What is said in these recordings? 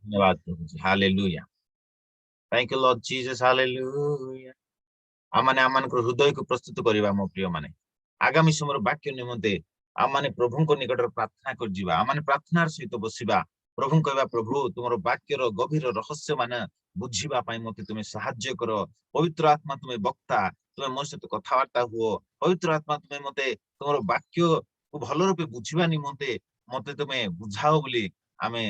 धन्यवाद प्रभु जी hallelujah thank you Lord Jesus hallelujah आमाने आमानकर हृदय को प्रस्तुत करिबा मो प्रिय माने आगामी समय वाक्य निमंते आमाने प्रभु को निकट प्रार्थना कर जीवा आमाने प्रार्थनार सहित बसिबा प्रभु कहबा प्रभु तुमरो वाक्यर गभीर रहस्य माने बुझीबा पई मते तुमे सहाय्य करो पवित्र आत्मा तुमे वक्ता तुमे मो सहित कथावार्ता हुओ पवित्र आत्मा तुमे मते तुमरो वाक्य को भल रूपे बुझीबा निमंते मते तुमे बुझाओ बोली आमे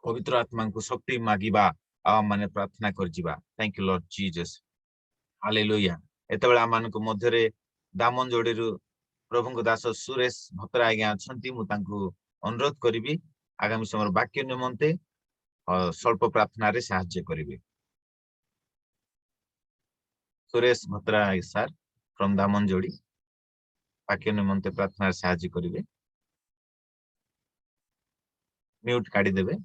पवित्र आत्मा को शक्ति मागिबा आ माने प्रार्थना कर जीवा thank you Lord Jesus hallelujah एतबेला आमानको मध्यरे दामन जोड़ीरु प्रभुଙ୍କ दास सुरेश भत्रा आज्ञा अछंती मु तांको अनुरोध करिवि आगामी समय वाक्य निमंते स्वल्प प्रार्थना रे सहाय्य करिवि सुरेश भत्रा सर फ्रॉम दामन जोड़ी वाक्य निमंते प्रार्थना रे सहाय्य करिवि म्यूट काढी देबे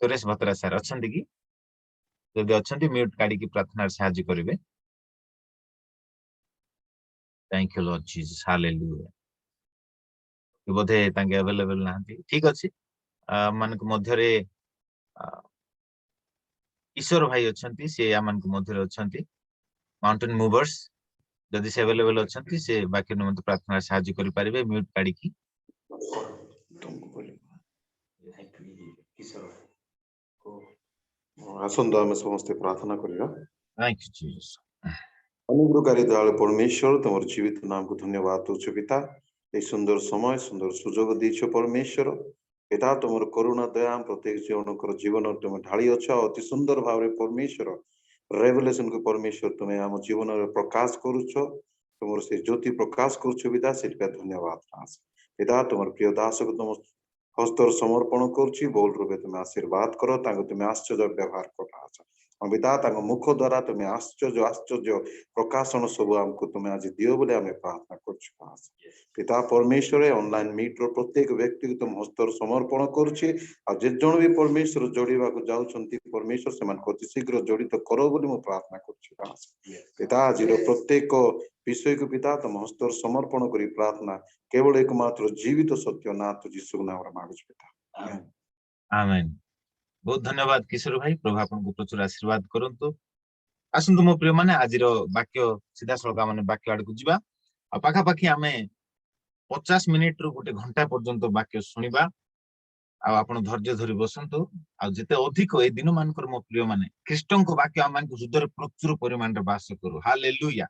सुरेश भत्रा सर अछंती की जदि अछंती म्यूट काढी की प्रार्थना रे सहाय्य करिवि thank you Lord Jesus hallelujah बोधे तांगे अवेलेबल नाहंती ठीक अछि मानक मध्यरे ईश्वर भाई अछंती से आमानक मध्यरे अछंती माउंटेन मूवर्स जदि से अवेलेबल अछंती से बाकी निमंत प्रार्थना रे सहाय्य करि परिबे म्यूट काढी की आसंदो आमे समस्त प्रार्थना करिया थैंक यू जीसस अनुग्रहकारी दयालु परमेश्वर तुमर जीवित नाम को धन्यवाद दउछु पिता ए सुंदर समय सुंदर सुजोग दीछो परमेश्वर पिता तुमर करुणा दया प्रत्येक जनकर जीवन तुम ढाली अच्छा अति सुंदर भाव परमेश्वर रेवलेशन को परमेश्वर तुम्हें आम जीवन प्रकाश करुछ तुम से ज्योति प्रकाश करुछ पिता से धन्यवाद पिता तुम प्रिय दास को तुम हस्तर समर्पण करुच्ची बोल रूपे तुम्हें आशीर्वाद करो तुम्हें आश्चर्य व्यवहार कर पिता मुख द्वारा तुम्हें आश्चर्य आश्चर्य प्रकाशन सब आमको तुम्हें आज दियो बोले आम प्रार्थना कर पिता परमेश्वर ऑनलाइन मीटर प्रत्येक व्यक्ति को तुम हस्तर समर्पण करुच्ची जे जन भी परमेश्वर जोड़ा जाऊँ परमेश्वर से अति शीघ्र जड़ित करो बोली मु प्रार्थना कर पिता आज प्रत्येक विषय को पिता तुम हस्तर समर्पण कर प्रार्थना केवल एकमात्र जीवित सत्य नाथ जीशु नाम मांगुछ पिता आमेन बहुत धन्यवाद किशोर भाई प्रभु आपको प्रचुर आशीर्वाद करंतु आसंतु मो प्रिय माने आजिर वाक्य सीधा सळका माने वाक्य आड़ को जीवा आ पाखा पाखी आमे 50 मिनिट रु गोटे घंटा पर्यंत वाक्य सुनिबा आ आपण धैर्य धरि बसंतु आ जते अधिक ए दिन मानकर मो प्रिय माने ख्रीष्टन को वाक्य आम मानक हृदय प्रचुर परिमाण रे वास करू हालेलुया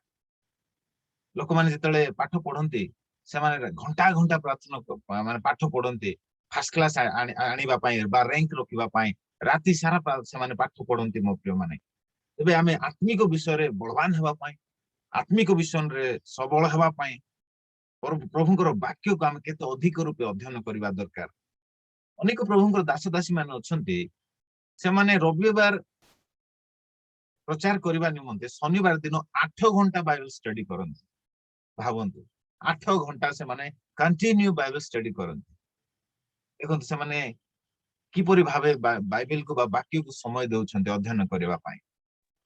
लोक माने जतले पाठ पढंती से माने घंटा घंटा प्रार्थना माने पाठ पढंती फर्स्ट क्लास आनिबा पई बा रैंक रखिबा पई राति सारा से माने पाठ पढंती मो प्रिय माने तबे आमे आत्मिक विषय रे बलवान हेबा पई आत्मिक विषय रे सबल हेबा पई प्रभुଙ୍କର वाक्य को आमे केते अधिक रूपे अध्ययन करबा दरकार अनेक प्रभुଙ୍କର दास दासी माने अछंती से माने रविवार प्रचार करबा निमंते शनिवार दिन 8 घंटा बाइबल स्टडी करंती भावंतु 8 घंटा से माने कंटिन्यू बाइबल स्टडी करंती देखंतु से माने किपरि भाबे बाइबल को बा वाक्य को समय देउछंती अध्ययन करबा पई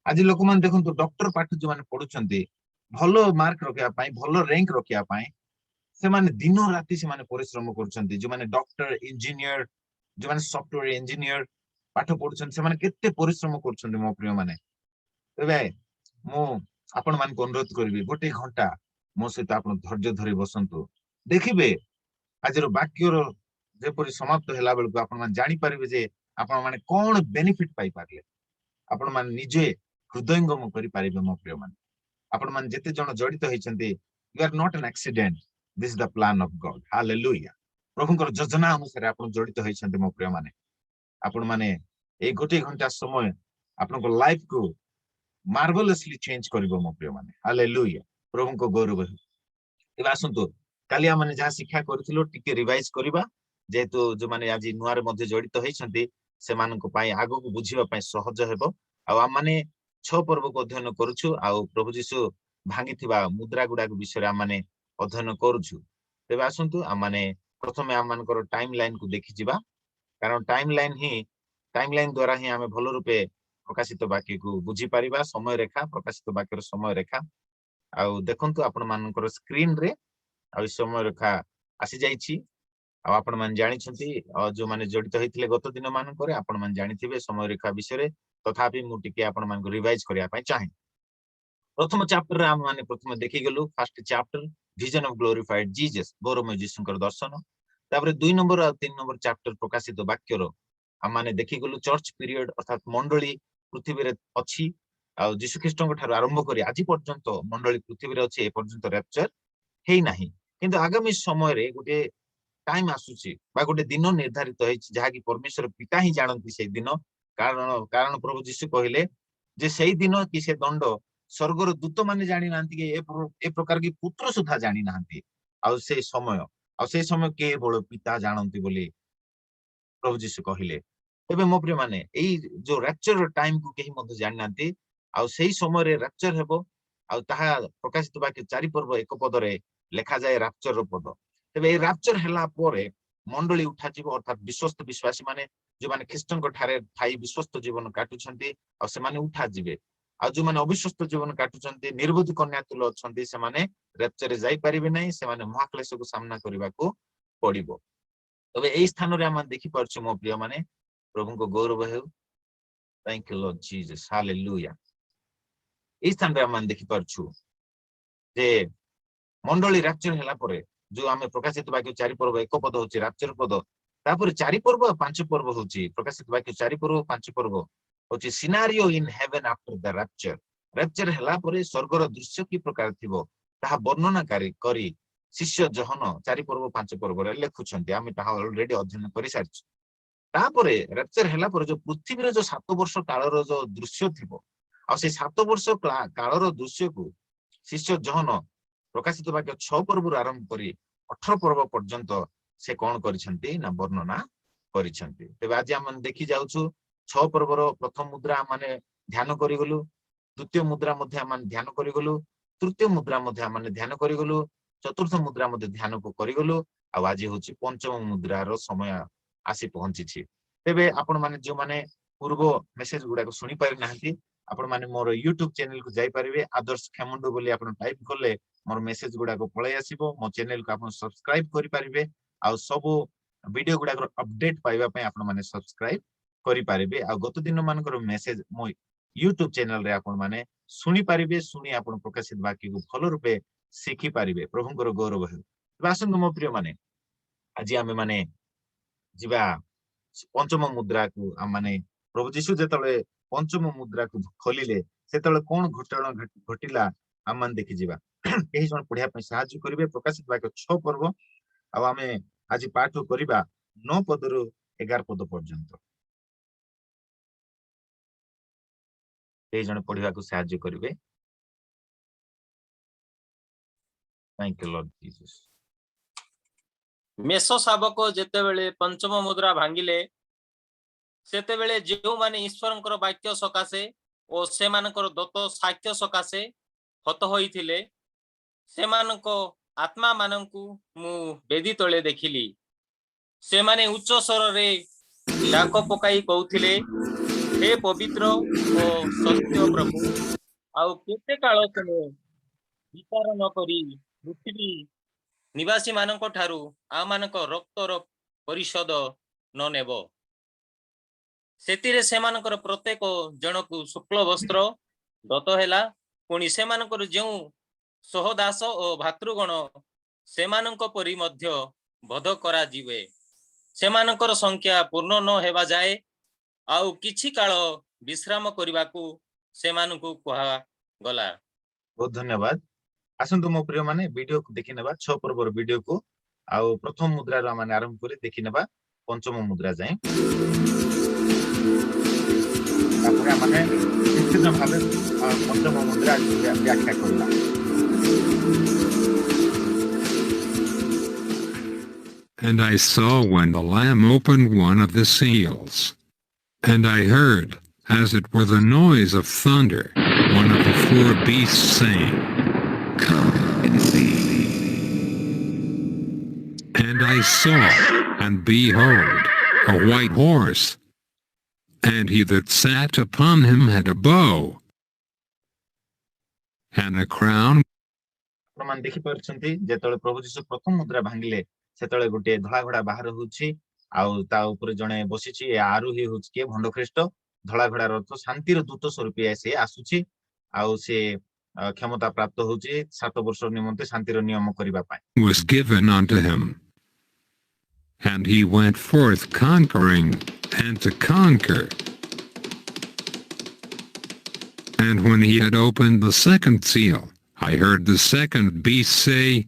आज लोक मान देखंतु डॉक्टर पाठ जो माने पढुछंती भलो मार्क रखिया पई भलो रैंक रखिया पई से माने दिन राति से माने परिश्रम करछंती जो माने डॉक्टर इंजीनियर जो माने सॉफ्टवेयर इंजीनियर पाठ पढुछंती से माने केते परिश्रम करछंती मो प्रिय माने तबे मो आपण मान को अनुरोध करबी गोटे घंटा मो सहित आपण धैर्य धरि बसंतु देखिबे आज रो वाक्य रो जेपरि समाप्त हैला बेल को आपण मान जानि परिबे जे आपण माने कोन बेनिफिट पाई पारले आपण मान निजे हृदयंगम करि पारिबे मो प्रिय मान आपण मान जेते जण जडित होइछन्ती you are not an accident this is the plan of God hallelujah प्रभुଙ୍କର योजना अनुसार आपण जडित होइछन्ती मो प्रिय माने आपण माने ए गोटे घंटा समय आपनको लाइफ को मार्वेलसली चेंज करिवो मो प्रिय माने हालेलुया प्रभुको गौरव एबा आसंतु काली माने जहा शिक्षा करथिलो टिके रिवाइज करिबा जेतु जो माने आज नुआर मध्ये जडित होइछन्ती से मानको पाई आगो को बुझिबा पाई सहज हेबो आ माने 6 पर्व को अध्ययन करूछु आ प्रभु जीशु भांगिथिबा मुद्रा गुडा को विषय माने अध्ययन करूछु तेबे आसंतु आ माने प्रथमे आ मानकर टाइम लाइन को देखि जिबा कारण टाइम लाइन द्वारा ही आमे भलो रूपे प्रकाशित वाक्य को बुझी परिबा समय रेखा प्रकाशित वाक्यर समय रेखा आ देखंतु आपण मानकर स्क्रीन रे आ समय रेखा आसी जाइछि आपण मान जानिछंती जो माने जडित होइथिले गत दिन मानकरे आपण मान जानिथिबे समय रेखा विषय तथापि मु टिके आपण मान रिवाइज करिया पय चाहे प्रथम चैप्टर हम माने प्रथम देखि गेलु first chapter vision of glorified Jesus गौरवमय जीसुकर दर्शन तापर 2 नंबर और 3 नंबर चैप्टर प्रकाशित वाक्यर हम माने देखि गेलु चर्च पीरियड अर्थात मंडली पृथ्वी रे अछि आ जीसु ख्रीष्टଙ୍କ ठाରୁ आरंभ करी आज पर्यंत मंडली पृथ्वी रे अछि ए पर्यंत रैप्चर हेई नाही किंतु आगामी समय रे गोटे टाइम आसुची बा गोटे दिन निर्धारित होइछि जहा कि परमेश्वर पिता ही जानନ୍ତି से दिन कारण कारण प्रभु जीसु कहिले जे सेई दिन कि से दंड स्वर्गर दूत माने जानि नांती कि ए प्रकार की पुत्र सुधा जानि नांती आ से समय केवल पिता जानନ୍ତି बोली प्रभु जीसु कहिले तेबे मो प्रिय माने एई जो रैप्चर टाइम को केही मते जानि नांती आ सेई समय रे रैप्चर हेबो आ ताहा प्रकाशित वाक्य 4 पर्व एक पद रे लेखा जाय रैप्चर पद तेबे ए रैप्चर हला परे मंडली उठा जीव अर्थात विश्वस्त विश्वासी माने जो माने ख्रीष्टଙ୍କ ठारे थाई विश्वस्त जीवन काटुछंती आ से माने उठा जीवे आ जो माने अविश्वस्त जीवन काटुछंती निर्बोध कन्या तुल अछंती से माने रैप्चर रे जाई परिबे नै से माने महाक्लेश को सामना करबा को पड़िबो तबे एई स्थान रे हम देखि परछु मो प्रिय माने प्रभु को गौरव हेउ thank you Lord Jesus hallelujah एई स्थान रे हम देखि परछु जे मंडली रैप्चर हला परे जो आमे प्रकाशित वाक्य 4 पर्व एक पद होची रैप्चर पद तापर 4 पर्व 5 पर्व होची प्रकाशित वाक्य 4 पर्व 5 पर्व होची scenario in heaven after the rapture rapture हला परे स्वर्गर दृश्य की प्रकार थिबो ताहा वर्णनाकारी करी शिष्य जहन 4 पर्व 5 पर्व रे लेखुछंती आमे ताहा ऑलरेडी अध्ययन करि सारिछु तापरे रैप्चर हला परे जो पृथ्वी रे जो 7 वर्ष कालर जो दृश्य थिबो आ से 7 वर्ष कालर दृश्य को शिष्य जहन प्रकाशित वाक्य 6 पर्व आरंभ करी 18 पर्व पर्यंत से कौन करिसंती ना वर्णना करिसंती तेबे आज हम देखि जाउछु 6 पर्वर प्रथम मुद्रा माने ध्यान करि गलु द्वितीय मुद्रा मध्ये हम ध्यान करि गलु तृतीय मुद्रा मध्ये हम ध्यान करि गलु चतुर्थ मुद्रा मध्ये ध्यान को करि गलु आ आज होछि पंचम मुद्रा रो समय आसी पहुंची छी तेबे आपण माने जो माने पूर्व मेसेज गुडा को सुनि पारि नाहंती आपण माने मोर YouTube चैनल को जाई परिबे आदर्श खेमुंडो बोली आपण टाइप करले मोर मेसेज गुडा को पळे आसीबो मो चैनल को आपण सब्सक्राइब करि परिबे आ सब वीडियो गुडा को अपडेट पाइबा पय आपण माने सब्सक्राइब करि परिबे आ गत दिन मानकर मेसेज मो YouTube चैनल रे आपण माने सुनि परिबे सुनि आपण प्रकाशित वाक्य को भलो रूपे सिखि परिबे प्रभुंकर गौरव हे वासन मो प्रिय माने आज आमे माने जिबा पंचम मुद्रा को माने प्रभु जीशु जेतले पंचम मुद्रा को खोलिले सेतले कोन घटना घटिला हम मान देखि जिबा एही जण पढिया पय सहाय्य करिवे प्रकाशित वाक्य 6 पर्व आ आमे आज पाठ करिबा 9 पदरु 11 पद पर्यंत एही जण पढिबा को सहाय्य करिवे थैंक यू लॉर्ड जीसस मेष शावक जेतेबेले पंचम मुद्रा भांगिले सेतेबेले जो माने ईश्वरंकर वाक्य सकाशे ओ सेमानकर दत्त साक्ष्य सकाशे हत होइथिले सेमानको आत्मा मानंकु मु बेदी तळे देखिली से माने उच्च स्वर रे डाक पकाई कहउथिले हे पवित्र ओ सत्य प्रभु आउ केते काल से विचार न करी पृथ्वी निवासी मानक ठारू आ मानक रक्तर परिषद न नेबो सेतिरे सेमानकर प्रत्येक जनकु शुक्ल वस्त्र दत्त हेला पुणी सेमानकर जेउ सहदास ओ भातृगण सेमानक परि मध्य बध करा जिवे सेमानकर संख्या पूर्ण न हेबा जाए आउ किछि काल विश्राम करिबाकू सेमानकु कहा गला बहुत धन्यवाद आसंतु मो प्रिय माने वीडियो को देखि नेबा 6 पर्वर वीडियो को आउ प्रथम मुद्रा रो माने आरंभ करी देखि नेबा पंचम मुद्रा जाय तापर माने निश्चित भाबे पंचम मुद्रा व्याख्या करला And I saw when the Lamb opened one of the seals. And I heard, as it were the noise of thunder, one of the 4 beasts saying, Come and see. And I saw, and behold, a white horse, and he that sat upon him had a bow, and a crown. प्रमाण देखि परछंती जेतळे प्रभु जीसु प्रथम मुद्रा भांगिले ସେତେବେଳେ ଗୋଟେ ଧଳା ଘୋଡା ବାହାର ହଉଛି ଆଉ ତା ଉପରେ ଜଣେ ବସିଛି ଏ ଆରୋହୀ ହଉଛି କିଏ ଭଣ୍ଡ ଖ୍ରୀଷ୍ଟ ଧଳା ଘୋଡାର ଅର୍ଥ ଶାନ୍ତିର ଦୂତ ସ୍ୱରୂପ ସେ ଆସୁଛି ଆଉ ସେ କ୍ଷମତା ପ୍ରାପ୍ତ ହଉଛି 7 ବର୍ଷ ନିମନ୍ତେ ଶାନ୍ତିର ନିୟମ କରିବା ପାଇଁ was given unto him. And he went forth conquering, and to conquer. And when he had opened the second seal, I heard the second beast say,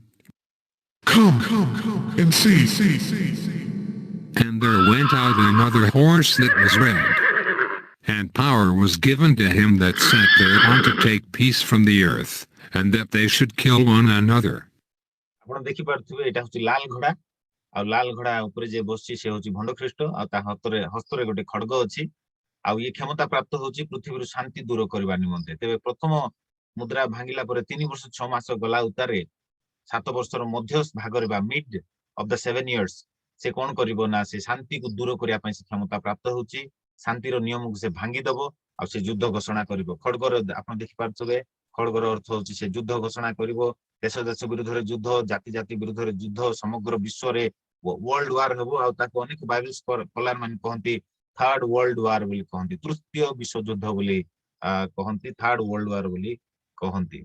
Come and see. and there went out another horse that was red. And power was given to him that sat thereon to take peace from the earth, and that they should kill one another. ଆପଣ ଦେଖିପାରୁଥିବେ ଏଇଟା ହଉଛି ଲାଲ ଘୋଡା ଆଉ ଲାଲ ଘୋଡା ଉପରେ ଯେ ବସିଛି ସେ ହଉଛି ଭଣ୍ଡ ଖ୍ରୀଷ୍ଟ ଆଉ ତା ହସ୍ତରେ ଗୋଟେ ଖଡଗ ଅଛି ଆଉ ଇଏ କ୍ଷମତା ପ୍ରାପ୍ତ ହଉଛି ପୃଥିବୀରୁ ଶାନ୍ତି ଦୂର କରିବା ନିମନ୍ତେ ତେବେ ପ୍ରଥମ ମୁଦ୍ରା ଭାଙ୍ଗିଲା ପରେ 3 ବର୍ଷ 6 ମାସ ଗଲା ଉତ୍ତାରେ 7 ବର୍ଷର ମଧ୍ୟ ଭାଗରେ ବା ମିଡ୍ ଅଫ ଦ 7 ଇୟର୍ସ ସେ କଣ କରିବ ନା ସେ ଶାନ୍ତିକୁ ଦୂର କରିବା ପାଇଁ ସେ କ୍ଷମତା ପ୍ରାପ୍ତ ହଉଛି ଶାନ୍ତିର ନିୟମକୁ ସେ ଭାଙ୍ଗିଦବ ଆଉ ସେ ଯୁଦ୍ଧ ଘୋଷଣା କରିବ ଖଡଗର ଆପଣ ଦେଖିପାରୁଥିବେ ଖଡଗର ଅର୍ଥ ହଉଛି ସେ ଯୁଦ୍ଧ ଘୋଷଣା କରିବ ଦେଶ ଦେଶ ବିରୁଦ୍ଧରେ ଯୁଦ୍ଧ ଜାତି ଜାତି ବିରୁଦ୍ଧରେ ଯୁଦ୍ଧ ସମଗ୍ର ବିଶ୍ୱରେ ୱାର୍ଲଡ ୱାର ହେବ ଆଉ ତାକୁ ଅନେକ ବାଇବେଲ ସ୍କଲାର ମାନେ କହନ୍ତି ଥାର୍ଡ ୱାର୍ଲଡ ୱାର ବୋଲି କହନ୍ତି ତୃତୀୟ ବିଶ୍ୱଯୁଦ୍ଧ ବୋଲି କହନ୍ତି ଥାର୍ଡ ୱାର୍ଲଡ ୱାର ବୋଲି କହନ୍ତି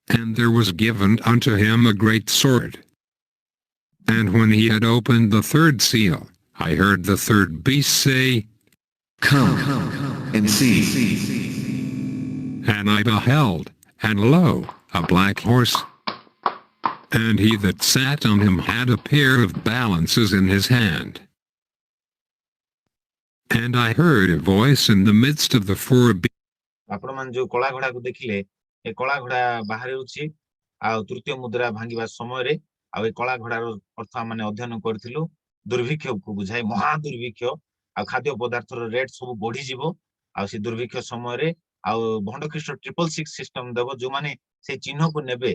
And there was given unto him a great sword. And when he had opened the third seal, I heard the third beast say, Come and see. and I beheld, and lo, a black horse. And he that sat on him had a pair of balances in his hand. And I heard a voice in the midst of the four beasts. ଆପଣ ମାନେ ଯୋଉ କଳା ଘୋଡାକୁ ଦେଖିଲେ ଏ କଳା ଘୋଡା ବାହାରୁଛି ଆଉ ତୃତୀୟ ମୁଦ୍ରା ଭାଙ୍ଗିବା ସମୟରେ ଆଉ ଏ କଳା ଘୋଡାର ଅର୍ଥ ଆମେ ଅଧ୍ୟୟନ କରିଥିଲୁ ଦୁର୍ଭିକ୍ଷକୁ ବୁଝାଏ ମହା ଦୁର୍ଭିକ୍ଷ ଆଉ ଖାଦ୍ୟ ପଦାର୍ଥର ରେଟ୍ ସବୁ ବଢିଯିବ ଆଉ ସେ ଦୁର୍ଭିକ୍ଷ ସମୟରେ ଆଉ ଭଣ୍ଡ ଖ୍ରୀଷ୍ଟ 666 ସିଷ୍ଟମ ଦେବ ଯୋଉମାନେ ସେ ଚିହ୍ନକୁ ନେବେ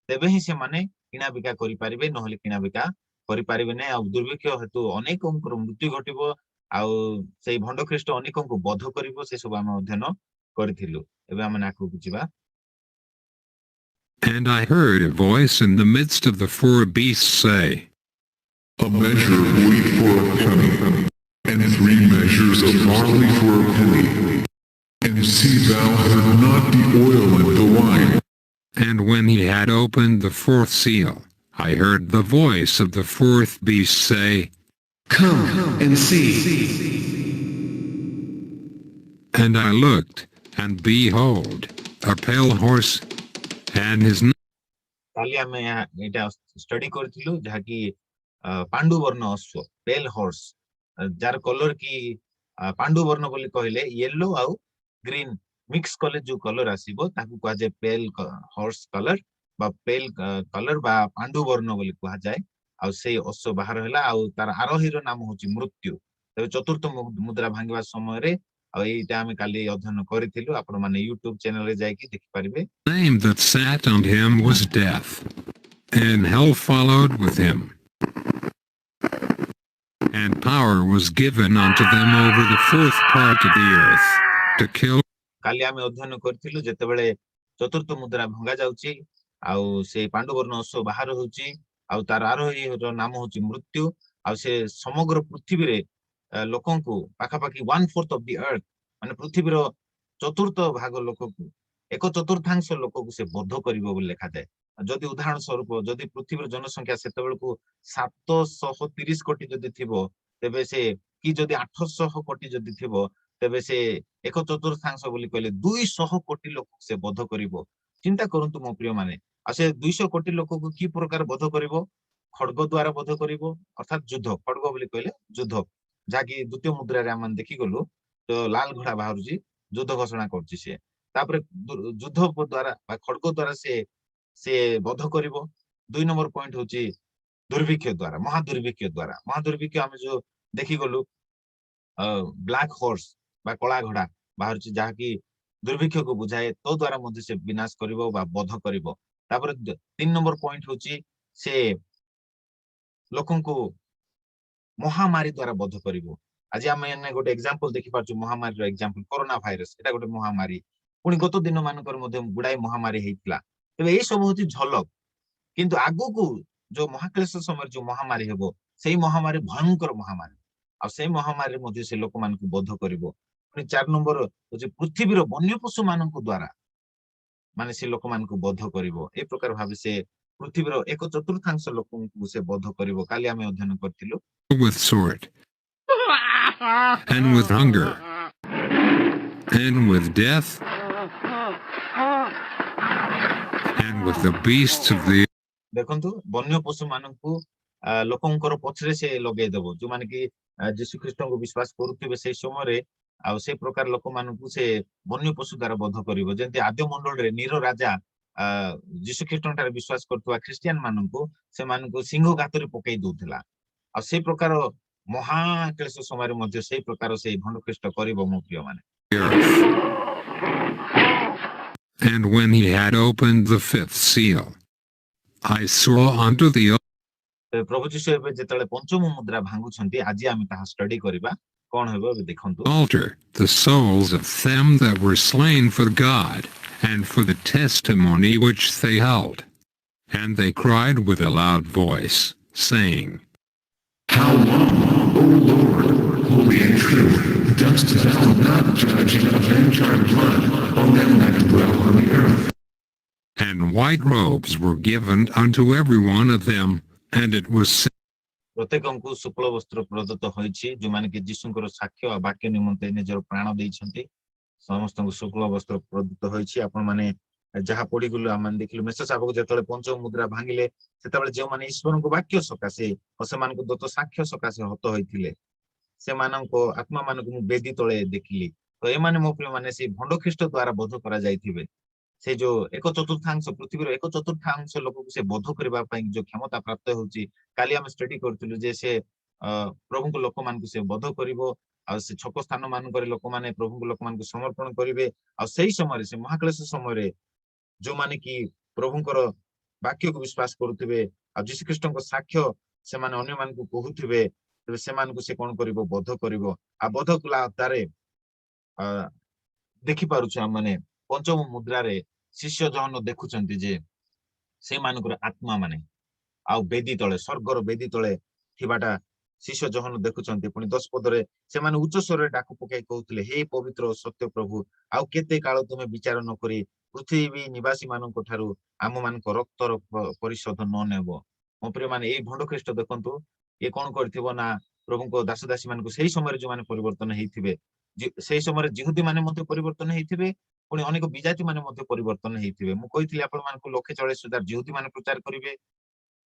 ତେବେ ହିଁ ସେମାନେ କିଣାବିକା କରିପାରିବେ ନହେଲେ କିଣାବିକା କରିପାରିବେ ନାହିଁ ଆଉ ଦୁର୍ଭିକ୍ଷ ହେତୁ ଅନେକଙ୍କର ମୃତ୍ୟୁ ଘଟିବ ଆଉ ସେଇ ଭଣ୍ଡ ଖ୍ରୀଷ୍ଟ ଅନେକଙ୍କୁ ବଧ କରିବ ସେ ସବୁ ଆମେ ଅଧ୍ୟୟନ କରିଥିଲୁ ଏବେ ଆମେ ଆଗକୁ ଯିବା And I heard a voice in the midst of the four beasts say, A measure of wheat for a penny, and 3 measures of barley for a penny. And see thou hurt not the oil and the wine. And when he had opened the fourth seal, I heard the voice of the fourth beast say, Come and see. And I looked, and behold, a pale horse, and his କାଲି ଆମେ ଏଇଟା study କରିଥିଲୁ ଯାହାକି ପାଣ୍ଡୁ ବର୍ଣ୍ଣ ଅଶ୍ଵ ପେଲ ହର୍ସ ଯାର colour କି ପାଣ୍ଡୁ ବର୍ଣ୍ଣ ବୋଲି କହିଲେ ୟେଲୋ ଆଉ ଗ୍ରୀନ ମିକ୍ସ କଲେ ଯୋଉ କଲର ଆସିବ ତାକୁ କୁହାଯାଏ ପେଲ ହର୍ସ କଲର ବା ପେଲ କଲର ବା ପାଣ୍ଡୁ ବର୍ଣ୍ଣ ବୋଲି କୁହାଯାଏ ଆଉ ସେଇ ଅଶ୍ଵ ବାହାର ହେଲା ଆଉ ତାର ଆରୋହୀର ନାମ ହଉଛି ମୃତ୍ୟୁ ତେବେ ଚତୁର୍ଥ ମୁଦ୍ରା ଭାଙ୍ଗିବା ସମୟରେ ଆଉ ଏଇଟା ଆମେ କାଲି ଅଧ୍ୟୟନ କରିଥିଲୁ ଆପଣ ମାନେ ୟୁଟ୍ୟୁବ ଚ୍ୟାନେଲରେ ଯାଇକି ଦେଖିପାରିବେ name that sat on him was Death, and hell followed with him. And power was given unto them over the fourth part of the earth, to kill. କାଲି ଆମେ ଅଧ୍ୟୟନ କରିଥିଲୁ ଯେତେବେଳେ ଚତୁର୍ଥ ମୁଦ୍ରା ଭଙ୍ଗା ଯାଉଛି ଆଉ ସେ ପାଣ୍ଡୁବର୍ଣ୍ଣ ଅଶ୍ଵ ବାହାର ହଉଛି ଆଉ ତାର ଆରୋହୀର ନାମ ହଉଛି ମୃତ୍ୟୁ ଆଉ ସେ ସମଗ୍ର ପୃଥିବୀରେ ଲୋକଙ୍କୁ ପାଖାପାଖି 1/4 of the earth ମାନେ ପୃଥିବୀର ଚତୁର୍ଥ ଭାଗ ଲୋକକୁ 1/4 ଲୋକକୁ ସେ ବଧ କରିବ ବୋଲି ଲେଖାଯାଏ ଯଦି ଉଦାହରଣ ସ୍ୱରୂପ ଯଦି ପୃଥିବୀର ଜନସଂଖ୍ୟା ସେତେବେଳକୁ 730 କୋଟି ଯଦି ଥିବ ତେବେ ସେ କି ଯଦି 800 କୋଟି ଯଦି ଥିବ ତେବେ ସେ 1/4 ବୋଲି କହିଲେ 200 କୋଟି ଲୋକ ସେ ବଧ କରିବ ଚିନ୍ତା କରନ୍ତୁ ମୋ ପ୍ରିୟ ମାନେ ଆଉ ସେ 200 କୋଟି ଲୋକକୁ କି ପ୍ରକାର ବଧ କରିବ ଖଡଗ ଦ୍ୱାରା ବଧ କରିବ ଅର୍ଥାତ ଯୁଦ୍ଧ ଖଡଗ ବୋଲି କହିଲେ ଯୁଦ୍ଧ ଯାହାକି ଦ୍ୱିତୀୟ ମୁଦ୍ରାରେ ଆମେ ଦେଖିଗଲୁ ତ ଲାଲ ଘୋଡା ବାହାରୁଛି ଯୁଦ୍ଧ ଘୋଷଣା କରୁଛି ସେ ତାପରେ ଯୁଦ୍ଧ ଦ୍ୱାରା ବା ଖଡଗ ଦ୍ୱାରା ସେ ବଧ କରିବ 2 ନମ୍ବର ପଏଣ୍ଟ ହଉଛି ଦୁର୍ଭିକ୍ଷ ଦ୍ୱାରା ମହାଦୁର୍ଭିକ୍ଷ ଆମେ ଯୋଉ ଦେଖିଗଲୁ ବ୍ଲାକ୍ ହର୍ସ ବା କଳା ଘୋଡା ବାହାରୁଛି ଯାହାକି ଦୁର୍ଭିକ୍ଷକୁ ବୁଝାଏ ତ ଦ୍ୱାରା ମଧ୍ୟ ସେ ବିନାଶ କରିବ ବା ବଧ କରିବ ତାପରେ 3 ନମ୍ବର ପଏଣ୍ଟ ହଉଛି ସେ ଲୋକଙ୍କୁ ମହାମାରୀ ଦ୍ୱାରା ବଧ କରିବ ଆଜି ଆମେ ଗୋଟେ ଏକ୍ସାମ୍ପଲ ଦେଖିପାରୁଛୁ ମହାମାରୀର ଏକ୍ସାମ୍ପଲ କରୋନା ଭାଇରସ ଏଟା ଗୋଟେ ମହାମାରୀ ପୁଣି ଗତ ଦିନ ମାନଙ୍କର ମଧ୍ୟ ଗୁଡାଏ ମହାମାରୀ ହେଇଥିଲା ତେବେ ଏଇ ସବୁ ହଉଛି ଝଲକ କିନ୍ତୁ ଆଗକୁ जो महाक्लेश समय जो महामारी हेबो सेही महामारी भयंकर महामारी आ सेही महामारी मध्ये से लोक मानकु बोध करिवो। पुଣି 4 नंबर होची पृथ्वीर वन्य पशु मानकु द्वारा माने से लोक मानकु बोध करिवो। ए प्रकार भाबे से पृथ्वीर 1/4 लोकଙ୍କୁ से बोध करिवो। काली आमे अध्ययन करथिलु। with sword, and with hunger, and with death, and with the beasts of the देखंतु वन्य पशु मानकु लोकंकर पछरे से लगेइ देबो जो माने कि यीशु ख्रीष्ट को विश्वास करूथिबे से समय रे आ से प्रकार लोक मानकु से वन्य पशु द्वारा बोध करिवो। जेंति आद्य मंडल रे नीरो राजा यीशु ख्रीष्ट ठारे विश्वास करथुवा ख्रिस्टियन मानकु से मानकु सिंह गातरे पकेइ दोथिला। आ से प्रकार महाक्लेश समय रे मध्ये से प्रकार से भंड ख्रीष्ट करिवो मो प्रिय माने। earth. And when he had opened the fifth seal, I saw unto the प्रभु जीशु एबे जेतले पंचम मुद्रा भांगुछंती आजि आमे ताहा स्टडी करिबा कोन हेबो एबे देखंतु। altar the souls of them that were slain for God, and for the testimony which they held. And they cried with a loud voice, saying, How long, O Lord, holy and true, dost thou not judge and avenge our blood on them that dwell on the earth? And white robes were given unto every one of them, and it was said प्रत्येकଙ୍କୁ शुक्ल वस्त्र प्रदत्त होइछि जो माने कि यीशुଙ୍କର साक्ष्य आ वाक्य निमंते निजर प्राण दैछन्ति समस्तଙ୍କୁ शुक्ल वस्त्र प्रदत्त होइछि। आपण माने जहा पढि गुलो आमान देखिलु मेष शाबक जेतले पंचम मुद्रा भांगिले सेतबेले जे माने ईश्वरको वाक्य सकासे ओ सेमानको दत्त साक्ष्य सकासे हत होइथिले सेमानको आत्मा मानको मु बेदी तळे देखिली। तो ए माने मो प्रिय माने से भंड ख्रीष्ट द्वारा बोध करा जाइथिबे से जो 1/4 पृथ्वीर 1/4 लोक से बोध करबा पई जो क्षमता प्राप्त होउची। काली हम स्टडी करथिलु जे से प्रभु को लोक मान को से बोध करिवो आ से छक स्थान मान करे लोक माने प्रभु को लोक मान को समर्पण करिवे आ सेही समय से महाक्लेश समय रे जो माने कि प्रभुଙ୍କର वाक्य को विश्वास करूथिबे आ यीशु ख्रीष्टଙ୍କ साक्ष्य से माने अन्य मान को कहूथिबे तबे से मान को से कोन करिवो बोध करिवो आ बोध कला तारे देखि पारुछु हम माने पंचम मुद्रा रे शिष्य जहन देखुचंती जे से मानकर आत्मा माने आ बेदी तळे स्वर्गर बेदी तळे थिबाटा शिष्य जहन देखुचंती। पुनी 10 पदरे से माने उच्च स्वर रे डाकु पकाई कहउतले हे पवित्र सत्य प्रभु आ केते काल तुमे विचार न करी पृथ्वी निवासी मानक ठारू आम मानक रक्तर परिशोध न नेबो। मो प्रिय माने ए भंड ख्रीष्ट देखंतु ए कोन करथिबो ना प्रभु को दास दासी मानक सेही समय रे जो माने परिवर्तन हेइथिबे सेही समय रे जिहुदी माने मध्ये परिवर्तन हेइथिबे पुणी अनेक विजाति माने मध्ये परिवर्तन हेइथिबे। मु कहिथिले आपण मानकु 140,000 जिहुदी माने प्रचार करिवे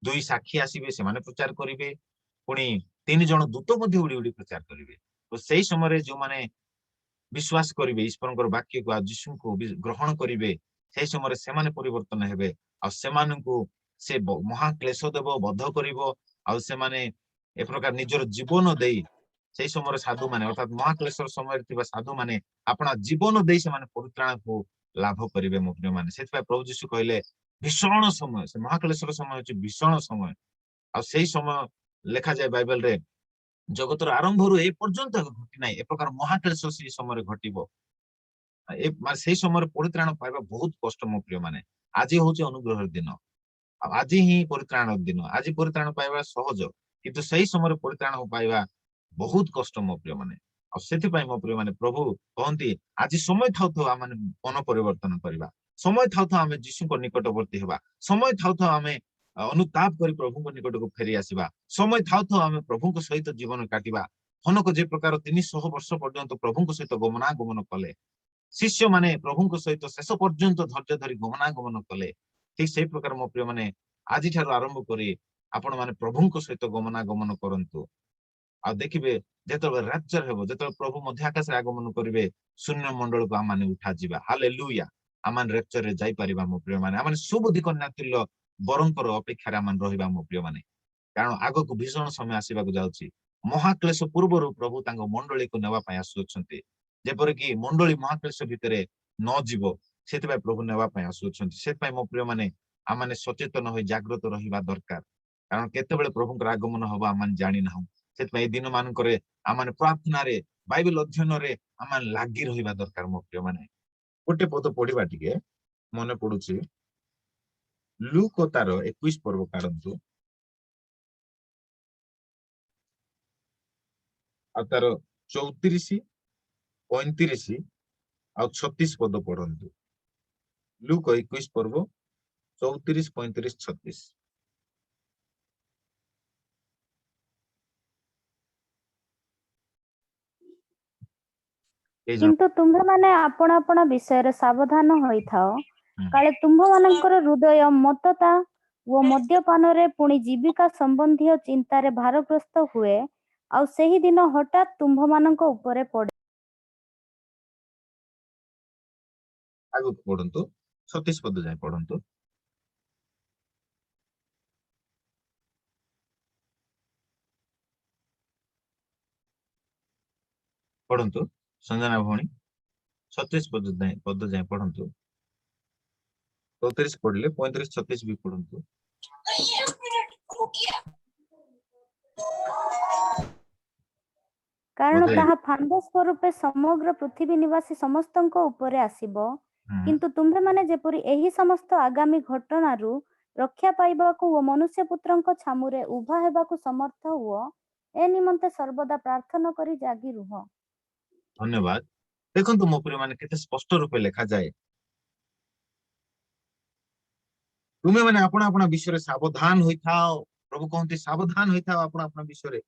2 साक्षी आसीबे से माने प्रचार करिवे पुणी 3 जण दूत मध्ये उडी उडी प्रचार करिवे। तो सेही समय रे जो माने विश्वास करिवे ईश्वरଙ୍କର वाक्य को यीशु को ग्रहण करिवे सेही समय रे से माने परिवर्तन हेबे आ से मानकु से महाक्लेश देव बध करिवो आ से माने ए प्रकार निजर जीवन देई सेही समय रे साधु माने अर्थात महाक्लेश समय थिबा साधु माने अपना जीवन देई से माने परित्राण को लाभ करिवे। मो प्रिय माने सेति प्रभु यीशु कहले भीषण समय से महाक्लेश समय होची भीषण समय आ सेही समय लेखा जाय बाइबल रे जगतर आरंभ रु ए पर्यंत घटी नाही ए प्रकार महाक्लेश से समय घटिबो ए माने सेही समय परित्राण पाइबा बहुत कष्ट। मो प्रिय माने आज होची अनुग्रह दिन आज ही परित्राण दिन आज परित्राण पाइबा सहज किंतु सेही समय परित्राण पाइबा बहुत कष्ट। मो प्रिय माने आ सेति पई मो प्रिय माने प्रभु कहंती आज समय थाउ थाउ आमे मन परिवर्तन करबा समय थाउ थाउ आमे यीशु को निकटवर्ती हेबा समय थाउ थाउ आमे अनुताप करी प्रभु को निकट को फेरी आसीबा समय थाउ थाउ आमे प्रभु को सहित जीवन काटिबा। हनको जे प्रकार 300 वर्ष पर्यंत प्रभु को सहित गमनागमन कले शिष्य माने प्रभु को सहित शेष पर्यंत धैर्य धरी गमनागमन कले ठीक सेही प्रकार मो प्रिय माने आज ठारू आरंभ करी आपण माने प्रभु को सहित गमनागमन करंतु आ देखिबे जेतबे राज्य हेबो जेतबे प्रभु मध्य आकाश रे आगमन करिवे शून्य मंडल को आमाने उठा जिबा हालेलुया आमान रेप्चर रे जाई परिबा। मो प्रिय माने आमान सुबुद्धि कन्या तुल्य बरंकर अपेक्षा रे आमान रहिबा। मो प्रिय माने कारण आगो को भीषण समय आसीबा को जाउची महाक्लेश पूर्वरु प्रभु तांग मंडली को नेबा पय आसुछन्ती जेपर कि मंडली महाक्लेश भितरे न जीवो सेति पय प्रभु नेबा पय आसुछन्ती। सेति पय मो प्रिय माने आमाने सचेतन होई जागृत रहिबा दरकार कारण केतेबेले प्रभुଙ୍କର आगमन हबा आमान जानि नाहु सेति दिन मानकरे आमाने प्रार्थना रे बाइबल अध्ययन रे आमान लागि रहिबा दरकार। मो प्रिय माने गोटे पद पढिबा टिके मने पडुची लूक तार 21 पर्व काढंतु ଆଉ ତାର 34, 35 ଆଉ 36 ପଦ ପଢନ୍ତୁ। ଲୁକ 21 ପର୍ବ 34, 35, 36। ଏଇ ଜଣ କିନ୍ତୁ ତୁମ୍ଭେମାନେ ଆପଣା ଆପଣା ବିଷୟରେ ସାବଧାନ ହୋଇଥାଅ, ହୁଁ। କାଳେ ତୁମ୍ଭମାନଙ୍କର ହୃଦୟ ମତ୍ତତା ଓ ମଦ୍ୟପାନରେ ପୁଣି ଜୀବିକା ସମ୍ବନ୍ଧୀୟ ଚିନ୍ତାରେ ଭାରଗ୍ରସ୍ତ ହୁଏ, ଆଉ ସେହି ଦିନ ହଠାତ୍ ତୁମ୍ଭମାନଙ୍କ ଉପରେ ପଡେ। ଆଗକୁ ପଢନ୍ତୁ, 36 ପଦ ଯାଏ ପଢନ୍ତୁ। ପଢନ୍ତୁ ସଞ୍ଜନା ଭଉଣୀ, 36 ପଦ ଯାଏ ପଢନ୍ତୁ। 34 ପଢିଲେ 35, 36 ବି ପଢନ୍ତୁ। କାରଣ ବୋଧେ ତାହା ଫାଣ୍ଡ ସ୍ୱରୂପେ ସମଗ୍ର ପୃଥିବୀ ନିବାସୀ ସମସ୍ତଙ୍କ ଉପରେ ଆସିବ। ହୁଁ, କିନ୍ତୁ ତୁମ୍ଭେମାନେ ଯେପରି ଏହି ସମସ୍ତ ଆଗାମୀ ଘଟଣାରୁ ରକ୍ଷା ପାଇବାକୁ ଓ ମନୁଷ୍ୟପୁତ୍ରଙ୍କ ଛାମୁରେ ଉଭା ହେବାକୁ ସମର୍ଥ ହୁଅ, ଏ ନିମନ୍ତେ ସର୍ବଦା ପ୍ରାର୍ଥନା କରି ଜାଗି ରୁହ। ଧନ୍ୟବାଦ। ଦେଖନ୍ତୁ ମୋ ପ୍ରିୟ ମାନେ କେତେ ସ୍ପଷ୍ଟ ରୂପେ ଲେଖାଯାଏ, ତୁମେ ମାନେ ଆପଣ ଆପଣ ବିଷୟରେ ସାବଧାନ ହୋଇଥାଅ। ପ୍ରଭୁ କହନ୍ତି ସାବଧାନ ହୋଇଥାଅ ଆପଣ ଆପଣ ବିଷୟରେ,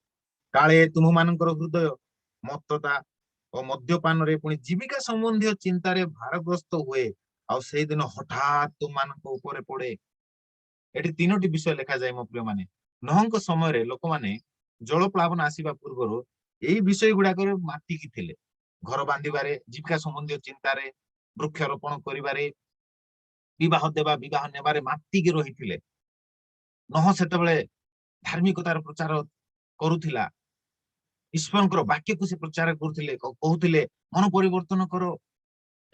କାଳେ ତୁମମାନଙ୍କର ହୃଦୟ ମତ୍ତତା ଓ ମଦ୍ୟପାନରେ ପୁଣି ଜୀବିକା ସମ୍ବନ୍ଧୀୟ ଚିନ୍ତାରେ ଭାରଗ୍ରସ୍ତ ହୁଏ, ଆଉ ସେଇଦିନ ହଠାତ୍ ତୁମମାନଙ୍କ ଉପରେ ପଡେ। ଏଠି 3ଟି ବିଷୟ ଲେଖାଯାଏ ମୋ ପ୍ରିୟ ମାନେ। ନହଙ୍କ ସମୟରେ ଲୋକମାନେ ଜଳ ପ୍ଳାବନ ଆସିବା ପୂର୍ବରୁ ଏଇ ବିଷୟ ଗୁଡାକରେ ମାତିକି ଥିଲେ। ଘର ବାନ୍ଧିବାରେ, ଜୀବିକା ସମ୍ବନ୍ଧୀୟ ଚିନ୍ତାରେ, ବୃକ୍ଷରୋପଣ କରିବାରେ, ବିବାହ ଦେବା ବିବାହ ନେବାରେ ମାତିକି ରହିଥିଲେ। ନହ ସେତେବେଳେ ଧାର୍ମିକତାର ପ୍ରଚାର କରୁଥିଲା, ଈଶ୍ୱରଙ୍କର ବାକ୍ୟକୁ ସେ ପ୍ରଚାର କରୁଥିଲେ, କହୁଥିଲେ ମନ ପରିବର୍ତ୍ତନ କର,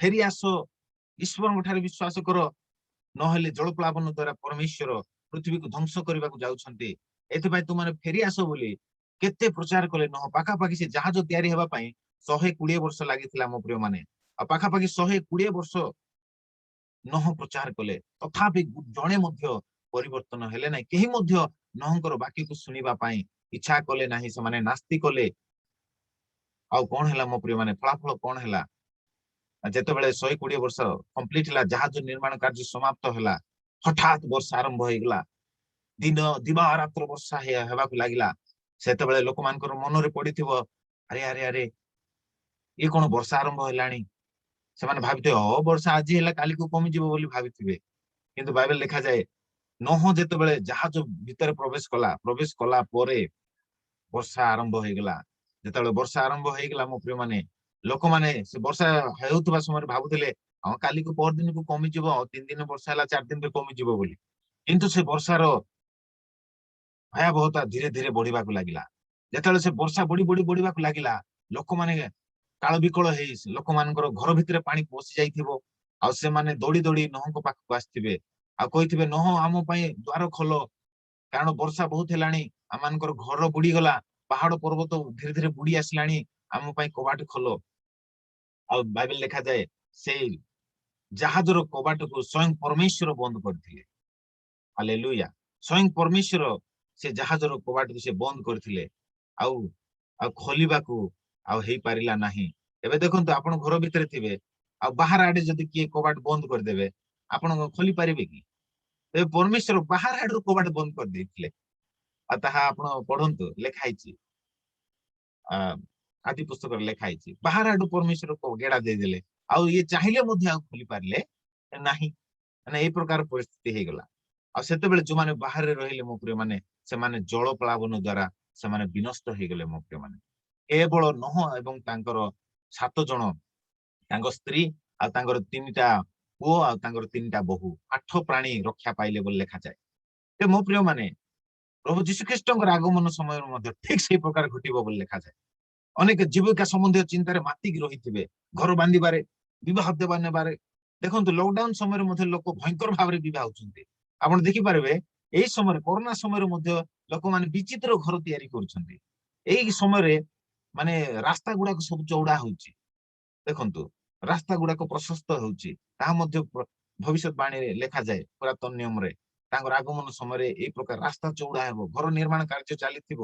ଫେରି ଆସ, ଈଶ୍ୱରଙ୍କ ଠାରେ ବିଶ୍ୱାସ କର, ନହେଲେ ଜଳ ପ୍ଳାବନ ଦ୍ଵାରା ପରମେଶ୍ୱର ପୃଥିବୀକୁ ଧ୍ୱଂସ କରିବାକୁ ଯାଉଛନ୍ତି, ଏଥିପାଇଁ ତୁମମାନେ ଫେରି ଆସ ବୋଲି କେତେ ପ୍ରଚାର କଲେ। ନହ ପାଖାପାଖି ସେ ଜାହାଜ ତିଆରି ହେବା ପାଇଁ 120 ବର୍ଷ ଲାଗିଥିଲା ମୋ ପ୍ରିୟ ମାନେ। ଆଉ ପାଖାପାଖି 120 ବର୍ଷ ନହ ପ୍ରଚାର କଲେ, ତଥାପି ଜଣେ ମଧ୍ୟ ପରିବର୍ତ୍ତନ ହେଲେ ନାହିଁ। କେହି ମଧ୍ୟ ନହଙ୍କର ବାକ୍ୟକୁ ଶୁଣିବା ପାଇଁ ଇଚ୍ଛା କଲେ ନାହିଁ, ସେମାନେ ନାସ୍ତି କଲେ। ଆଉ କଣ ହେଲା ମୋ ପ୍ରିୟ ମାନେ, ଫଳାଫଳ କଣ ହେଲା? ଯେତେବେଳେ 120 ବର୍ଷ କମ୍ପ୍ଲିଟ ହେଲା, ଜାହାଜ ନିର୍ମାଣ କାର୍ଯ୍ୟ ସମାପ୍ତ ହେଲା, ହଠାତ୍ ବର୍ଷା ଆରମ୍ଭ ହେଇଗଲା। ଦିବାରାତ୍ର ବର୍ଷା ହେବାକୁ ଲାଗିଲା। ସେତେବେଳେ ଲୋକମାନଙ୍କର ମନରେ ପଡିଥିବ, ଆରେ ଆରେ ଆରେ ଇଏ କଣ ବର୍ଷା ଆରମ୍ଭ ହେଲାଣି। ସେମାନେ ଭାବିଥିବେ ବର୍ଷା ଆଜି ହେଲା କାଲିକୁ କମିଯିବ ବୋଲି ଭାବିଥିବେ। କିନ୍ତୁ ବାଇବେଲ ଲେଖାଯାଏ ନହ ଯେତେବେଳେ ଜାହାଜ ଭିତରେ ପ୍ରବେଶ କଲା ପରେ ବର୍ଷା ଆରମ୍ଭ ହେଇଗଲା। ଯେତେବେଳେ ବର୍ଷା ଆରମ୍ଭ ହେଇଗଲା ମୋ ପ୍ରିୟ ମାନେ, ଲୋକମାନେ ସେ ବର୍ଷା ହେଉଥିବା ସମୟରେ ଭାବୁଥିଲେ ହଁ କାଲିକୁ ପର ଦିନକୁ କମିଯିବ, 3 ଦିନ ବର୍ଷା ହେଲା 4 ଦିନରେ କମିଯିବ ବୋଲି। କିନ୍ତୁ ସେ ବର୍ଷାର ଭୟାବହତା ଧୀରେ ଧୀରେ ବଢିବାକୁ ଲାଗିଲା। ଯେତେବେଳେ ସେ ବର୍ଷା ବଢିବାକୁ ଲାଗିଲା, ଲୋକମାନେ କାଳ ବିକଳ ହେଇ ଲୋକମାନଙ୍କର ଘର ଭିତରେ ପାଣି ପଶି ଯାଇଥିବ। ଆଉ ସେମାନେ ଦୌଡ଼ି ଦୌଡ଼ି ନହଙ୍କ ପାଖକୁ ଆସିଥିବେ, ଆଉ କହିଥିବେ ନହ ଆମ ପାଇଁ ଦ୍ୱାର ଖୋଲ, କାରଣ ବର୍ଷା ବହୁତ ହେଲାଣି, ଆମମାନଙ୍କର ଘର ବୁଡିଗଲା, ପାହାଡ ପର୍ବତ ଧୀରେ ଧୀରେ ବୁଡି ଆସିଲାଣି, ଆମ ପାଇଁ କବାଟ ଖୋଲ। ଆଉ ବାଇବେଲ ଲେଖାଯାଏ ସେଇ ଜାହାଜର କବାଟକୁ ସ୍ୱୟଂ ପରମେଶ୍ୱର ବନ୍ଦ କରିଥିଲେ। ହାଲେଲୁୟା। ସ୍ୱୟଂ ପରମେଶ୍ୱର ସେ ଜାହାଜର କବାଟକୁ ସେ ବନ୍ଦ କରିଥିଲେ, ଆଉ ଆଉ ଖୋଲିବାକୁ ଆଉ ହେଇପାରିଲା ନାହିଁ। ଏବେ ଦେଖନ୍ତୁ ଆପଣ ଘର ଭିତରେ ଥିବେ, ଆଉ ବାହାର ଆଡେ ଯଦି କିଏ କବାଟ ବନ୍ଦ କରିଦେବେ, ଆପଣ ଖୋଲି ପାରିବେ କି? ତେବେ ପରମେଶ୍ୱର ବାହାର ଆଡରୁ କବାଟ ବନ୍ଦ କରିଦେଇଥିଲେ। ଆଉ ତାହା ଆପଣ ପଢନ୍ତୁ, ଲେଖା ହେଇଛି ଆଦି ପୁସ୍ତକରେ ଲେଖା ହେଇଛି। ବାହାର ଆଡୁ ପରମେଶ୍ୱର ଗେଡା ଦେଇଦେଲେ, ଆଉ ଇଏ ଚାହିଁଲେ ମଧ୍ୟ ଆଉ ଖୋଲି ପାରିଲେ ନାହିଁ। ମାନେ ଏଇ ପ୍ରକାର ପରିସ୍ଥିତି ହେଇଗଲା। ଆଉ ସେତେବେଳେ ଯୋଉମାନେ ବାହାରେ ରହିଲେ ମୋ ପ୍ରିୟ ମାନେ, ସେମାନେ ଜଳ ପ୍ଳାବନ ଦ୍ଵାରା ସେମାନେ ବିନଷ୍ଟ ହେଇଗଲେ ମୋ ପ୍ରିୟ ମାନେ। କେବଳ ନହ ଏବଂ ତାଙ୍କର 7 ଜଣ, ତାଙ୍କ ସ୍ତ୍ରୀ ଆଉ ତାଙ୍କର 3ଟା ପୁଅ ଆଉ ତାଙ୍କର 3ଟା ବୋହୂ, 8 ପ୍ରାଣୀ ରକ୍ଷା ପାଇଲେ ବୋଲି ଲେଖାଯାଏ। ମୋ ପ୍ରିୟ ମାନେ, ପ୍ରଭୁ ଯୀଶୁଖ୍ରୀଷ୍ଟଙ୍କର ଆଗମନ ସମୟରେ ମଧ୍ୟ ଠିକ ସେଇ ପ୍ରକାର ଘଟିବ ବୋଲି ଲେଖାଯାଏ। ଅନେକ ଜୀବିକା ସମ୍ବନ୍ଧୀୟ ଚିନ୍ତାରେ ମାତିକି ରହିଥିବେ, ଘର ବାନ୍ଧିବାରେ, ବିବାହ ଦେବା ନେବାରେ। ଦେଖନ୍ତୁ ଲକଡାଉନ ସମୟରେ ମଧ୍ୟ ଲୋକ ଭୟଙ୍କର ଭାବରେ ବିବାହ ହଉଛନ୍ତି। ଆପଣ ଦେଖିପାରିବେ ଏଇ ସମୟରେ, କରୋନା ସମୟରେ ମଧ୍ୟ ଲୋକମାନେ ବିଚିତ୍ର ଘର ତିଆରି କରୁଛନ୍ତି। ଏଇ ସମୟରେ ମାନେ ରାସ୍ତା ଗୁଡାକ ସବୁ ଚଉଡା ହଉଛି। ଦେଖନ୍ତୁ ରାସ୍ତା ଗୁଡାକ ପ୍ରଶସ୍ତ ହଉଛି, ତାହା ମଧ୍ୟ ଭବିଷ୍ୟତବାଣୀରେ ଲେଖାଯାଏ। ପୁରାତନ ନିୟମରେ ତାଙ୍କର ଆଗମନ ସମୟରେ ଏଇ ପ୍ରକାର ରାସ୍ତା ଚଉଡା ହେବ, ଘର ନିର୍ମାଣ କାର୍ଯ୍ୟ ଚାଲିଥିବ।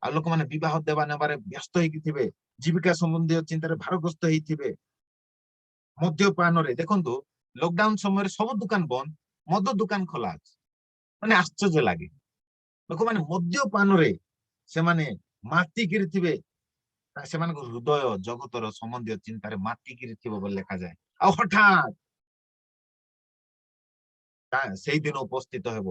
ଆଉ ଲୋକମାନେ ବିବାହ ଦେବା ନେବାରେ ବ୍ୟସ୍ତ ହେଇକି ଥିବେ, ଜୀବିକା ସମ୍ବନ୍ଧୀୟ ଚିନ୍ତାରେ ଭାରଗ୍ରସ୍ତ ହେଇଥିବେ। ମଦ୍ୟପାନରେ ଦେଖନ୍ତୁ ଲକଡାଉନ ସମୟରେ ସବୁ ଦୋକାନ ବନ୍ଦ, ମଦ ଦୋକାନ ଖୋଲା ଅଛି। ମାନେ ଆଶ୍ଚର୍ଯ୍ୟ ଲାଗେ, ଲୋକମାନେ ମଦ୍ୟପାନରେ ସେମାନେ ମାତିକିରି ଥିବେ, ସେମାନଙ୍କ ହୃଦୟ ଜଗତର ସମ୍ବନ୍ଧୀୟ ଚିନ୍ତାରେ ମାତିକିରି ଥିବ ବୋଲି ଲେଖାଯାଏ। ଆଉ ହଠାତ୍ ସେଇ ଦିନ ଉପସ୍ଥିତ ହେବ।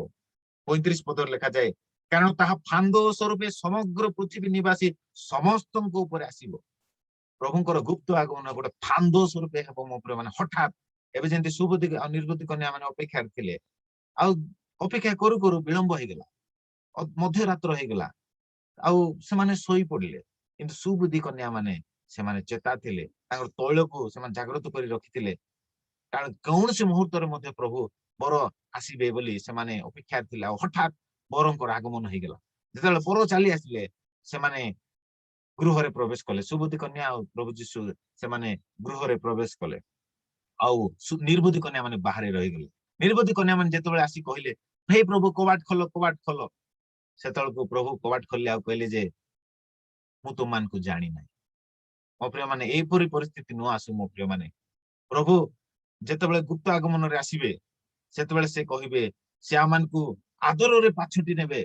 35 ପଦରେ ଲେଖାଯାଏ, କାରଣ ତାହା ଫାନ୍ଦ ସ୍ୱରୂପେ ସମଗ୍ର ପୃଥିବୀ ନିବାସୀ ସମସ୍ତଙ୍କ ଉପରେ ଆସିବ। ପ୍ରଭୁଙ୍କର ଗୁପ୍ତ ଆଗମନ ଗୋଟେ ଫାନ୍ଦ ସ୍ୱରୂପେ ହେବ ମୋ ପ୍ରିୟ ମାନେ, ହଠାତ୍। ଏବେ ଯେମିତି ସୁବୁଦ୍ଧି ଆଉ ନିର୍ବୁଦ୍ଧି କନ୍ୟା ମାନେ ଅପେକ୍ଷାରେ ଥିଲେ, ଆଉ ଅପେକ୍ଷା କରୁ କରୁ ବିଳମ୍ବ ହେଇଗଲା, ମଧ୍ୟରାତ୍ର ହେଇଗଲା, ଆଉ ସେମାନେ ଶୋଇ ପଡିଲେ। କିନ୍ତୁ ସୁବୁଦ୍ଧି କନ୍ୟା ମାନେ ସେମାନେ ଚେତା ଥିଲେ, ତାଙ୍କର ତୈଳକୁ ସେମାନେ ଜାଗ୍ରତ କରି ରଖିଥିଲେ, କାରଣ କୌଣସି ମୁହୂର୍ତ୍ତରେ ମଧ୍ୟ ପ୍ରଭୁ ବର ଆସିବେ ବୋଲି ସେମାନେ ଅପେକ୍ଷାରେ ଥିଲେ। ଆଉ ହଠାତ୍ ବରଙ୍କର ଆଗମନ ହେଇଗଲା। ଯେତେବେଳେ ବର ଚାଲି ଆସିଲେ, ସେମାନେ ଗୃହରେ ପ୍ରବେଶ କଲେ। ସୁବୁଦ୍ଧି କନ୍ୟା ଆଉ ପ୍ରଭୁ ଯୀଶୁ ସେମାନେ ଗୃହରେ ପ୍ରବେଶ କଲେ, ଆଉ ନିର୍ବୁଦ୍ଧି କନ୍ୟା ମାନେ ବାହାରେ ରହିଗଲେ। ନିର୍ବୁଦ୍ଧି କନ୍ୟା ମାନେ ଯେତେବେଳେ ଆସି କହିଲେ, ହେ ପ୍ରଭୁ କବାଟ ଖୋଲ, କବାଟ ଖୋଲ, ସେତେବେଳକୁ ପ୍ରଭୁ କବାଟ ଖୋଲିଲେ ଆଉ କହିଲେ ଯେ ମୁଁ ତୁମମାନଙ୍କୁ ଜାଣି ନାହିଁ। ମୋ ପ୍ରିୟ ମାନେ ଏଇପରି ପରିସ୍ଥିତି ନ ଆସୁ ମୋ ପ୍ରିୟ ମାନେ। ପ୍ରଭୁ ଯେତେବେଳେ ଗୁପ୍ତ ଆଗମନରେ ଆସିବେ, ସେତେବେଳେ ସେ କହିବେ, ସେ ଆମମାନଙ୍କୁ ଆଦରରେ ପାଛୋଟି ନେବେ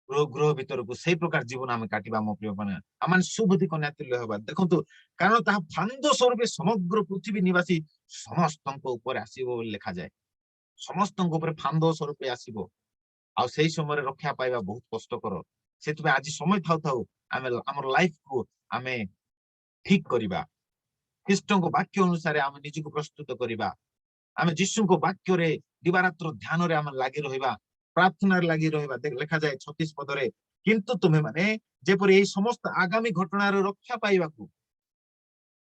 ଗୃହ ଭିତରକୁ। ସେଇ ପ୍ରକାର ଜୀବନ ଆମେ କାଟିବା ମୋ ପ୍ରିୟ ମାନେ, ଆମେ ସୁବୁଦ୍ଧି କନ୍ୟା ତୁଲ୍ୟ ହେବା। ଦେଖନ୍ତୁ, କାରଣ ତାହା ଫାନ୍ଦ ସ୍ୱରୂପେ ସମଗ୍ର ପୃଥିବୀ ନିବାସୀ ସମସ୍ତଙ୍କ ଉପରେ ଆସିବ ବୋଲି ଲେଖାଯାଏ। ସମସ୍ତଙ୍କ ଉପରେ ଫାନ୍ଦ ସ୍ୱରୂପେ ଆସିବ, ଆଉ ସେଇ ସମୟରେ ରକ୍ଷା ପାଇବା ବହୁତ କଷ୍ଟକର। ସେଥିପାଇଁ ଆଜି ସମୟ ଥାଉ ଥାଉ ଆମେ ଆମର ଲାଇଫକୁ ଆମେ ଠିକ କରିବା, ଖ୍ରୀଷ୍ଟଙ୍କ ବାକ୍ୟ ଅନୁସାରେ ଆମେ ନିଜକୁ ପ୍ରସ୍ତୁତ କରିବା। ଆମେ ଯୀଶୁଙ୍କ ବାକ୍ୟରେ ଦିବାରାତ୍ର ଧ୍ୟାନରେ ଆମେ ଲାଗି ରହିବା, ପ୍ରାର୍ଥନାରେ ଲାଗି ରହିବା। ଲେଖାଯାଏ 36 ପଦରେ, କିନ୍ତୁ ତୁମେ ମାନେ ଯେପରି ଏଇ ସମସ୍ତ ଆଗାମୀ ଘଟଣାର ରକ୍ଷା ପାଇବାକୁ,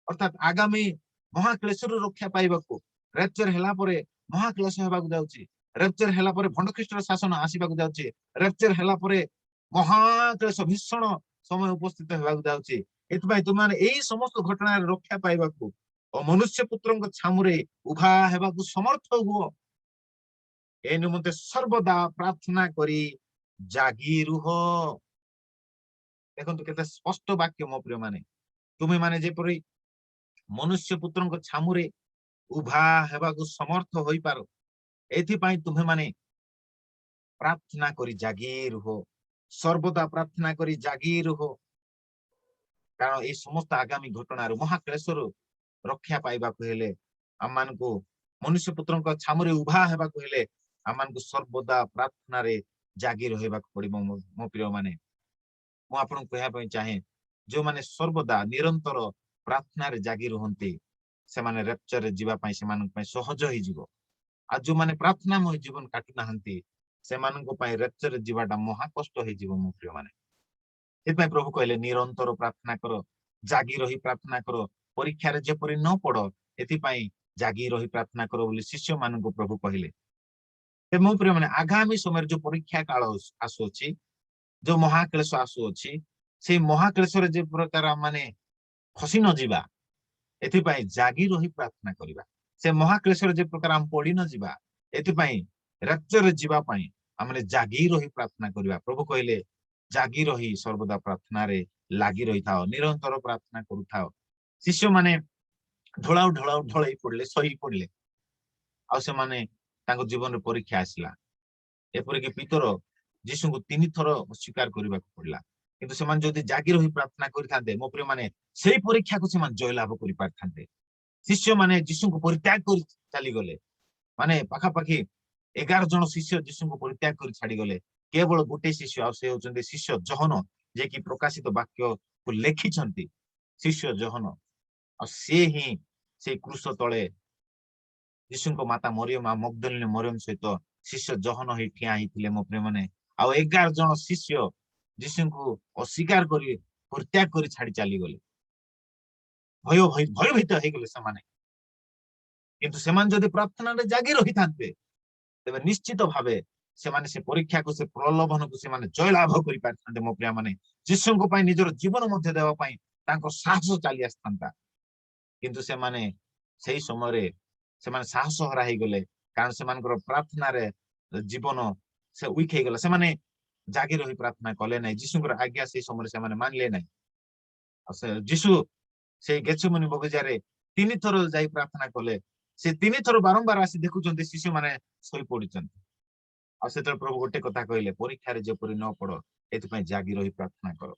ଅର୍ଥାତ୍ ଆଗାମୀ ମହାକ୍ଲେଶରୁ ରକ୍ଷା ପାଇବାକୁ, ରେପ୍ଚର ହେଲା ପରେ ମହାକ୍ଲେଶ ହେବାକୁ ଯାଉଛି, ରେପ୍ଚର ହେଲା ପରେ ଭଣ୍ଡ ଖ୍ରୀଷ୍ଟର ଶାସନ ଆସିବାକୁ ଯାଉଛି, ରେପ୍ଚର ହେଲା ପରେ ମହାକ୍ଲେଶ ଭୀଷଣ ସମୟ ଉପସ୍ଥିତ ହେବାକୁ ଯାଉଛି। ଏଥିପାଇଁ ତୁମେ ଏଇ ସମସ୍ତ ଘଟଣାରେ ରକ୍ଷା ପାଇବାକୁ ଓ ମନୁଷ୍ୟ ପୁତ୍ରଙ୍କ ଛାମୁରେ ଉଭା ହେବାକୁ ସମର୍ଥ ହୁଅ। ଏ ନିମନ୍ତେ ସର୍ବଦା ପ୍ରାର୍ଥନା କରି ଜାଗି ରୁହ। ଦେଖନ୍ତୁ କେତେ ସ୍ପଷ୍ଟ ବାକ୍ୟ ମୋ ପ୍ରିୟ ମାନେ। ତୁମେ ମାନେ ଯେପରି ମନୁଷ୍ୟ ପୁତ୍ରଙ୍କ ଛାମୁରେ ଉଭା ହେବାକୁ ସମର୍ଥ ହୋଇପାର, ଏଥିପାଇଁ ତୁମେ ମାନେ ପ୍ରାର୍ଥନା କରି ଜାଗି ରୁହ, ସର୍ବଦା ପ୍ରାର୍ଥନା କରି ଜାଗି ରୁହ। କାରଣ ଏଇ ସମସ୍ତ ଆଗାମୀ ଘଟଣାରୁ ମହାକ୍ଲେଶରୁ ରକ୍ଷା ପାଇବାକୁ ହେଲେ, ଆମମାନଙ୍କୁ ମନୁଷ୍ୟ ପୁତ୍ରଙ୍କ ଛାମୁରେ ଉଭା ହେବାକୁ ହେଲେ ଆମମାନଙ୍କୁ ସର୍ବଦା ପ୍ରାର୍ଥନାରେ ଜାଗି ରହିବାକୁ ପଡିବ ମୋ ପ୍ରିୟ ମାନେ। ମୁଁ ଆପଣଙ୍କୁ କହିବା ପାଇଁ ଚାହେଁ, ଯୋଉମାନେ ସର୍ବଦା ନିରନ୍ତର ପ୍ରାର୍ଥନାରେ ଜାଗି ରୁହନ୍ତି, ସେମାନେ ରେପ୍ଚରରେ ଯିବା ପାଇଁ ସେମାନଙ୍କ ପାଇଁ ସହଜ ହେଇଯିବ। ଆଉ ଯୋଉମାନେ ପ୍ରାର୍ଥନାମୟ ଜୀବନ କାଟୁ ନାହାନ୍ତି, ସେମାନଙ୍କ ପାଇଁ ରେପ୍ଚରରେ ଯିବାଟା ମହା କଷ୍ଟ ହେଇଯିବ ମୋ ପ୍ରିୟ ମାନେ। ସେଥିପାଇଁ ପ୍ରଭୁ କହିଲେ ନିରନ୍ତର ପ୍ରାର୍ଥନା କର, ଜାଗି ରହି ପ୍ରାର୍ଥନା କର, ପରୀକ୍ଷାରେ ଯେପରି ନ ପଡ, ଏଥିପାଇଁ ଜାଗି ରହି ପ୍ରାର୍ଥନା କର ବୋଲି ଶିଷ୍ୟ ମାନଙ୍କୁ ପ୍ରଭୁ କହିଲେ। ମୋ ପ୍ରିୟ ମାନେ, ଆଗାମୀ ସମୟରେ ଯୋଉ ପରୀକ୍ଷା କାଳ ଆସୁଅଛି, ଯୋଉ ମହାକ୍ଲେଶ ଆସୁଅଛି, ସେଇ ମହାକ୍ଲେଶରେ ଯେ ପ୍ରକାର ମାନେ ଫସି ନ ଯିବା, ଏଥିପାଇଁ ଜାଗି ରହି ପ୍ରାର୍ଥନା କରିବା। ସେ ମହାକ୍ଲେଶରେ ଯେ ପ୍ରକାର ଆମେ ପଡି ନ ଯିବା, ଏଥିପାଇଁ ରେପ୍ଚରରେ ଯିବା ପାଇଁ ଆମେ ଜାଗି ରହି ପ୍ରାର୍ଥନା କରିବା। ପ୍ରଭୁ କହିଲେ ଜାଗି ରହି ସର୍ବଦା ପ୍ରାର୍ଥନାରେ ଲାଗି ରହିଥାଅ, ନିରନ୍ତର ପ୍ରାର୍ଥନା କରୁଥାଅ। ଶିଷ୍ୟମାନେ ଢଳେଇ ପଡିଲେ, ଶହୀ ପଡିଲେ, ଆଉ ସେମାନେ ତାଙ୍କ ଜୀବନରେ ପରୀକ୍ଷା ଆସିଲା। ଏପରିକି ପିତର ଯୀଶୁଙ୍କୁ 3 ଥର ସ୍ୱୀକାର କରିବାକୁ ପଡିଲା। କିନ୍ତୁ ସେମାନେ ଯଦି ଜାଗି ରହି ପ୍ରାର୍ଥନା କରିଥାନ୍ତେ ମୋ ପ୍ରିୟ ମାନେ, ସେଇ ପରୀକ୍ଷାକୁ ସେମାନେ ଜୟଲାଭ କରିପାରିଥାନ୍ତେ। ଶିଷ୍ୟମାନେ ଯୀଶୁଙ୍କୁ ପରିତ୍ୟାଗ କରି ଚାଲିଗଲେ, ମାନେ ପାଖାପାଖି 11 ଜଣ ଶିଷ୍ୟ ଯୀଶୁଙ୍କୁ ପରିତ୍ୟାଗ କରି ଛାଡିଗଲେ। କେବଳ ଗୋଟେ ଶିଷ୍ୟ, ଆଉ ସେ ହଉଛନ୍ତି ଶିଷ୍ୟ ଯୋହନ, ଯିଏକି ପ୍ରକାଶିତ ବାକ୍ୟକୁ ଲେଖିଛନ୍ତି, ଶିଷ୍ୟ ଯୋହନ। ଆଉ ସିଏ ହିଁ ସେଇ କୃଷ ତଳେ ଯୀଶୁଙ୍କ ମାତା ମରିୟମ ଆଉ ମଗ୍ଦଲିନୀ ମରିୟମ ସହିତ ଶିଷ୍ୟ ଯୋହନ ହେଇ ଠିଆ ହେଇଥିଲେ ମୋ ପ୍ରିୟ ମାନେ। ଆଉ 11 ଜଣ ଶିଷ୍ୟ ଯୀଶୁଙ୍କୁ ଅସ୍ୱୀକାର କରି ପରିତ୍ୟାଗ କରି ଛାଡି ଚାଲିଗଲେ। ଭୟଭୀତ ହେଇଗଲେ ସେମାନେ। କିନ୍ତୁ ସେମାନେ ଯଦି ପ୍ରାର୍ଥନାରେ ଜାଗି ରହିଥାନ୍ତେ, ତେବେ ନିଶ୍ଚିତ ଭାବେ ସେମାନେ ସେ ପରୀକ୍ଷାକୁ, ସେ ପ୍ରଲୋଭନକୁ ସେମାନେ ଜୟଲାଭ କରିପାରିଥାନ୍ତେ ମୋ ପ୍ରିୟ ମାନେ। ଯୀଶୁଙ୍କ ପାଇଁ ନିଜର ଜୀବନ ମଧ୍ୟ ଦେବା ପାଇଁ ତାଙ୍କ ସାହସ ଚାଲି ଆସିଥାନ୍ତା। କିନ୍ତୁ ସେମାନେ ସେଇ ସମୟରେ ସେମାନେ ସାହସ ହରା ହେଇଗଲେ, କାରଣ ସେମାନଙ୍କର ପ୍ରାର୍ଥନାରେ ଜୀବନ ସେ ୱିକ୍ ହେଇଗଲା। ସେମାନେ ଜାଗି ରହି ପ୍ରାର୍ଥନା କଲେ ନାହିଁ ଯୀଶୁଙ୍କର ଆଜ୍ଞା ସେଇ ସମୟରେ ସେମାନେ ମାନିଲେ ନାହିଁ ଆଉ ସେ ଯୀଶୁ ସେଇ ଗେଥସେମନି ବଗିଚାରେ 3 ଥର ଯାଇ ପ୍ରାର୍ଥନା କଲେ ସେ 3 ଥର ବାରମ୍ବାର ଆସି ଦେଖୁଛନ୍ତି ଶିଶୁମାନେ ଶୋଇ ପଡିଛନ୍ତି ଆଉ ସେତେବେଳେ ପ୍ରଭୁ ଗୋଟେ କଥା କହିଲେ ପରୀକ୍ଷାରେ ଯେପରି ନ ପଡ ଏଥିପାଇଁ ଜାଗି ରହି ପ୍ରାର୍ଥନା କର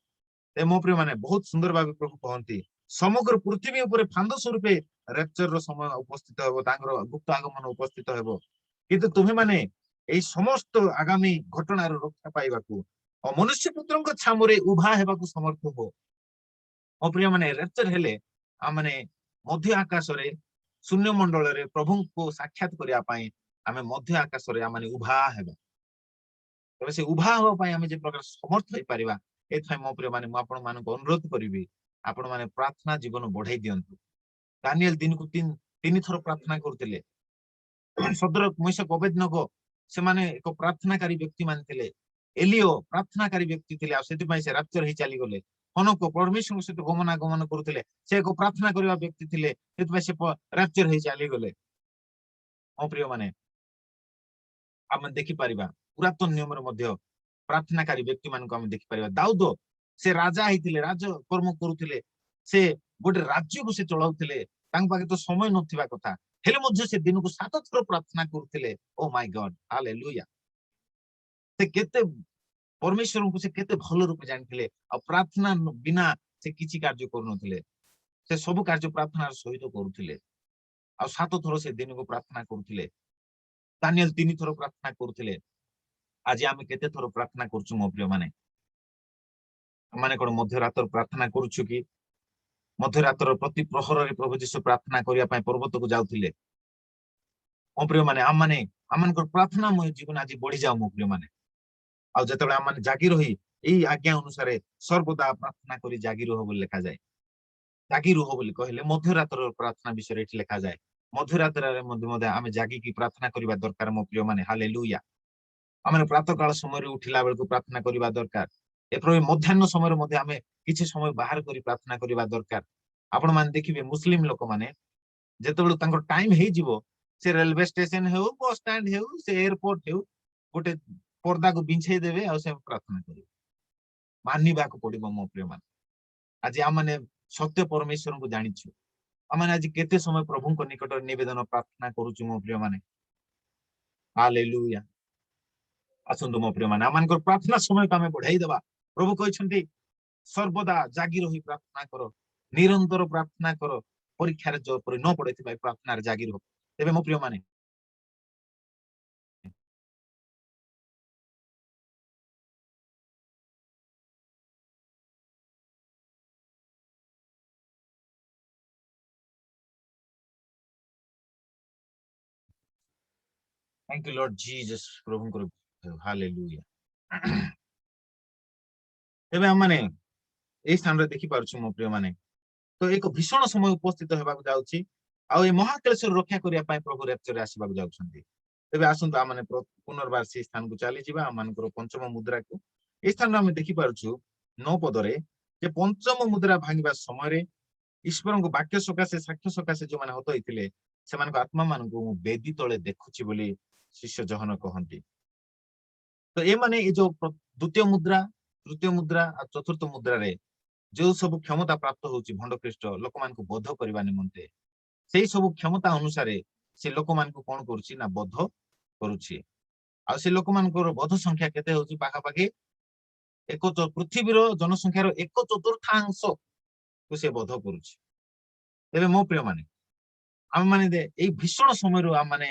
ଏ ମୋ ପ୍ରିୟ ମାନେ ବହୁତ ସୁନ୍ଦର ଭାବେ ପ୍ରଭୁ କହନ୍ତି ସମଗ୍ର ପୃଥିବୀ ଉପରେ ଫାନ୍ଦ ସ୍ୱରୂପେ ରେପ୍ଚରର ସମୟ ଉପସ୍ଥିତ ହେବ ତାଙ୍କର ଗୁପ୍ତ ଆଗମନ ଉପସ୍ଥିତ ହେବ କିନ୍ତୁ ତୁମେମାନେ ଏଇ ସମସ୍ତ ଆଗାମୀ ଘଟଣାର ରକ୍ଷା ପାଇବାକୁ ଆଉ ମନୁଷ୍ୟ ପୁତ୍ରଙ୍କ ଛାମୁରେ ଉଭା ହେବାକୁ ସମର୍ଥ ହୁଅ ମୋ ପ୍ରିୟ ମାନେ ରେପ୍ଚର ହେଲେ ଆମେ ମଧ୍ୟ ଆକାଶରେ ଶୂନ୍ୟ ମଣ୍ଡଳରେ ପ୍ରଭୁଙ୍କୁ ସାକ୍ଷାତ କରିବା ପାଇଁ ଆମେ ମଧ୍ୟ ଆକାଶରେ ଆମେ ଉଭା ହେବା ତେବେ ସେ ଉଭା ହେବା ପାଇଁ ଆମେ ଯେ ପ୍ରକାର ସମର୍ଥ ହେଇପାରିବା ଏଥିପାଇଁ ମୋ ପ୍ରିୟ ମାନେ ମୁଁ ଆପଣମାନଙ୍କୁ ଅନୁରୋଧ କରିବି ଆପଣମାନେ ପ୍ରାର୍ଥନା ଜୀବନ ବଢାଇ ଦିଅନ୍ତୁ ଦାନିଏଲ ଦିନକୁ 3 ଥର ପ୍ରାର୍ଥନା କରୁଥିଲେ ସଦରକ ମେଷକ ଅବେଦନଗୋ ସେମାନେ ଏକ ପ୍ରାର୍ଥନାକାରୀ ବ୍ୟକ୍ତି ମାନେ ଥିଲେ ଏଲିଓ ପ୍ରାର୍ଥନାକାରୀ ବ୍ୟକ୍ତି ଥିଲେ ଆଉ ସେଥିପାଇଁ ସେ ରାପ୍ଚର ହେଇ ଚାଲିଗଲେ ହନୋକ ପରମେଶ୍ୱରଙ୍କ ସହିତ ଗମନାଗମନ କରୁଥିଲେ ସେ ଏକ ପ୍ରାର୍ଥନା କରିବା ବ୍ୟକ୍ତି ଥିଲେ ସେଥିପାଇଁ ସେ ରାପ୍ଚର ହେଇ ଚାଲିଗଲେ ମୋ ପ୍ରିୟ ମାନେ ଆମେ ଦେଖିପାରିବା ପୁରାତନ ନିୟମରେ ମଧ୍ୟ ପ୍ରାର୍ଥନାକାରୀ ବ୍ୟକ୍ତି ମାନଙ୍କୁ ଆମେ ଦେଖିପାରିବା ଦାଉଦ ସେ ରାଜା ହେଇଥିଲେ ରାଜ କର୍ମ କରୁଥିଲେ ସେ ଗୋଟେ ରାଜ୍ୟକୁ ସେ ଚଳାଉଥିଲେ ତାଙ୍କ ପାଖେ ତ ସମୟ ନଥିବା କଥା ହେଲେ ମଧ୍ୟ ସେ ଦିନକୁ 7 ଥର ପ୍ରାର୍ଥନା କରୁଥିଲେ ଓ ମାଇ ଗଡ୍ ହାଲେଲୁୟା ସେ କେତେ ପରମେଶ୍ୱରଙ୍କୁ ସେ କେତେ ଭଲ ରୂପେ ଜାଣିଥିଲେ ଆଉ ପ୍ରାର୍ଥନା ବିନା ସେ କିଛି କାର୍ଯ୍ୟ କରୁନଥିଲେ ସେ ସବୁ କାର୍ଯ୍ୟ ପ୍ରାର୍ଥନାର ସହିତ କରୁଥିଲେ ଆଉ 7 ଥର ସେ ଦିନକୁ ପ୍ରାର୍ଥନା କରୁଥିଲେ ଦାନିଏଲ 3 ଥର ପ୍ରାର୍ଥନା କରୁଥିଲେ ଆଜି ଆମେ କେତେ ଥର ପ୍ରାର୍ଥନା କରୁଛୁ ମୋ ପ୍ରିୟ ମାନେ ମାନେ କଣ ମଧ୍ୟରାତ୍ର ପ୍ରାର୍ଥନା କରୁଛୁ କି ମଧ୍ୟରାତ୍ର ପ୍ରତି ପ୍ରହରରେ ପ୍ରଭୁ ଯୀଶୁ ପ୍ରାର୍ଥନା କରିବା ପାଇଁ ପର୍ବତକୁ ଯାଉଥିଲେ ମୋ ପ୍ରିୟ ମାନେ ଆମମାନଙ୍କର ପ୍ରାର୍ଥନାମୟ ଜୀବନ ଆଜି ବଢିଯାଉ ମୋ ପ୍ରିୟ ମାନେ ଆଉ ଯେତେବେଳେ ଆମମାନେ ଜାଗି ରହି ଏଇ ଆଜ୍ଞା ଅନୁସାରେ ସର୍ବଦା ପ୍ରାର୍ଥନା କରି ଜାଗି ରୁହ ବୋଲି ଲେଖାଯାଏ ଜାଗି ରୁହ ବୋଲି କହିଲେ ମଧ୍ୟରାତ୍ରର ପ୍ରାର୍ଥନା ବିଷୟରେ ଏଠି ଲେଖାଯାଏ ମଧ୍ୟରାତ୍ରରେ ମଧ୍ୟ ଆମେ ଜାଗିକି ପ୍ରାର୍ଥନା କରିବା ଦରକାର ମୋ ପ୍ରିୟ ମାନେ ହାଲେଲୁୟା ଆମେ ପ୍ରାତଃ କାଳ ସମୟରେ ଉଠିଲା ବେଳକୁ ପ୍ରାର୍ଥନା କରିବା ଦରକାର ଏପରି ମଧ୍ୟାହ୍ନ ସମୟରେ ମଧ୍ୟ ଆମେ କିଛି ସମୟ ବାହାର କରି ପ୍ରାର୍ଥନା କରିବା ଦରକାର ଆପଣ ମାନେ ଦେଖିବେ ମୁସଲିମ ଲୋକମାନେ ଯେତେବେଳେ ତାଙ୍କର ଟାଇମ ହେଇଯିବ ସେ ରେଲୱେ ଷ୍ଟେସନ ହେଉ ବସ୍ ଷ୍ଟାଣ୍ଡ ହେଉ ସେ ଏୟାରପୋର୍ଟ ହେଉ ଗୋଟେ ପର୍ଦାକୁ ବିଞ୍ଛେଇ ଦେବେ ଆଉ ସେ ପ୍ରାର୍ଥନା କରିବେ ମାନିବାକୁ ପଡିବ ମୋ ପ୍ରିୟ ମାନେ ଆଜି ଆମମାନେ ସତ୍ୟ ପରମେଶ୍ୱରଙ୍କୁ ଜାଣିଛୁ ଆମେ ଆଜି କେତେ ସମୟ ପ୍ରଭୁଙ୍କ ନିକଟରେ ନିବେଦନ ପ୍ରାର୍ଥନା କରୁଛୁ ମୋ ପ୍ରିୟ ମାନେ ହାଲେଲୁୟା ଆସନ୍ତୁ ମୋ ପ୍ରିୟ ମାନେ ଆମମାନଙ୍କର ପ୍ରାର୍ଥନା ସମୟକୁ ଆମେ ବଢାଇ ଦେବା ପ୍ରଭୁ କହିଛନ୍ତି ସର୍ବଦା ଜାଗି ରହି ପ୍ରାର୍ଥନା କର ନିରନ୍ତର ପ୍ରାର୍ଥନା କର ପରୀକ୍ଷାରେ ଯେପରି ନ ପଡିଥିବା ପ୍ରାର୍ଥନାରେ ଜାଗି ରହ ତେବେ ମୋ ପ୍ରିୟ ମାନେ Thank you, Lord Jesus. ପ୍ରଭୁଙ୍କର ହାଲେଲୁୟା ଏବେ ଆମମାନେ ଏଇ ସ୍ଥାନରେ ଦେଖିପାରୁଛୁ ମୋ ପ୍ରିୟ ମାନେ ତ ଏକ ଭୀଷଣ ସମୟ ଉପସ୍ଥିତ ହେବାକୁ ଯାଉଛି ଆଉ ଏ ମହାକ୍ଲେଶରୁ ରକ୍ଷା କରିବା ପାଇଁ ପ୍ରଭୁ ରେପ୍ଚରରେ ଆସିବାକୁ ଯାଉଛନ୍ତି ତେବେ ଆସନ୍ତୁ ଆମମାନେ ପୁନର୍ବାର ସେଇ ସ୍ଥାନକୁ ଚାଲିଯିବା ଆମମାନଙ୍କର ପଞ୍ଚମ ମୁଦ୍ରାକୁ ଏଇ ସ୍ଥାନରେ ଆମେ ଦେଖିପାରୁଛୁ 9 ପଦରେ ଯେ ପଞ୍ଚମ ମୁଦ୍ରା ଭାଙ୍ଗିବା ସମୟରେ ଈଶ୍ୱରଙ୍କ ବାକ୍ୟ ସକାଶେ ସାକ୍ଷ୍ୟ ସକାଶେ ଯୋଉମାନେ ହତ ହେଇଥିଲେ ସେମାନଙ୍କ ଆତ୍ମା ମାନଙ୍କୁ ମୁଁ ବେଦୀ ତଳେ ଦେଖୁଛି ବୋଲି ଶିଷ୍ୟ ଜହନ କହନ୍ତି ତ ଏମାନେ ଏଇ ଯୋଉ ଦ୍ୱିତୀୟ ମୁଦ୍ରା ତୃତୀୟ ମୁଦ୍ରା ଆଉ ଚତୁର୍ଥ ମୁଦ୍ରାରେ ଯୋଉ ସବୁ କ୍ଷମତା ପ୍ରାପ୍ତ ହଉଛି ଭଣ୍ଡ ଖ୍ରୀଷ୍ଟ ଲୋକମାନଙ୍କୁ ବୋଧ କରିବା ନିମନ୍ତେ ସେଇ ସବୁ କ୍ଷମତା ଅନୁସାରେ ସେ ଲୋକମାନଙ୍କୁ କଣ କରୁଛି ନା ବୋଧ କରୁଛି ଆଉ ସେ ଲୋକମାନଙ୍କର ବୋଧ ସଂଖ୍ୟା କେତେ ହଉଛି ପାଖାପାଖି ପୃଥିବୀର ଜନସଂଖ୍ୟାର 1/4 ସେ ବୋଧ କରୁଛି ତେବେ ମୋ ପ୍ରିୟ ମାନେ ଆମେ ମାନେ ଏଇ ଭୀଷଣ ସମୟରୁ ଆମେ ମାନେ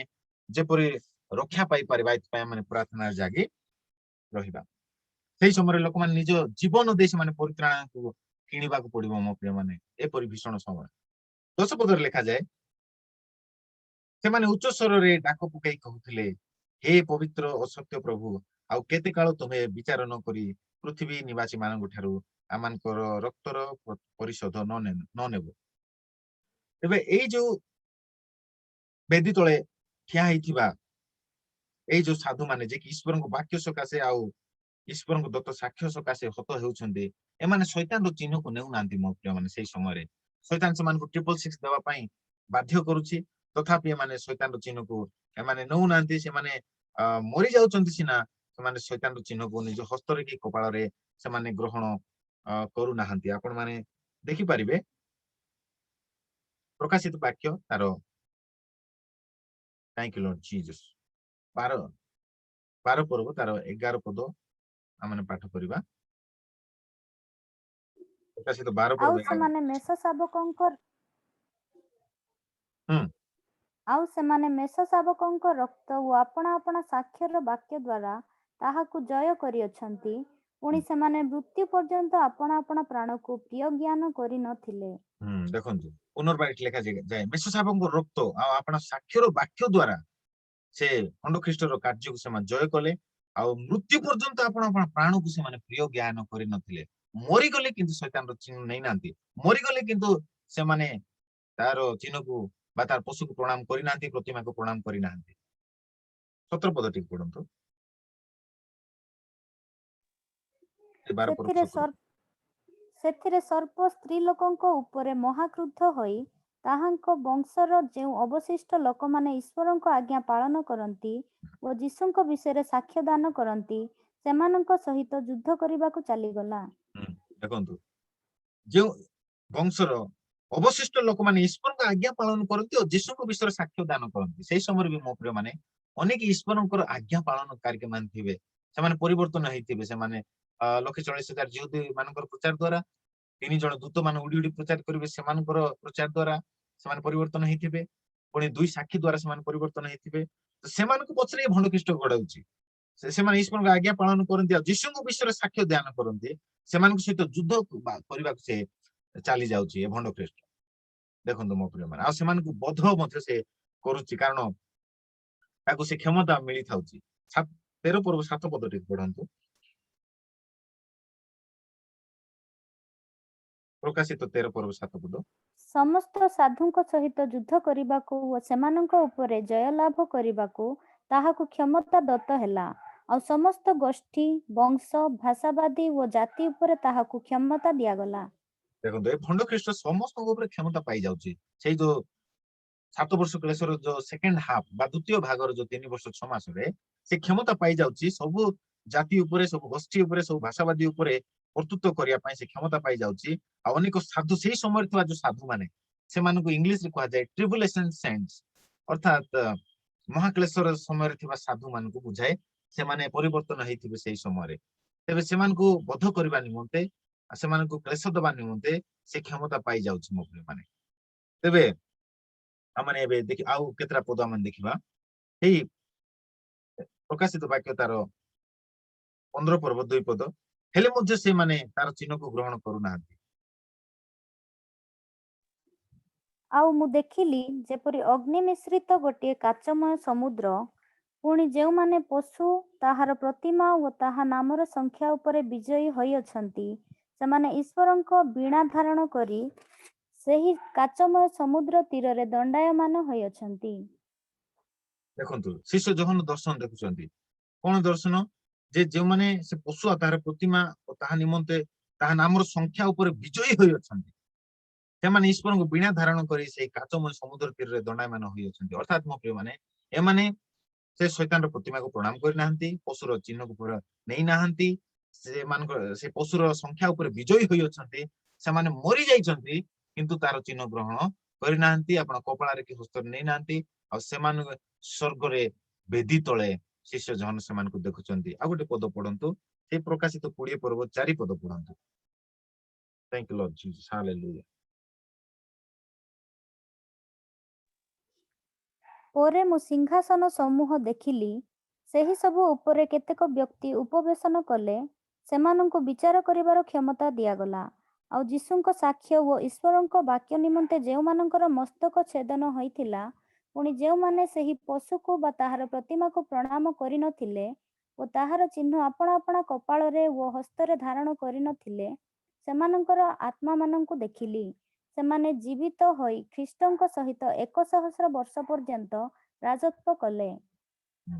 ଯେପରି ରକ୍ଷା ପାଇପାରିବା ଏଥିପାଇଁ ଆମେ ପ୍ରାର୍ଥନାରେ ଜାଗି ରହିବା ସେଇ ସମୟରେ ଲୋକମାନେ ନିଜ ଜୀବନ ଦେଇ ସେମାନେ ପରିତ୍ରାଣକୁ କିଣିବାକୁ ପଡିବ ମୋ ପ୍ରିୟ ମାନେ ଏପରି ଭୀଷଣ ସମୟ 10 ପଦରେ ଲେଖାଯାଏ ସେମାନେ ଉଚ୍ଚ ସ୍ୱରରେ ଡାକ ପକାଇ କହୁଥିଲେ ହେ ପବିତ୍ର ଓ ସତ୍ୟ ପ୍ରଭୁ ଆଉ କେତେ କାଳ ତୁମେ ବିଚାର ନ କରି ପୃଥିବୀ ନିବାସୀ ମାନଙ୍କ ଠାରୁ ଆମମାନଙ୍କର ରକ୍ତର ପରିଶୋଧ ନ ନେବ ତେବେ ଏଇ ଯୋଉ ବେଦୀ ତଳେ ଠିଆ ହେଇଥିବା ଏଇ ଯୋଉ ସାଧୁ ମାନେ ଯେ କି ଈଶ୍ୱରଙ୍କ ବାକ୍ୟ ସକାଶେ ଆଉ ଈଶ୍ୱରଙ୍କ ଦତ୍ତ ସାକ୍ଷ୍ୟ ସକାଶେ ହତ ହେଉଛନ୍ତି ଏମାନେ ଶୈତାନର ଚିହ୍ନକୁ ନେଉନାହାନ୍ତି ମୋ ପ୍ରିୟ ମାନେ ସେଇ ସମୟରେ ଶୈତାନ ସେମାନଙ୍କୁ 666 ଦେବା ପାଇଁ ବାଧ୍ୟ କରୁଛି ତଥାପି ଏମାନେ ଶୈତାନର ଚିହ୍ନକୁ ଏମାନେ ନେଉନାହାନ୍ତି ସେମାନେ ମରି ଯାଉଛନ୍ତି ସିନା ସେମାନେ ଶୈତାନର ଚିହ୍ନକୁ ନିଜ ହସ୍ତରେ କି କପାଳରେ ସେମାନେ ଗ୍ରହଣ କରୁନାହାନ୍ତି। ଆପଣ ମାନେ ଦେଖିପାରିବେ ପ୍ରକାଶିତ ବାକ୍ୟ ତାର ଥ୍ୟାଙ୍କ ୟୁ ଲର୍ଡ ଜିସସ୍ 12 ପର୍ବ ତାର 11 ପଦ ଆମେ ପାଠ କରିବା। ପ୍ରକାଶିତ 12 ଆଉ ପର୍ବ ସେମାନେ ମେଷ ଶାବକଙ୍କ ହୁଁ। ଆଉ ସେମାନେ ମେଷ ଶାବକଙ୍କ ରକ୍ତ ଓ ଆପଣା ଆପଣା ସାକ୍ଷ୍ୟର ବାକ୍ୟ ଦ୍ୱାରା ତାହାକୁ ଜୟ କରିଅଛନ୍ତି। ପୁଣି ସେମାନେ ମୃତ୍ୟୁ ପର୍ଯ୍ୟନ୍ତ ଆପଣା ଆପଣା ପ୍ରାଣକୁ ପ୍ରିୟ ଜ୍ଞାନ କରିନଥିଲେ। ଦେଖନ୍ତୁ ପୁନର୍ବାର ଏଠି ଲେଖାଯାଏ ମେଷ ଶାବକଙ୍କ ରକ୍ତ ଆଉ ଆପଣ ସାକ୍ଷ୍ୟର ବାକ୍ୟ ଦ୍ୱାରା ସେ ଖଣ୍ଡ ଖ୍ରୀଷ୍ଟର କାର୍ଯ୍ୟକୁ ସେମାନେ ଜୟ କଲେ। ଆଉ ମୃତ୍ୟୁ ପର୍ଯ୍ୟନ୍ତ ଆପଣ ପ୍ରାଣକୁ ସେମାନେ ପ୍ରିୟ ଜ୍ଞାନ କରିନଥିଲେ। ମରିଗଲେ କିନ୍ତୁ ଶୈତାନର ଚିହ୍ନ ନେଇନାହାନ୍ତି। ମରିଗଲେ କିନ୍ତୁ ସେମାନେ ତାର ଚିହ୍ନକୁ ବା ତାର ପଶୁକୁ ପ୍ରଣାମ କରିନାହାନ୍ତି, ପ୍ରତିମାକୁ ପ୍ରଣାମ କରିନାହାନ୍ତି। 17 ପଦ ଟିକେ ପଢନ୍ତୁ। ସେଥିରେ ସର୍ପ ସ୍ତ୍ରୀ ଲୋକଙ୍କ ଉପରେ ମହାକ୍ରୁଦ୍ଧ ହୋଇ ତାହାଙ୍କ ବଂଶର ଯେଉଁ ଅବଶିଷ୍ଟ ଲୋକମାନେ ଈଶ୍ୱରଙ୍କ ଆଜ୍ଞା ପାଳନ କରନ୍ତି ଓ ଯୀଶୁଙ୍କ ବିଷୟରେ ସାକ୍ଷ୍ୟ ଦାନ କରନ୍ତି ସେମାନଙ୍କ ସହିତ ଯୁଦ୍ଧ କରିବାକୁ ଚାଲିଗଲା। ଦେଖନ୍ତୁ ଯେଉଁ ବଂଶର ଅବଶିଷ୍ଟ ଲୋକମାନେ ଈଶ୍ୱରଙ୍କ ଆଜ୍ଞା ପାଳନ କରନ୍ତି ଓ ଯୀଶୁଙ୍କ ବିଷୟରେ ସାକ୍ଷ୍ୟ ଦାନ କରନ୍ତି। ସେଇ ସମୟରେ ବି ମୋ ପ୍ରିୟ ମାନେ ଅନେକ ଈଶ୍ୱରଙ୍କର ଆଜ୍ଞା ପାଳନକାରୀ ମାନେ ଥିବେ, ସେମାନେ ପରିବର୍ତ୍ତନ ହେଇଥିବେ। ସେମାନେ 1,40,000 ଜିହୁଦୀ ମାନଙ୍କର ପ୍ରଚାର ଦ୍ୱାରା 3 ଜଣ ଦୂତ ମାନେ ଉଡି ଉଡି ପ୍ରଚାର କରିବେ, ସେମାନଙ୍କର ପ୍ରଚାର ଦ୍ୱାରା ସେମାନେ ପରିବର୍ତ୍ତନ ହେଇଥିବେ। ପୁଣି 2 ସାକ୍ଷୀ ଦ୍ୱାରା ସେମାନେ ପରିବର୍ତ୍ତନ ହେଇଥିବେ। ସେମାନଙ୍କୁ ପଛରେ ଭଣ୍ଡ ଖ୍ରୀଷ୍ଟ ଘୋଡାଉଛି। ସେମାନେ ଈଶ୍ୱରଙ୍କ ଆଜ୍ଞା ପାଳନ କରନ୍ତି ଆଉ ଯୀଶୁଙ୍କ ବିଷୟରେ ସାକ୍ଷ୍ୟ ଦାନ କରନ୍ତି। ସେମାନଙ୍କ ସହିତ ଯୁଦ୍ଧ କରିବାକୁ ସେ ଚାଲି ଯାଉଛି ଏ ଭଣ୍ଡ ଖ୍ରୀଷ୍ଟ। ଦେଖନ୍ତୁ ମୋ ପ୍ରିୟ ମାନେ, ଆଉ ସେମାନଙ୍କୁ ବଧ ମଧ୍ୟ ସେ କରୁଛି, କାରଣ ତାକୁ ସେ କ୍ଷମତା ମିଳିଥାଉଛି। 13 ପର୍ବ 7 ପଦ ଟିକେ ପଢନ୍ତୁ। ପ୍ରକାଶିତ 13 ପର୍ବ 7 ପଦ। ସମସ୍ତ ସାଧୁଙ୍କ ସହିତ ଯୁଦ୍ଧ କରିବାକୁ ଓ ସେମାନଙ୍କ ଉପରେ ଜୟଲାଭ କରିବାକୁ ତାହାକୁ କ୍ଷମତା ଦତ୍ତ ହେଲା। ଆଉ ସମସ୍ତ ଗୋଷ୍ଠୀ, ବଂଶ, ଭାଷାବାଦୀ ଓ ଜାତି ଉପରେ ତାହାକୁ କ୍ଷମତା ଦିଆଗଲା। ଦେଖନ୍ତୁ ଏ ଭଣ୍ଡ ଖ୍ରୀଷ୍ଟ ସମସ୍ତଙ୍କ ଉପରେ କ୍ଷମତା ପାଇଯାଉଛି। ସେଇ ଯୋଉ 7 ବର୍ଷ କ୍ଲେଶର ଯୋଉ ସେକେଣ୍ଡ ହାଫ୍ ବା ଦ୍ୱିତୀୟ ଭାଗର ଯୋଉ 3 ବର୍ଷ 6 ମାସରେ ସେ କ୍ଷମତା ପାଇଯାଉଛି। ସବୁ ଜାତି ଉପରେ, ସବୁ ଗୋଷ୍ଠୀ ଉପରେ, ସବୁ ଭାଷାବାଦୀ ଉପରେ କର୍ତ୍ତୃତ୍ୱ କରିବା ପାଇଁ ସେ କ୍ଷମତା ପାଇଯାଉଛି। ଆଉ ଅନେକ ସାଧୁ, ସେଇ ସମୟରେ ଥିବା ଯୋଉ ସାଧୁ ମାନେ, ସେମାନଙ୍କୁ ଇଂଲିଶରେ କୁହାଯାଏ ଟ୍ରିବୁଲେସନ ସେଣ୍ଟସ, ଅର୍ଥାତ ମହାକ୍ଲେଶର ସମୟରେ ଥିବା ସାଧୁ ମାନଙ୍କୁ ବୁଝାଏ। ସେମାନେ ପରିବର୍ତ୍ତନ ହେଇଥିବେ ସେଇ ସମୟରେ। ତେବେ ସେମାନଙ୍କୁ ବଧ କରିବା ନିମନ୍ତେ, ସେମାନଙ୍କୁ କ୍ଲେଶ ଦେବା ନିମନ୍ତେ ସେ କ୍ଷମତା ପାଇଯାଉଛି ମୋ ପ୍ରିୟ ମାନେ। ତେବେ ଆମେ ଏବେ ଆଉ କେତେଟା ପଦ ଆମେ ଦେଖିବା। ଏଇ ପ୍ରକାଶିତ ବାକ୍ୟ ତାର 15 ପର୍ବ 2 ପଦ। ହେଲେ ମଧ୍ୟ ସେମାନେ ତାର ଚିହ୍ନକୁ ଗ୍ରହଣ କରୁନାହାନ୍ତି। ଆଉ ମୁଁ ଦେଖିଲି ଯେପରି ଅଗ୍ନି ମିଶ୍ରିତ ଗୋଟିଏ କାଚମୟ ସମୁଦ୍ର। ପୁଣି ଯେଉଁମାନେ ପଶୁ, ତାହାର ପ୍ରତିମା ଓ ତାହା ନାମର ସଂଖ୍ୟା ଉପରେ ବିଜୟୀ ହୋଇଅଛନ୍ତି ସେମାନେ ଈଶ୍ୱରଙ୍କ ବୀଣା ଧାରଣ କରି ସେହି କାଚମୟ ସମୁଦ୍ର ତୀରରେ ଦଣ୍ଡାୟମାନ ହୋଇଅଛନ୍ତି। ଦେଖନ୍ତୁ ଶିଷ୍ୟ ଯୋହନ ଦର୍ଶନ ଦେଖୁଛନ୍ତି। କଣ ଦର୍ଶନ? ଯେ ଯେଉଁମାନେ ସେ ପଶୁ ଆଉ ତାହାର ପ୍ରତିମା ଓ ତାହା ନିମନ୍ତେ ତାହା ନାମର ସଂଖ୍ୟା ଉପରେ ବିଜୟୀ ହୋଇଅଛନ୍ତି ସେମାନେ ଈଶ୍ୱରଙ୍କୁ ବୀଣା ଧାରଣ କରି ସେଇ କାଚମୟ ସମୁଦ୍ର ତୀରରେ ଦଣ୍ଡାୟମାନ ହୋଇଅଛନ୍ତି। ଅର୍ଥାତ ମୋ ପ୍ରିୟ ମାନେ, ଏମାନେ ସେ ଶୈତାନର ପ୍ରତିମାକୁ ପ୍ରଣାମ କରିନାହାନ୍ତି, ପଶୁର ଚିହ୍ନକୁ ନେଇନାହାନ୍ତି, ସେମାନଙ୍କ ସେ ପଶୁର ସଂଖ୍ୟା ଉପରେ ବିଜୟୀ ହୋଇଅଛନ୍ତି। ସେମାନେ ମରି ଯାଇଛନ୍ତି କିନ୍ତୁ ତାର ଚିହ୍ନ ଗ୍ରହଣ କରିନାହାନ୍ତି, ଆପଣ କପାଳରେ କି ହସ୍ତରେ ନେଇନାହାନ୍ତି। ଆଉ ସେମାନଙ୍କ ସ୍ୱର୍ଗରେ ବେଦୀ ତଳେ ଶିଷ୍ୟ ଯୋହନ ସେମାନଙ୍କୁ ଦେଖୁଛନ୍ତି। ଆଉ ଗୋଟେ ପଦ ପଢନ୍ତୁ, ସେ ପ୍ରକାଶିତ 20 ପର୍ବ 4 ପଦ ପଢନ୍ତୁ। Thank you Lord Jesus. Hallelujah. ପରେ ମୁଁ ସିଂହାସନ ସମୂହ ଦେଖିଲି, ସେହି ସବୁ ଉପରେ କେତେକ ବ୍ୟକ୍ତି ଉପବେଶନ କଲେ। ସେମାନଙ୍କୁ ବିଚାର କରିବାର କ୍ଷମତା ଦିଆଗଲା। ଆଉ ଯୀଶୁଙ୍କ ସାକ୍ଷ୍ୟ ଓ ଈଶ୍ୱରଙ୍କ ବାକ୍ୟ ନିମନ୍ତେ ଯେଉଁମାନଙ୍କର ମସ୍ତକ ଛେଦନ ହୋଇଥିଲା, ପୁଣି ଯେଉଁମାନେ ସେହି ପଶୁକୁ ବା ତାହାର ପ୍ରତିମାକୁ ପ୍ରଣାମ କରିନଥିଲେ ଓ ତାହାର ଚିହ୍ନ ଆପଣା ଆପଣା କପାଳରେ ଓ ହସ୍ତରେ ଧାରଣ କରିନଥିଲେ, ସେମାନଙ୍କର ଆତ୍ମାମାନଙ୍କୁ ଦେଖିଲି। ସେମାନେ ଜୀବିତ ହୋଇ ଖ୍ରୀଷ୍ଟଙ୍କ ସହିତ 1,000 ବର୍ଷ ପର୍ଯ୍ୟନ୍ତ ରାଜତ୍ୱ କଲେ।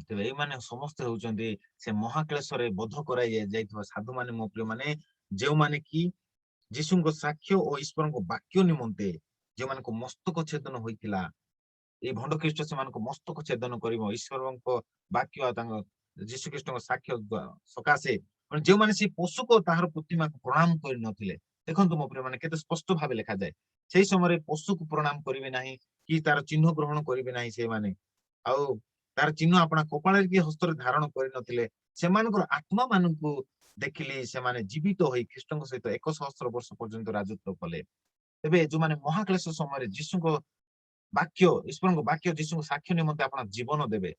ତେବେ ଏଇମାନେ ସମସ୍ତେ ହଉଛନ୍ତି ସେ ମହାକ୍ଲେଶରେ ବଧ କରାଇ ଯାଇଥିବା ସାଧୁମାନେ ମୋ ପ୍ରିୟ ମାନେ, ଯେଉଁମାନେ କି ଯୀଶୁଙ୍କ ସାକ୍ଷ୍ୟ ଓ ଈଶ୍ୱରଙ୍କ ବାକ୍ୟ ନିମନ୍ତେ ଯେଉଁମାନଙ୍କ ମସ୍ତକ ଛେଦନ ହୋଇଥିଲା, ଏଇ ଭଣ୍ଡ ଖ୍ରୀଷ୍ଟ ସେମାନଙ୍କ ମସ୍ତକ ଛେଦନ କରିବ। ଈଶ୍ୱରଙ୍କ ବାକ୍ୟ ଆଉ ତାଙ୍କ ଯୀଶୁ ଖ୍ରୀଷ୍ଟଙ୍କ ସାକ୍ଷ୍ୟ ସକାଶେ ଯେଉଁମାନେ ସେ ପଶୁକୁ ତାହାର ପ୍ରତିମାକୁ ପ୍ରଣାମ କରିନଥିଲେ, ଦେଖନ୍ତୁ ମୋ ପ୍ରିୟମାନେ କେତେ ସ୍ପଷ୍ଟ ଭାବେ ଲେଖାଯାଏ, ସେଇ ସମୟରେ ପଶୁକୁ ପ୍ରଣାମ କରିବେ ନାହିଁ କି ତାର ଚିହ୍ନ ଗ୍ରହଣ କରିବେ ନାହିଁ ସେମାନେ, ଆଉ ତାର ଚିହ୍ନ ଆପଣା କପାଳରେ କି ହସ୍ତରେ ଧାରଣ କରିନଥିଲେ। ସେମାନଙ୍କର ଆତ୍ମା ମାନଙ୍କୁ ଦେଖିଲି ସେମାନେ ଜୀବିତ ହୋଇ ଖ୍ରୀଷ୍ଟଙ୍କ ସହିତ 1,000 ବର୍ଷ ପର୍ଯ୍ୟନ୍ତ ରାଜତ୍ୱ କଲେ। ତେବେ ଯୋଉମାନେ ମହାକ୍ଲେଶ ସମୟରେ ଯୀଶୁଙ୍କ ବାକ୍ୟ, ଈଶ୍ୱରଙ୍କ ବାକ୍ୟ ଯୀଶୁଙ୍କ ସାକ୍ଷ୍ୟ ନିମନ୍ତେ ଆପଣ ଜୀବନ ଦେବେ,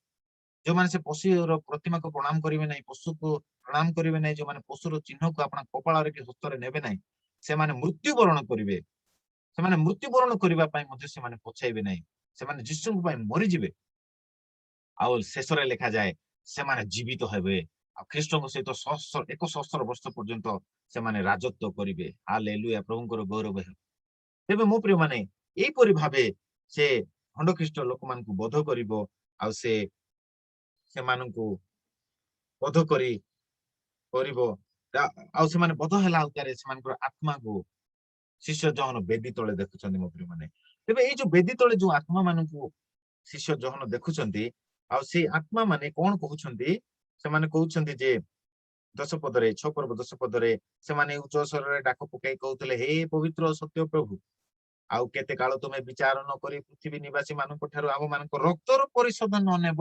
ଯୋଉମାନେ ସେ ପଶୁର ପ୍ରତିମାକୁ ପ୍ରଣାମ କରିବେ ନାହିଁ, ପଶୁକୁ ପ୍ରଣାମ କରିବେ ନାହିଁ, ଯୋଉମାନେ ପଶୁର ଚିହ୍ନକୁ ଆପଣ କପାଳରେ କି ହସ୍ତରେ ନେବେ ନାହିଁ, ସେମାନେ ମୃତ୍ୟୁବରଣ କରିବେ। ସେମାନେ ମୃତ୍ୟୁବରଣ କରିବା ପାଇଁ ମଧ୍ୟ ସେମାନେ ପଛାଇବେ ନାହିଁ, ସେମାନେ ଯୀଶୁଙ୍କ ପାଇଁ ମରିଯିବେ। ଆଉ ଶେଷରେ ଲେଖାଯାଏ ସେମାନେ ଜୀବିତ ହେବେ ଆଉ ଖ୍ରୀଷ୍ଟଙ୍କ ସହିତ 1,000 ବର୍ଷ ପର୍ଯ୍ୟନ୍ତ ସେମାନେ ରାଜତ୍ୱ କରିବେ। ହାଲେଲୁୟା, ପ୍ରଭୁଙ୍କର ଗୌରବ ହେଉ। ତେବେ ମୋ ପ୍ରିୟମାନେ ଏଇପରି ଭାବେ ସେ ଖଣ୍ଡ ଖ୍ରୀଷ୍ଟ ଲୋକମାନଙ୍କୁ ବୋଧ କରିବ, ଆଉ ସେମାନଙ୍କୁ ବୋଧ କରିବ, ଆଉ ସେମାନେ ବୋଧ ହେଲା ଆଉତାରେ ସେମାନଙ୍କର ଆତ୍ମାକୁ ଶିଷ୍ୟ ଜହନ ବେଦୀ ତଳେ ଦେଖୁଛନ୍ତି ମୋ ପ୍ରିୟମାନେ। ତେବେ ଏଇ ଯୋଉ ବେଦୀ ତଳେ ଯୋଉ ଆତ୍ମା ମାନଙ୍କୁ ଶିଷ୍ୟ ଜହନ ଦେଖୁଛନ୍ତି, ଆଉ ସେଇ ଆତ୍ମା ମାନେ କଣ କହୁଛନ୍ତି? ସେମାନେ କହୁଛନ୍ତି ଯେ 10 ପଦରେ, 6 ପର୍ବ 10 ପଦରେ ସେମାନେ ଉଚ୍ଚ ସ୍ୱରରେ ଡାକ ପକାଇ କହୁଥିଲେ, ହେ ପବିତ୍ର ସତ୍ୟ ପ୍ରଭୁ, ଆଉ କେତେ କାଳ ତୁମେ ବିଚାର ନ କରି ପୃଥିବୀ ନିବାସୀ ମାନଙ୍କ ଠାରୁ ଆମ ମାନଙ୍କ ରକ୍ତର ପରିଶୋଧ ନ ନେବ?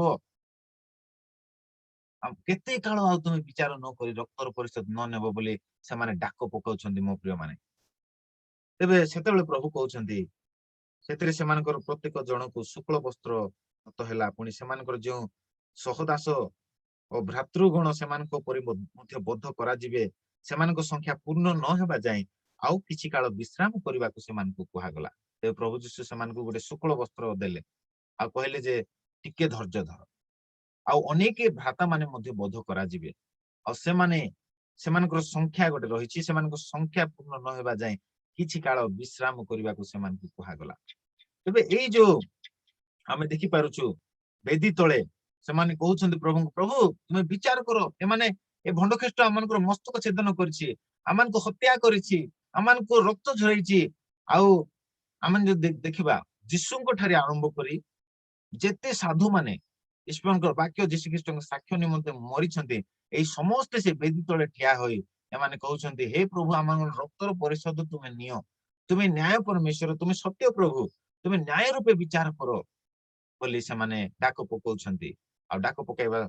କେତେ କାଳ ଆଉ ତୁମେ ବିଚାର ନ କରି ରକ୍ତର ପରିଶୋଧ ନ ନେବ ବୋଲି ସେମାନେ ଡାକ ପକାଉଛନ୍ତି ମୋ ପ୍ରିୟ ମାନେ। ତେବେ ସେତେବେଳେ ପ୍ରଭୁ କହୁଛନ୍ତି, ସେଥିରେ ସେମାନଙ୍କର ପ୍ରତ୍ୟେକ ଜଣକୁ ଶୁକ୍ଳ ବସ୍ତ୍ର ହେଲା, ପୁଣି ସେମାନଙ୍କର ଯେଉଁ ସହଦାସ ଓ ଭ୍ରାତୃଗଣ ସେମାନଙ୍କ ଉପରେ ମଧ୍ୟ ବଦ୍ଧ କରାଯିବେ, ସେମାନଙ୍କ ସଂଖ୍ୟା ପୂର୍ଣ୍ଣ ନ ହେବା ଯାଏ ଆଉ କିଛି କାଳ ବିଶ୍ରାମ କରିବାକୁ ସେମାନଙ୍କୁ କୁହାଗଲା। ତେବେ ପ୍ରଭୁ ଯୀଶୁ ସେମାନଙ୍କୁ ଗୋଟେ ଶୁକ୍ଳ ବସ୍ତ୍ର ଦେଲେ, ଆଉ କହିଲେ ଯେ ଟିକେ ଧୈର୍ଯ୍ୟ ଧର, ଆଉ ଅନେକ ଭ୍ରାତା ମାନେ ମଧ୍ୟ ବଦ୍ଧ କରାଯିବେ, ଆଉ ସେମାନଙ୍କର ସଂଖ୍ୟା ଗୋଟେ ରହିଛି, ସେମାନଙ୍କ ସଂଖ୍ୟା ପୂର୍ଣ୍ଣ ନ ହେବା ଯାଏ କିଛି କାଳ ବିଶ୍ରାମ କରିବାକୁ ସେମାନଙ୍କୁ କୁହାଗଲା। ତେବେ ଏଇ ଯୋଉ ଆମେ ଦେଖିପାରୁଛୁ ବେଦୀ ତଳେ ସେମାନେ କହୁଛନ୍ତି ପ୍ରଭୁଙ୍କୁ, ପ୍ରଭୁ ତୁମେ ବିଚାର କର, ଏମାନେ ଏ ଭଣ୍ଡ ଖ୍ରୀଷ୍ଟ ଆମମାନଙ୍କର ମସ୍ତକ ଛେଦନ କରିଛି, ଆମମାନଙ୍କୁ ହତ୍ୟା କରିଛି, ଆମମାନଙ୍କୁ ରକ୍ତ ଝରେଇଛି। ଆଉ ଆମେ ଯଦି ଦେଖିବା ଯୀଶୁଙ୍କ ଠାରେ ଆରମ୍ଭ କରି ଯେତେ ସାଧୁ ମାନେ ଈଶ୍ୱରଙ୍କ ବାକ୍ୟ ଯୀଶୁ ଖ୍ରୀଷ୍ଟଙ୍କ ସାକ୍ଷ୍ୟ ନିମନ୍ତେ ମରିଛନ୍ତି, ଏଇ ସମସ୍ତେ ସେ ବେଦୀ ତଳେ ଠିଆ ହୋଇ ଏମାନେ କହୁଛନ୍ତି, ହେ ପ୍ରଭୁ ଆମର ରକ୍ତର ପରିଶୋଧ ତୁମେ ନିଅ, ତୁମେ ନ୍ୟାୟ ପରମେଶ୍ୱର, ତୁମେ ସତ୍ୟ ପ୍ରଭୁ, ତୁମେ ନ୍ୟାୟ ରୂପେ ବିଚାର କର ବୋଲି ସେମାନେ ଡାକ ପକାଉଛନ୍ତି। ଆଉ ଡାକ ପକାଇବା,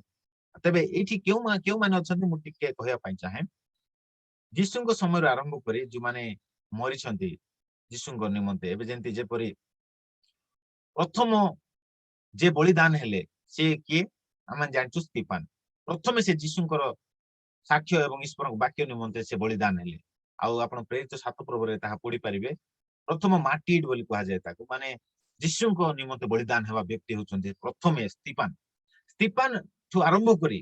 ତେବେ ଏଇଠି କେଉଁମାନେ ଅଛନ୍ତି ମୁଁ ଟିକେ କହିବା ପାଇଁ ଚାହେଁ। ଯୀଶୁଙ୍କ ସମୟରୁ ଆରମ୍ଭ କରି ଯୋଉମାନେ ମରିଛନ୍ତି ଯୀଶୁଙ୍କ ନିମନ୍ତେ, ଏବେ ଯେପରି ପ୍ରଥମ ଯେ ବଳିଦାନ ହେଲେ ସେ କିଏ ଆମେ ଜାଣିଛୁ, ସ୍ତିଫାନ। ପ୍ରଥମେ ସେ ଯୀଶୁଙ୍କର ସାକ୍ଷ୍ୟ ଏବଂ ଈଶ୍ୱରଙ୍କ ବାକ୍ୟ ନିମନ୍ତେ ସେ ବଳିଦାନ ହେଲେ। ଆଉ ଆପଣ ପ୍ରେରିତ 7 ପର୍ବରେ ତାହା ପଢିପାରିବେ। ପ୍ରଥମ ମାର୍ଟିର ବୋଲି କୁହାଯାଏ ତାକୁ, ମାନେ ଯୀଶୁଙ୍କ ନିମନ୍ତେ ବଳିଦାନ ହେବା ବ୍ୟକ୍ତି ହଉଛନ୍ତି ପ୍ରଥମେ ସ୍ତିଫାନ ଠୁ ଆରମ୍ଭ କରି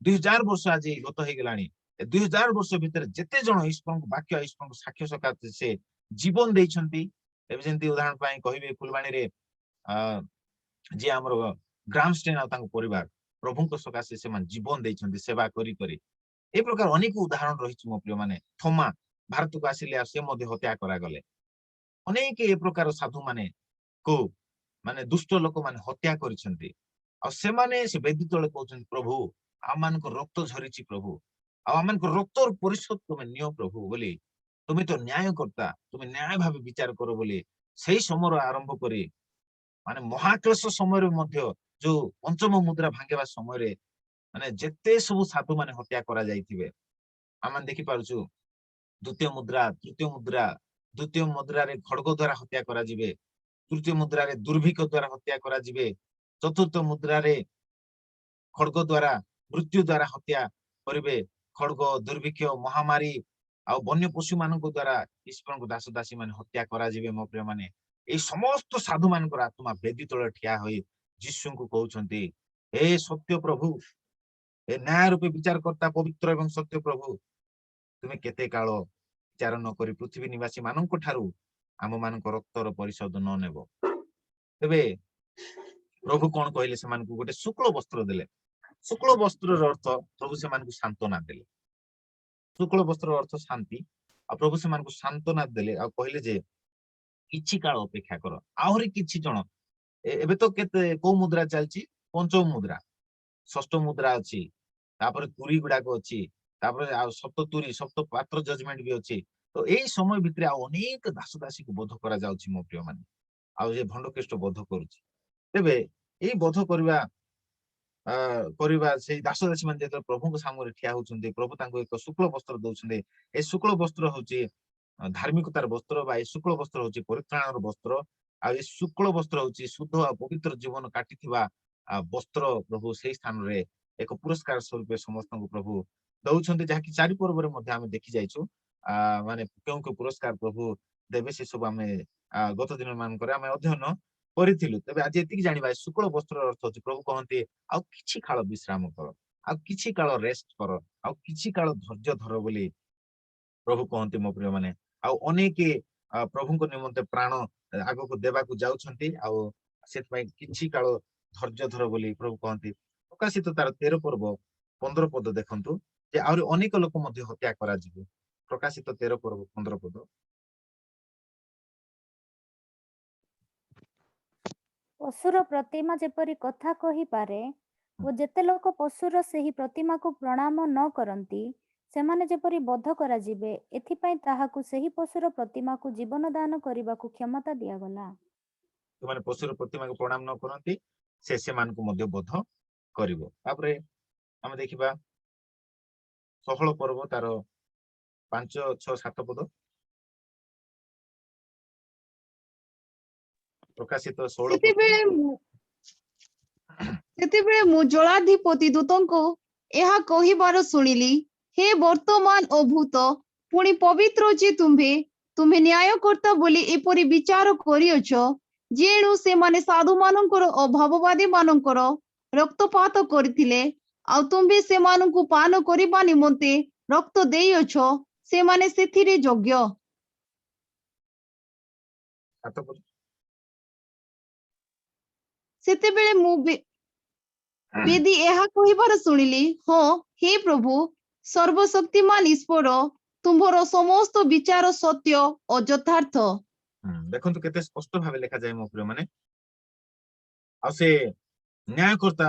2000 ବର୍ଷ ଆଜି ଗତ ହେଇଗଲାଣି। 2000 ବର୍ଷ ଭିତରେ ଯେତେ ଜଣ ଈଶ୍ୱରଙ୍କ ବାକ୍ୟ, ଈଶ୍ୱରଙ୍କ ସାକ୍ଷ୍ୟ ସକାଶେ ସେ ଜୀବନ ଦେଇଛନ୍ତି। ଏବେ ଯେମିତି ଉଦାହରଣ ପାଇଁ କହିବେ ଫୁଲବାଣୀରେ ଯିଏ ଆମର ଗ୍ରାମଷ୍ଟେନ୍ ଆଉ ତାଙ୍କ ପରିବାର ପ୍ରଭୁଙ୍କ ସକାଶେ ସେମାନେ ଜୀବନ ଦେଇଛନ୍ତି ସେବା କରି। এই ପ୍ରକାର ଅନେକ ଉଦାହରଣ ରହିଛି ମୋ ପ୍ରିୟ ମାନେ। ଥୋମା ଭାରତକୁ ଆସିଲେ ଆଉ ସେ ମଧ୍ୟ ହତ୍ୟା କରାଗଲେ। ଅନେକ ଏ ପ୍ରକାର ସାଧୁ ମାନେ ଦୁଷ୍ଟ ଲୋକମାନେ ହତ୍ୟା କରିଛନ୍ତି, ଆଉ ସେମାନେ ସେ ବେଦୀ ତଳେ କହୁଛନ୍ତି, ପ୍ରଭୁ ଆମମାନଙ୍କ ରକ୍ତ ଝରିଛି ପ୍ରଭୁ, ଆଉ ଆମମାନଙ୍କ ରକ୍ତର ପରିଶୋଧ ତୁମେ ନିଅ ପ୍ରଭୁ ବୋଲି, ତୁମେ ତ ନ୍ୟାୟକର୍ତ୍ତା, ତୁମେ ନ୍ୟାୟ ଭାବେ ବିଚାର କର ବୋଲି ସେଇ ସମୟରୁ ଆରମ୍ଭ କରି ମାନେ ମହାକ୍ଲେଶ ସମୟରେ ମଧ୍ୟ ଯୋଉ ପଞ୍ଚମ ମୁଦ୍ରା ଭାଙ୍ଗିବା ସମୟରେ ମାନେ ଯେତେ ସବୁ ସାଧୁ ମାନେ ହତ୍ୟା କରାଯାଇଥିବେ ଆମେ ଦେଖିପାରୁଛୁ। ଦ୍ୱିତୀୟ ମୁଦ୍ରା, ତୃତୀୟ ମୁଦ୍ରା, ଦ୍ୱିତୀୟ ମୁଦ୍ରାରେ ଖଡ୍ଗ ଦ୍ୱାରା ହତ୍ୟା କରାଯିବେ, ତୃତୀୟ ମୁଦ୍ରାରେ ଦୁର୍ଭିକ୍ଷ ଦ୍ୱାରା ହତ୍ୟା କରାଯିବେ, ଚତୁର୍ଥ ମୁଦ୍ରାରେ ଖଡ୍ଗ ଦ୍ୱାରା ମୃତ୍ୟୁ ଦ୍ୱାରା ହତ୍ୟା କରିବେ। ଖଡ୍ଗ, ଦୁର୍ଭିକ୍ଷ, ମହାମାରୀ ଆଉ ବନ୍ୟ ପଶୁ ମାନଙ୍କ ଦ୍ୱାରା ଈଶ୍ୱରଙ୍କ ଦାସ ଦାସୀ ମାନେ ହତ୍ୟା କରାଯିବେ। ମୋ ପ୍ରିୟ ମାନେ ଏଇ ସମସ୍ତ ସାଧୁ ମାନଙ୍କର ଆତ୍ମା ବେଦୀ ତଳେ ଠିଆ ହୋଇ ଯୀଶୁଙ୍କୁ କହୁଛନ୍ତି, ହେ ସତ୍ୟ ପ୍ରଭୁ, ଏ ନ୍ୟାୟ ରୂପେ ବିଚାର କର୍ତ୍ତା, ପବିତ୍ର ଏବଂ ସତ୍ୟ ପ୍ରଭୁ, ତୁମେ କେତେ କାଳ ବିଚାର ନ କରି ପୃଥିବୀ ନିବାସୀ ମାନଙ୍କ ଠାରୁ ଆମ ମାନଙ୍କ ରକ୍ତର ପରିଶୋଧ ନ ନେବ? ତେବେ ପ୍ରଭୁ କଣ କହିଲେ? ସେମାନଙ୍କୁ ଗୋଟେ ଶୁକ୍ଳ ବସ୍ତ୍ର ଦେଲେ। ଶୁକ୍ଳ ବସ୍ତ୍ରର ଅର୍ଥ ପ୍ରଭୁ ସେମାନଙ୍କୁ ସାନ୍ତ୍ୱନା ଦେଲେ। ଶୁକ୍ଳ ବସ୍ତ୍ରର ଅର୍ଥ ଶାନ୍ତି, ଆଉ ପ୍ରଭୁ ସେମାନଙ୍କୁ ସାନ୍ତ୍ୱନା ଦେଲେ ଆଉ କହିଲେ ଯେ କିଛି କାଳ ଅପେକ୍ଷା କର, ଆହୁରି କିଛି ଜଣ। ଏବେ ତ କେତେ କୋଉ ମୁଦ୍ରା ଚାଲିଛି? ପଞ୍ଚମ ମୁଦ୍ରା। ଷଷ୍ଠ ମୁଦ୍ରା ଅଛି, ତାପରେ ତୁରୀ ଗୁଡାକ ଅଛି, ତାପରେ ଆଉ ସପ୍ତ ତୁରୀ ସପ୍ତ ପାତ୍ର ଜଜମେଣ୍ଟ ବି ଅଛି। ତ ଏଇ ସମୟ ଭିତରେ ଆଉ ଅନେକ ଦାସ ଦାସୀକୁ ବୋଧ କରାଯାଉଛି ମୋ ପ୍ରିୟ ମାନେ, ଆଉ ଏ ଭଣ୍ଡ ଖ୍ରୀଷ୍ଟ ବୋଧ କରୁଛି। ତେବେ ଏଇ ବୋଧ କରିବା ସେଇ ଦାସ ଦାସୀ ମାନେ ଯେତେବେଳେ ପ୍ରଭୁଙ୍କ ସାମ୍ନାରେ ଠିଆ ହଉଛନ୍ତି, ପ୍ରଭୁ ତାଙ୍କୁ ଏକ ଶୁକ୍ଳ ବସ୍ତ୍ର ଦଉଛନ୍ତି। ଏ ଶୁକ୍ଳ ବସ୍ତ୍ର ହଉଛି ଧାର୍ମିକତାର ବସ୍ତ୍ର, ବା ଏ ଶୁକ୍ଳ ବସ୍ତ୍ର ହଉଛି ପରିତ୍ରାଣର ବସ୍ତ୍ର, ଆଉ ଏ ଶୁକ୍ଳ ବସ୍ତ୍ର ହଉଛି ଶୁଦ୍ଧ ଆଉ ପବିତ୍ର ଜୀବନ କାଟିଥିବା ବସ୍ତ୍ର। ପ୍ରଭୁ ସେଇ ସ୍ଥାନରେ ଏକ ପୁରସ୍କାର ସ୍ୱରୂପ ସମସ୍ତଙ୍କୁ ପ୍ରଭୁ ଦଉଛନ୍ତି, ଯାହାକି ଚାରି ପର୍ବରେ ମଧ୍ୟ ଆମେ ଦେଖି ଯାଇଛୁ। ମାନେ କେଉଁ କେଉଁ ପୁରସ୍କାର ପ୍ରଭୁ ଦେବେ ସେ ସବୁ ଆମେ ଗତ ଦିନ ମାନଙ୍କରେ ଆମେ ଅଧ୍ୟୟନ କରିଥିଲୁ। ତେବେ ଆଜି ଏତିକି ଜାଣିବା, ଶୁକ୍ଳ ବସ୍ତ୍ରର ଅର୍ଥ ହଉଛି ପ୍ରଭୁ କହନ୍ତି ଆଉ କିଛି କାଳ ବିଶ୍ରାମ କର, ଆଉ କିଛି କାଳ ରେଷ୍ଟ କର, ଆଉ କିଛି କାଳ ଧୈର୍ଯ୍ୟ ଧର ବୋଲି ପ୍ରଭୁ କହନ୍ତି ମୋ ପ୍ରିୟ ମାନେ। ଆଉ ଅନେକ ପ୍ରଭୁଙ୍କ ନିମନ୍ତେ ପ୍ରାଣ ଆଗକୁ ଦେବାକୁ ଯାଉଛନ୍ତି, ଆଉ ସେଥିପାଇଁ କିଛି କାଳ ଧୈର୍ଯ୍ୟ ଧର ବୋଲି ପ୍ରଭୁ କହନ୍ତି। ପ୍ରକାଶିତ ତାର 13 ପର୍ବ 15 ପଦ ଦେଖନ୍ତୁ, ଯେ ଆହୁରି ଅନେକ ଲୋକ ମଧ୍ୟ ହତ୍ୟା କରାଯିବ। ପ୍ରକାଶିତ 13 ପର୍ବ 15 ପଦ। ପଶୁର ପ୍ରତିମା ଯେପରି କଥା କହିପାରେ ଓ ଯେତେ ଲୋକ ପଶୁର ସେହି ପ୍ରତିମାକୁ ପ୍ରଣାମ ନ କରନ୍ତି ସେମାନେ ଯେପରି ବଧ କରାଯିବେ, ଏଥିପାଇଁ ତାହାକୁ ସେହି ପଶୁର ପ୍ରତିମାକୁ ଜୀବନ ଦାନ କରିବାକୁ କ୍ଷମତା ଦିଆଗଲା। ସେମାନେ ପଶୁର ପ୍ରତିମାକୁ ପ୍ରଣାମ ନ କରନ୍ତି, ସେମାନଙ୍କୁ ମଧ୍ୟ ବଧ କରିବ। ତାପରେ ଆମେ ଦେଖିବା 16 ପର୍ବ ତାର 5, 6, 7 ପଦ। ପ୍ରକାଶିତ 16 ସେତେବେଳେ ମୁଁ ଜଳାଧିପତି ଦୂତଙ୍କୁ ଏହା କହିବାର ଶୁଣିଲି, ହେ ବର୍ତ୍ତମାନ ଓ ଭୂତ ପୁଣି ପବିତ୍ର ଯେ ତୁମ୍ଭେ ନ୍ୟାୟକର୍ତ୍ତା ବୋଲି ଏପରି ବିଚାର କରିଅଛ, ଯେଣୁ ସେମାନେ ସାଧୁମାନଙ୍କର ଓ ଭାବବାଦୀ ମାନଙ୍କର ରକ୍ତପାତ କରିଥିଲେ, ଆଉ ତୁମ୍ଭେ ସେମାନଙ୍କୁ ପାନ କରିବା ନିମନ୍ତେ ରକ୍ତ ଦେଇଅଛ, ସେମାନେ ସେଥିରେ ଯୋଗ୍ୟ। 7 ପଦ। ସେତେବେଳେ ମୁଁ ବେଦୀ ଏହା କହିବାର ଶୁଣିଲି, ହଁ ହେ ପ୍ରଭୁ ସର୍ବଶକ୍ତିମାନ ଈଶ୍ୱର, ତୁମ୍ଭର ସମସ୍ତ ବିଚାର ସତ୍ୟ ଓ ଯଥାର୍ଥ। ଦେଖନ୍ତୁ କେତେ ସ୍ପଷ୍ଟ ଭାବେ ଲେଖାଯାଏ ମୋ ପ୍ରିୟ ମାନେ। ଆଉ ସେ ନ୍ୟାୟକର୍ତ୍ତା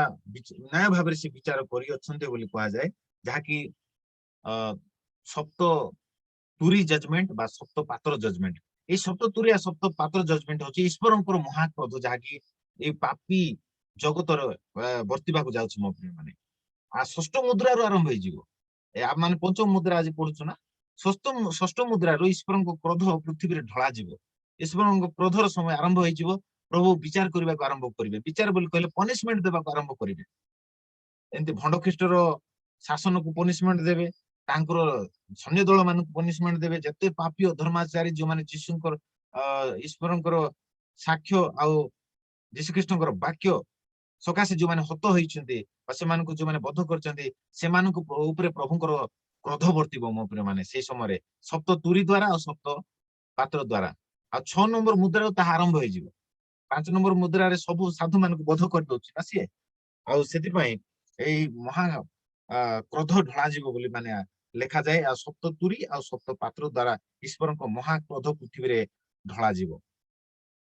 ନ୍ୟାୟ ଭାବରେ ସେ ବିଚାର କରିଅଛନ୍ତି ବୋଲି କୁହାଯାଏ, ଯାହାକି ସପ୍ତ ତୁରୀ ଜଜମେଣ୍ଟ ବା ସପ୍ତ ପାତ୍ର ଜଜମେଣ୍ଟ। ଏଇ ସପ୍ତ ତୁରୀ ଆଉ ସପ୍ତ ପାତ୍ର ଜଜମେଣ୍ଟ ହଉଛି ଈଶ୍ୱରଙ୍କର ମହାକ୍ରୋଧ, ଯାହାକି ଏଇ ପାପୀ ଜଗତର ବର୍ତ୍ତିବାକୁ ଯାଉଛି ମୋ ପ୍ରିୟ ମାନେ। ଷଷ୍ଠ ମୁଦ୍ରାରୁ ଆରମ୍ଭ ହେଇଯିବ। ମାନେ ପଞ୍ଚମ ମୁଦ୍ରା ଆଜି ପଢୁଛୁ ନା, ଷଷ୍ଠ ମୁଦ୍ରାରୁ ଈଶ୍ୱରଙ୍କ କ୍ରୋଧ ପୃଥିବୀରେ ଢଳାଯିବ। ଈଶ୍ୱରଙ୍କ କ୍ରୋଧର ସମୟ ଆରମ୍ଭ ହେଇଯିବ। ପ୍ରଭୁ ବିଚାର କରିବାକୁ ଆରମ୍ଭ କରିବେ। ବିଚାର ବୋଲି କହିଲେ ପନିଶମେଣ୍ଟ ଦେବାକୁ ଆରମ୍ଭ କରିବେ। ଏମିତି ଭଣ୍ଡ ଖ୍ରୀଷ୍ଟର ଶାସନକୁ ପନିଶମେଣ୍ଟ ଦେବେ, ତାଙ୍କର ସୈନ୍ୟ ଦଳ ମାନଙ୍କୁ ପନିଶମେଣ୍ଟ ଦେବେ। ଯେତେ ପାପୀ ଅଧର୍ମାଚାରୀ ଯୋଉମାନେ ଯୀଶୁଙ୍କର ଈଶ୍ୱରଙ୍କର ସାକ୍ଷ୍ୟ ଆଉ ଯୀଶୁଖ୍ରୀଷ୍ଟଙ୍କର ବାକ୍ୟ ସକାଶେ ଯୋଉମାନେ ହତ ହେଇଛନ୍ତି ବା ସେମାନଙ୍କୁ ଯୋଉମାନେ ବଧ କରିଛନ୍ତି, ସେମାନଙ୍କ ଉପରେ ପ୍ରଭୁଙ୍କର କ୍ରୋଧ ବର୍ତ୍ତିବ ମୋ ପ୍ରିୟ ମାନେ। ସେଇ ସମୟରେ ସପ୍ତ ତୁରୀ ଦ୍ଵାରା ଆଉ ସପ୍ତ ପାତ୍ର ଦ୍ଵାରା। ଆଉ 6 ନମ୍ବର ମୁଦ୍ରାରୁ ତାହା ଆରମ୍ଭ ହେଇଯିବ। 5 ନମ୍ବର ମୁଦ୍ରାରେ ସବୁ ସାଧୁ ମାନଙ୍କୁ ବଧ କରିଦଉଛି ନା ସିଏ। ଆଉ ସେଥିପାଇଁ ଏଇ ମହା କ୍ରୋଧ ଢଳାଯିବ ବୋଲି ମାନେ ଲେଖାଯାଏ। ଆଉ ସପ୍ତ ତୁରୀ ଆଉ ସପ୍ତ ପାତ୍ର ଦ୍ଵାରା ଈଶ୍ୱରଙ୍କ ମହାକ୍ରୋଧ ପୃଥିବୀରେ ଢଳାଯିବ।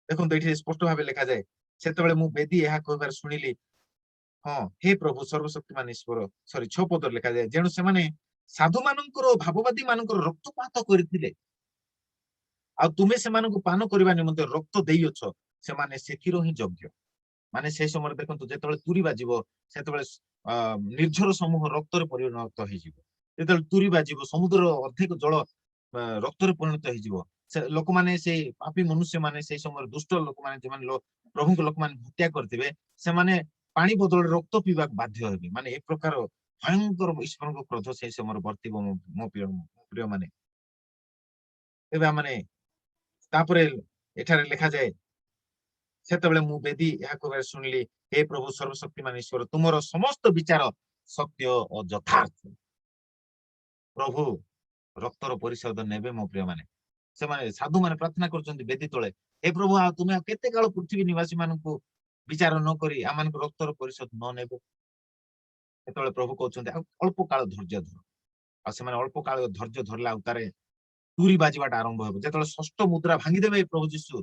ଦେଖନ୍ତୁ ଏଠି ସ୍ପଷ୍ଟ ଭାବେ ଲେଖାଯାଏ, ସେତେବେଳେ ମୁଁ ବେଦୀ ଏହା କହିବାର ଶୁଣିଲି, ହଁ ହେ ପ୍ରଭୁ ସର୍ବଶକ୍ତିମାନ ଈଶ୍ୱର। 6 ପଦରେ ଲେଖାଯାଏ, ଯେଣୁ ସେମାନେ ସାଧୁମାନଙ୍କର ଭାବବାଦୀ ମାନଙ୍କର ରକ୍ତପାତ କରିଥିଲେ, ଆଉ ତୁମେ ସେମାନଙ୍କୁ ପାନ କରିବା ନିମନ୍ତେ ରକ୍ତ ଦେଇଅଛ, ସେମାନେ ସେଥିରୁ ହିଁ ଯୋଗ୍ୟ। ମାନେ ସେଇ ସମୟରେ ଦେଖନ୍ତୁ, ଯେତେବେଳେ ତୁରୀ ବାଜିବ ସେତେବେଳେ ନିର୍ଝର ସମୂହ ରକ୍ତରେ ପରିଣତ ହେଇଯିବ। ଯେତେବେଳେ ତୁରୀ ବାଜିବ ସମୁଦ୍ରର ଅଧିକ ଜଳ ରକ୍ତରେ ପରିଣତ ହେଇଯିବ। ସେ ଲୋକମାନେ, ସେଇ ପାପୀ ମନୁଷ୍ୟ ମାନେ, ସେଇ ସମୟରେ ଦୁଷ୍ଟ ଲୋକମାନେ, ଯୋଉମାନେ ପ୍ରଭୁଙ୍କ ଲୋକମାନେ ହତ୍ୟା କରିଥିବେ, ସେମାନେ ପାଣି ବଦଳରେ ରକ୍ତ ପିଇବାକୁ ବାଧ୍ୟ ହେବେ। ମାନେ ଏ ପ୍ରକାର ଭୟଙ୍କର ଈଶ୍ୱରଙ୍କ କ୍ରୋଧ ସେଇ ସମୟରେ ବର୍ତ୍ତିବ ମୋ ପ୍ରିୟ ମାନେ। ଏବେ ମାନେ ତାପରେ ଏଠାରେ ଲେଖାଯାଏ, ସେତେବେଳେ ମୁଁ ବେଦୀ ଏହା କହିବାର ଶୁଣିଲି, ହେ ପ୍ରଭୁ ସର୍ବଶକ୍ତିମାନ ଈଶ୍ୱର, ତୁମର ସମସ୍ତ ବିଚାର ସତ୍ୟ ଓ ଯଥାର୍ଥ। ପ୍ରଭୁ ରକ୍ତର ପରିଶୋଧ ନେବେ ମୋ ପ୍ରିୟ ମାନେ। ସେମାନେ ସାଧୁମାନେ ପ୍ରାର୍ଥନା କରୁଛନ୍ତି ବେଦୀ ତଳେ, ହେ ପ୍ରଭୁ ଆଉ ତୁମେ ଆଉ କେତେ କାଳ ପୃଥିବୀ ନିବାସୀ ମାନଙ୍କୁ ବିଚାର ନ କରି ଆମମାନଙ୍କ ରକ୍ତର ପରିଶୋଧ ନ ନେବ? ସେତେବେଳେ ପ୍ରଭୁ କହୁଛନ୍ତି ଆଉ ଅଳ୍ପ କାଳ ଧୈର୍ଯ୍ୟ ଧର। ଆଉ ସେମାନେ ଅଳ୍ପ କାଳ ଧୈର୍ଯ୍ୟ ଧରିଲା, ଆଉ ତାରେ ତୁରୀ ବାଜିବାଟା ଆରମ୍ଭ ହେବ। ଯେତେବେଳେ ଷଷ୍ଠ ମୁଦ୍ରା ଭାଙ୍ଗିଦେବେ ପ୍ରଭୁ ଯୀଶୁ,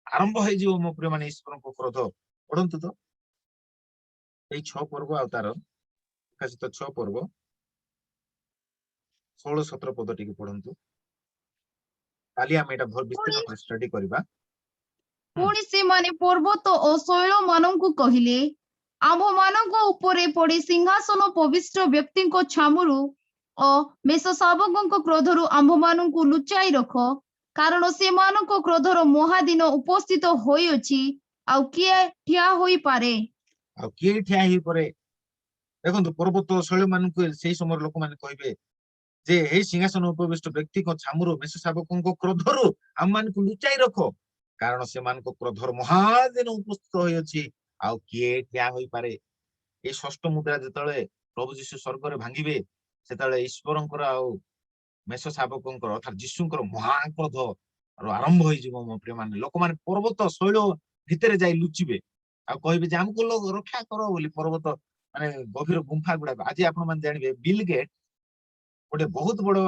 ଆରମ୍ଭ ହେଇଯିବ ମୋ ପ୍ରିୟ ମାନେ ଈଶ୍ୱରଙ୍କ କ୍ରୋଧ। ପଢନ୍ତୁ ତ ଏଇ 6 ପର୍ବ ଆଉ ତାର ପ୍ରକାଶିତ 6 ପର୍ବ 16-17 ପଦ ଟିକେ ପଢନ୍ତୁ। କାଲି ଆମେ ଏଟା ବିସ୍ତୀର୍ଣ୍ଣ ଭାବରେ ଷ୍ଟଡି କରିବା। ପୁଣି ସେମାନେ ପର୍ବତ ଓ ଶୈଳ ମାନଙ୍କୁ କହିଲେ, ଆମ୍ଭମାନଙ୍କ ଉପରେ ପଡି ସିଂହାସନ ପବିତ୍ର ବ୍ୟକ୍ତିଙ୍କ ଛାମୁରୁ ଓ ମେଷ ଶାବକଙ୍କ କ୍ରୋଧରୁ ଆମ୍ଭମାନଙ୍କୁ ଲୁଚାଇ ରଖ, କାରଣ ସେମାନଙ୍କ କ୍ରୋଧର ମହାଦିନ ଉପସ୍ଥିତ ହୋଇଅଛି, ଆଉ କିଏ ଠିଆ ହୋଇପାରେ? ଆଉ କିଏ ଠିଆ ହେଇପରେ? ଦେଖନ୍ତୁ ପର୍ବତ ଶୈଳ ମାନଙ୍କୁ ସେଇ ସମୟର ଲୋକମାନେ କହିବେ ଯେ ଏହି ସିଂହାସନ ଉପବିଷ୍ଟ ବ୍ୟକ୍ତିଙ୍କ ଛାମୁରୁ ମେଷ ଶାବକଙ୍କ କ୍ରୋଧରୁ ଆମମାନଙ୍କୁ ଲୁଚାଇ ରଖ, କାରଣ ସେମାନଙ୍କ କ୍ରୋଧର ମହାଦିନ ଉପସ୍ଥିତ ହୋଇଅଛି, ଆଉ କିଏ ଠିଆ ହୋଇପାରେ? ଏଇ ଷଷ୍ଠ ମୁଦ୍ରା ଯେତେବେଳେ ପ୍ରଭୁ ଯୀଶୁ ସ୍ୱର୍ଗରେ ଭାଙ୍ଗିବେ, ସେତେବେଳେ ଈଶ୍ୱରଙ୍କର ଆଉ ମେଷ ଶାବକଙ୍କର ଅର୍ଥାତ୍ ଯୀଶୁଙ୍କର ମହାକ୍ରୋଧ ଆରମ୍ଭ ହେଇଯିବ। ମୋ ପ୍ରିୟ ମାନେ, ଲୋକମାନେ ପର୍ବତ ଶୈଳ ଭିତରେ ଯାଇ ଲୁଚିବେ ଆଉ କହିବେ ଯେ ଆମକୁ ରକ୍ଷା କର ବୋଲି। ପର୍ବତ ମାନେ ଗଭୀର ଗୁମ୍ଫା ଗୁଡାକ, ଆଜି ଆପଣ ମାନେ ଜାଣିବେ ବିଲ୍ ଗେଟ୍ ଗୋଟେ ବହୁତ ବଡ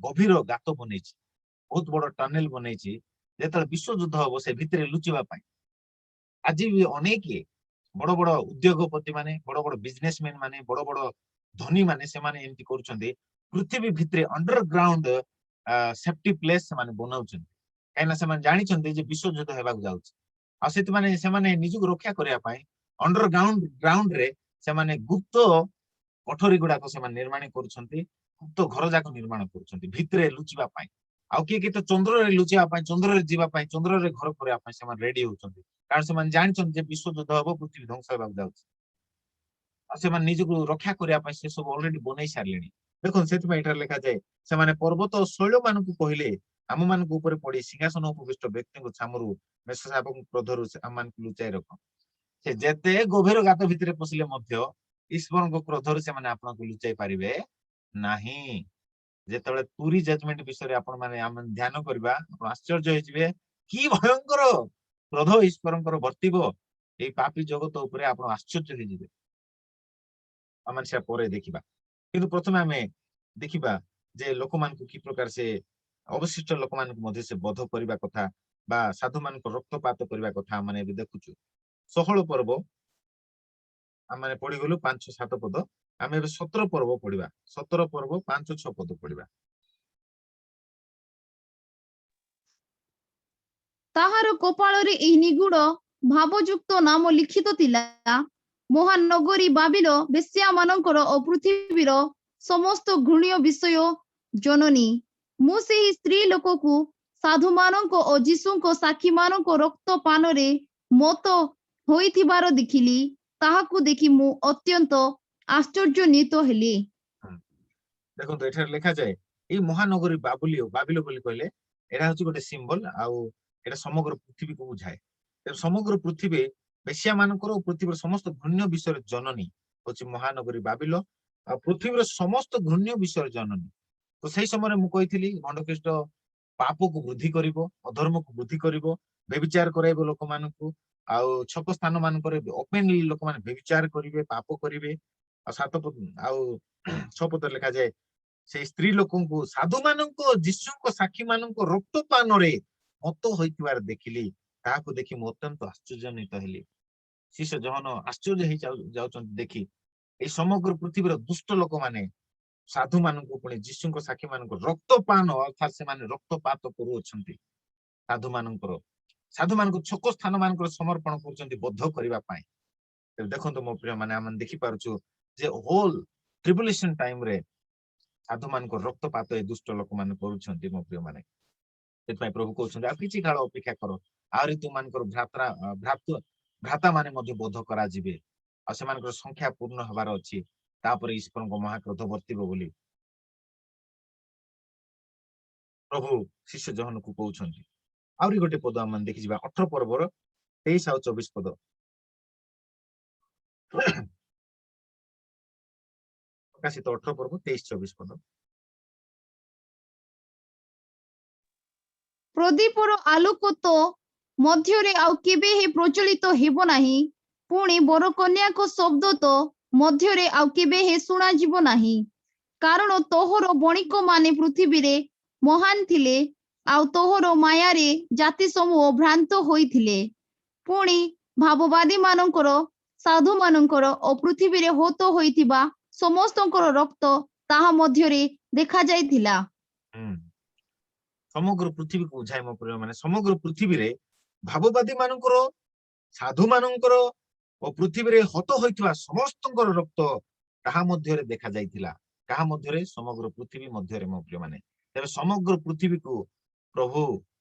ଗଭୀର ଗାତ ବନେଇଛି, ବହୁତ ବଡ ଟନେଲ ବନେଇଛି, ଯେତେବେଳେ ବିଶ୍ୱଯୁଦ୍ଧ ହବ ସେ ଭିତରେ ଲୁଚିବା ପାଇଁ। ଆଜି ବି ଅନେକ ବଡ ବଡ ଉଦ୍ୟୋଗପତି ମାନେ, ବଡ ବଡ ବିଜନେସମ୍ୟାନ ମାନେ, ବଡ ବଡ ଧନୀ ମାନେ, ସେମାନେ ଏମିତି କରୁଛନ୍ତି। ପୃଥିବୀ ଭିତରେ ଅଣ୍ଡରଗ୍ରାଉଣ୍ଡ ସେଫ୍ଟି ପ୍ଲେସ୍ ସେମାନେ ବନାଉଛନ୍ତି, କାହିଁକିନା ସେମାନେ ଜାଣିଛନ୍ତି ଯେ ବିଶ୍ୱଯୁଦ୍ଧ ହେବାକୁ ଯାଉଛି। ଆଉ ସେଥିପାଇଁ ସେମାନେ ନିଜକୁ ରକ୍ଷା କରିବା ପାଇଁ ଗ୍ରାଉଣ୍ଡରେ ସେମାନେ ଗୁପ୍ତ କୋଠରୀ ଗୁଡାକ ସେମାନେ ନିର୍ମାଣ କରୁଛନ୍ତି, ଗୁପ୍ତ ଘର ଯାକ ନିର୍ମାଣ କରୁଛନ୍ତି ଭିତରେ ଲୁଚିବା ପାଇଁ। ଆଉ କିଏ କିଏ ତ ଚନ୍ଦ୍ରରେ ଲୁଚିବା ପାଇଁ, ଚନ୍ଦ୍ରରେ ଯିବା ପାଇଁ, ଚନ୍ଦ୍ରରେ ଘର କରିବା ପାଇଁ ସେମାନେ ରେଡି ହଉଛନ୍ତି, କାରଣ ସେମାନେ ଜାଣିଛନ୍ତି ଯେ ବିଶ୍ୱଯୁଦ୍ଧ ହବ, ପୃଥିବୀ ଧ୍ୱଂସ ହେବାକୁ ଯାଉଛି। ଆଉ ସେମାନେ ନିଜକୁ ରକ୍ଷା କରିବା ପାଇଁ ସେ ସବୁ ଅଲରେଡି ବନେଇ ସାରିଲେଣି। ଦେଖନ୍ତୁ ସେଥିପାଇଁ ଏଠାରେ ଲେଖାଯାଏ, ସେମାନେ ପର୍ବତ ଓ ଶୈଳ ମାନଙ୍କୁ କହିଲେ, ଆମମାନଙ୍କ ଉପରେ ପଡି ସିଂହାସନ ଉପବିଷ୍ଟ ବ୍ୟକ୍ତିଙ୍କ ଛାମୁରୁ ମେଷ ଶାବକଙ୍କ କ୍ରୋଧରୁ ଆମମାନଙ୍କୁ ଲୁଚାଇ ରଖ। ସେ ଯେତେ ଗଭୀର ଗାତ ଭିତରେ ପଶିଲେ ମଧ୍ୟ ଈଶ୍ୱରଙ୍କ କ୍ରୋଧରୁ ସେମାନେ ଆପଣଙ୍କୁ ଲୁଚାଇ ପାରିବେ ନାହିଁ। ଯେତେବେଳେ ପୁରୀ ଜଜମେଣ୍ଟ ବିଷୟରେ ଆପଣ ମାନେ ଆମେ ଧ୍ୟାନ କରିବା, ଆପଣ ଆଶ୍ଚର୍ଯ୍ୟ ହେଇଯିବେ କି ଭୟଙ୍କର କ୍ରୋଧ ଈଶ୍ୱରଙ୍କର ବର୍ତ୍ତିବ ଏଇ ପାପୀ ଜଗତ ଉପରେ, ଆପଣ ଆଶ୍ଚର୍ଯ୍ୟ ହେଇଯିବେ। ଆମେ ସେଟା ପରେ ଦେଖିବା, କିନ୍ତୁ ପ୍ରଥମେ ଆମେ ଦେଖିବା ଯେ ଲୋକମାନଙ୍କୁ କି ପ୍ରକାର ସେ ଅବଶିଷ୍ଟ ଲୋକମାନଙ୍କୁ ମଧ୍ୟ ସେ ବଧ କରିବା କଥା ବା ସାଧୁମାନଙ୍କ ରକ୍ତପାତ କରିବା କଥା ଆମେ ଏବେ ଦେଖୁଛୁ। 16 ପର୍ବ ଆମେ ପଢିଗଲୁ 5-7 ପଦ, ଆମେ ଏବେ 17 ପର୍ବ ପଢିବା। 17 ପର୍ବ 5-6 ପଦ ପଢିବା। ତାହାର କପାଳରେ ଏହି ନିଗୁଡ ଭାବଯୁକ୍ତ ନାମ ଲିଖିତ ଥିଲା, ମହାନଗରୀ ବାବିଲ ବେଶ୍ୟାମାନଙ୍କର ଓ ପୃଥିବୀର ସମସ୍ତ ଘୃଣ୍ୟ ବିଷୟ ଜନନୀ। ମୁଁ ସେହି ସ୍ତ୍ରୀ ଲୋକକୁ ସାଧୁମାନଙ୍କ ଓ ଯୀଶୁଙ୍କ ସାକ୍ଷୀମାନଙ୍କ ରକ୍ତ ପାନରେ ମତ ହୋଇଥିବାର ଦେଖିଲି, ତାହାକୁ ଦେଖି ମୁଁ ଅତ୍ୟନ୍ତ ଆଶ୍ଚର୍ଯ୍ୟାନ୍ୱିତ ହେଲି। ଦେଖନ୍ତୁ ଏଠାରେ ଲେଖାଯାଏ ଏଇ ମହାନଗରୀ ବାବିଲ ବୋଲି କହିଲେ ଏଟା ହଉଛି ଗୋଟେ ସିମ୍ବଲ, ଆଉ ଏଟା ସମଗ୍ର ପୃଥିବୀକୁ ବୁଝାଏ। ସମଗ୍ର ପୃଥିବୀ ବେଶ୍ୟାମାନଙ୍କର ଓ ପୃଥିବୀର ସମସ୍ତ ଘୃଣ୍ୟ ବିଷୟରେ ଜନନୀ ହଉଛି ମହାନଗରୀ ବାବିଲ, ଆଉ ପୃଥିବୀର ସମସ୍ତ ଘୃଣ୍ୟ ବିଷୟରେ ଜନନୀ। ତ ସେଇ ସମୟରେ ମୁଁ କହିଥିଲି ଖଣ୍ଡଖ୍ରୀଷ୍ଟ ପାପକୁ ବୃଦ୍ଧି କରିବ, ଅଧର୍ମକୁ ବୃଦ୍ଧି କରିବ, ବ୍ୟଭିଚାର କରାଇବ ଲୋକମାନଙ୍କୁ, ଆଉ ଛକ ସ୍ଥାନ ମାନଙ୍କରେ ଓପେନଲି ଲୋକମାନେ ବ୍ୟଭିଚାର କରିବେ, ପାପ କରିବେ। ଆଉ 6 ପଦରେ ଲେଖାଯାଏ, ସେଇ ସ୍ତ୍ରୀ ଲୋକଙ୍କୁ ସାଧୁମାନଙ୍କ ଯୀଶୁଙ୍କ ସାକ୍ଷୀ ମାନଙ୍କ ରକ୍ତପାନରେ ମତ ହୋଇଥିବାର ଦେଖିଲି, ତାହାକୁ ଦେଖି ମୁଁ ଅତ୍ୟନ୍ତ ଆଶ୍ଚର୍ଯ୍ୟାନ୍ୱିତ ହେଲି। ଶିଷ୍ୟ ଯୋହନ ଆଶ୍ଚର୍ଯ୍ୟ ହେଇ ଯାଉଛନ୍ତି ଦେଖି ଏଇ ସମଗ୍ର ପୃଥିବୀର ଦୁଷ୍ଟ ଲୋକମାନେ ସାଧୁ ମାନଙ୍କୁ ପୁଣି ଯୀଶୁଙ୍କ ସାକ୍ଷୀ ମାନଙ୍କ ରକ୍ତପାନ ଅର୍ଥାତ୍ ସେମାନେ ରକ୍ତପାତ କରୁଅଛନ୍ତି। ସାଧୁମାନଙ୍କ ଛକ ସ୍ଥାନ ମାନଙ୍କର ସମର୍ପଣ କରୁଛନ୍ତି ବଦ୍ଧ କରିବା ପାଇଁ। ଦେଖନ୍ତୁ ମୋ ପ୍ରିୟ ମାନେ, ଆମେ ଦେଖିପାରୁଛୁ ଯେ ହୋଲ ଟ୍ରିବୁଲେସନ ଟାଇମରେ ସାଧୁମାନଙ୍କ ରକ୍ତପାତ ଏ ଦୁଷ୍ଟ ଲୋକମାନେ କରୁଛନ୍ତି ମୋ ପ୍ରିୟ ମାନେ। ସେଥିପାଇଁ ପ୍ରଭୁ କହୁଛନ୍ତି ଆଉ କିଛି କାଳ ଅପେକ୍ଷା କର, ଆହୁରି ତୁମମାନଙ୍କର ଭ୍ରାତା ମାନେ ମଧ୍ୟ ବୋଧ କରାଯିବେ, ଆଉ ସେମାନଙ୍କର ସଂଖ୍ୟା ପୂର୍ଣ୍ଣ ହେବାର ଅଛି, ତାପରେ ଈଶ୍ୱରଙ୍କ ମହାକ୍ରୋଧ ବର୍ତ୍ତିବ ବୋଲି ପ୍ରଭୁ ଶିଷ୍ୟ ଯୋହନକୁ କହୁଛନ୍ତି। ଆହୁରି ଗୋଟେ ପଦ ଆମେ ଦେଖିଯିବା 18 ପର୍ବର 23 ଆଉ 24 ପଦ। ପ୍ରକାଶିତ 18 ପର୍ବ 23-24 ପଦ। ପ୍ରଦୀପର ଆଲୋକ ତ ମଧ୍ୟରେ ଆଉ କେବେ ହିଁ ପ୍ରଚଳିତ ହେବ ନାହିଁ, ପୁଣି ବରକନ୍ୟାଙ୍କ ଶବ୍ଦ ତ ମଧ୍ୟରେ ଆଉ କେବେ ହିଁ ଶୁଣାଯିବ ନାହିଁ, କାରଣ ତୋହର ବଣିକ ମାନେ ପୃଥିବୀରେ ମହାନ ଥିଲେ, ଆଉ ତୋହର ମାୟାରେ ଜାତି ସମୂହ ଭ୍ରାନ୍ତ ହୋଇଥିଲେ। ପୁଣି ଭାବବାଦୀ ମାନଙ୍କର, ସାଧୁ ମାନଙ୍କର ଓ ପୃଥିବୀରେ ହୋତ ହୋଇଥିବା ସମସ୍ତଙ୍କର ରକ୍ତ ତାହା ମଧ୍ୟରେ ଦେଖାଯାଇଥିଲା। ହୁଁ। ସମଗ୍ର ପୃଥିବୀକୁ ବୁଝାଏ ମୋ ପ୍ରିୟ ମାନେ ସମଗ୍ର ପୃଥିବୀରେ ଭାବବାଦୀ ମାନଙ୍କର ସାଧୁ ମାନଙ୍କର ଓ ପୃଥିବୀରେ ହତ ହୋଇଥିବା ସମସ୍ତଙ୍କର ରକ୍ତ ତାହା ମଧ୍ୟରେ ଦେଖାଯାଇଥିଲା। କାହା ମଧ୍ୟରେ? ସମଗ୍ର ପୃଥିବୀ ମଧ୍ୟରେ ମୋ ପ୍ରିୟ ମାନେ। ତେବେ ସମଗ୍ର ପୃଥିବୀକୁ ପ୍ରଭୁ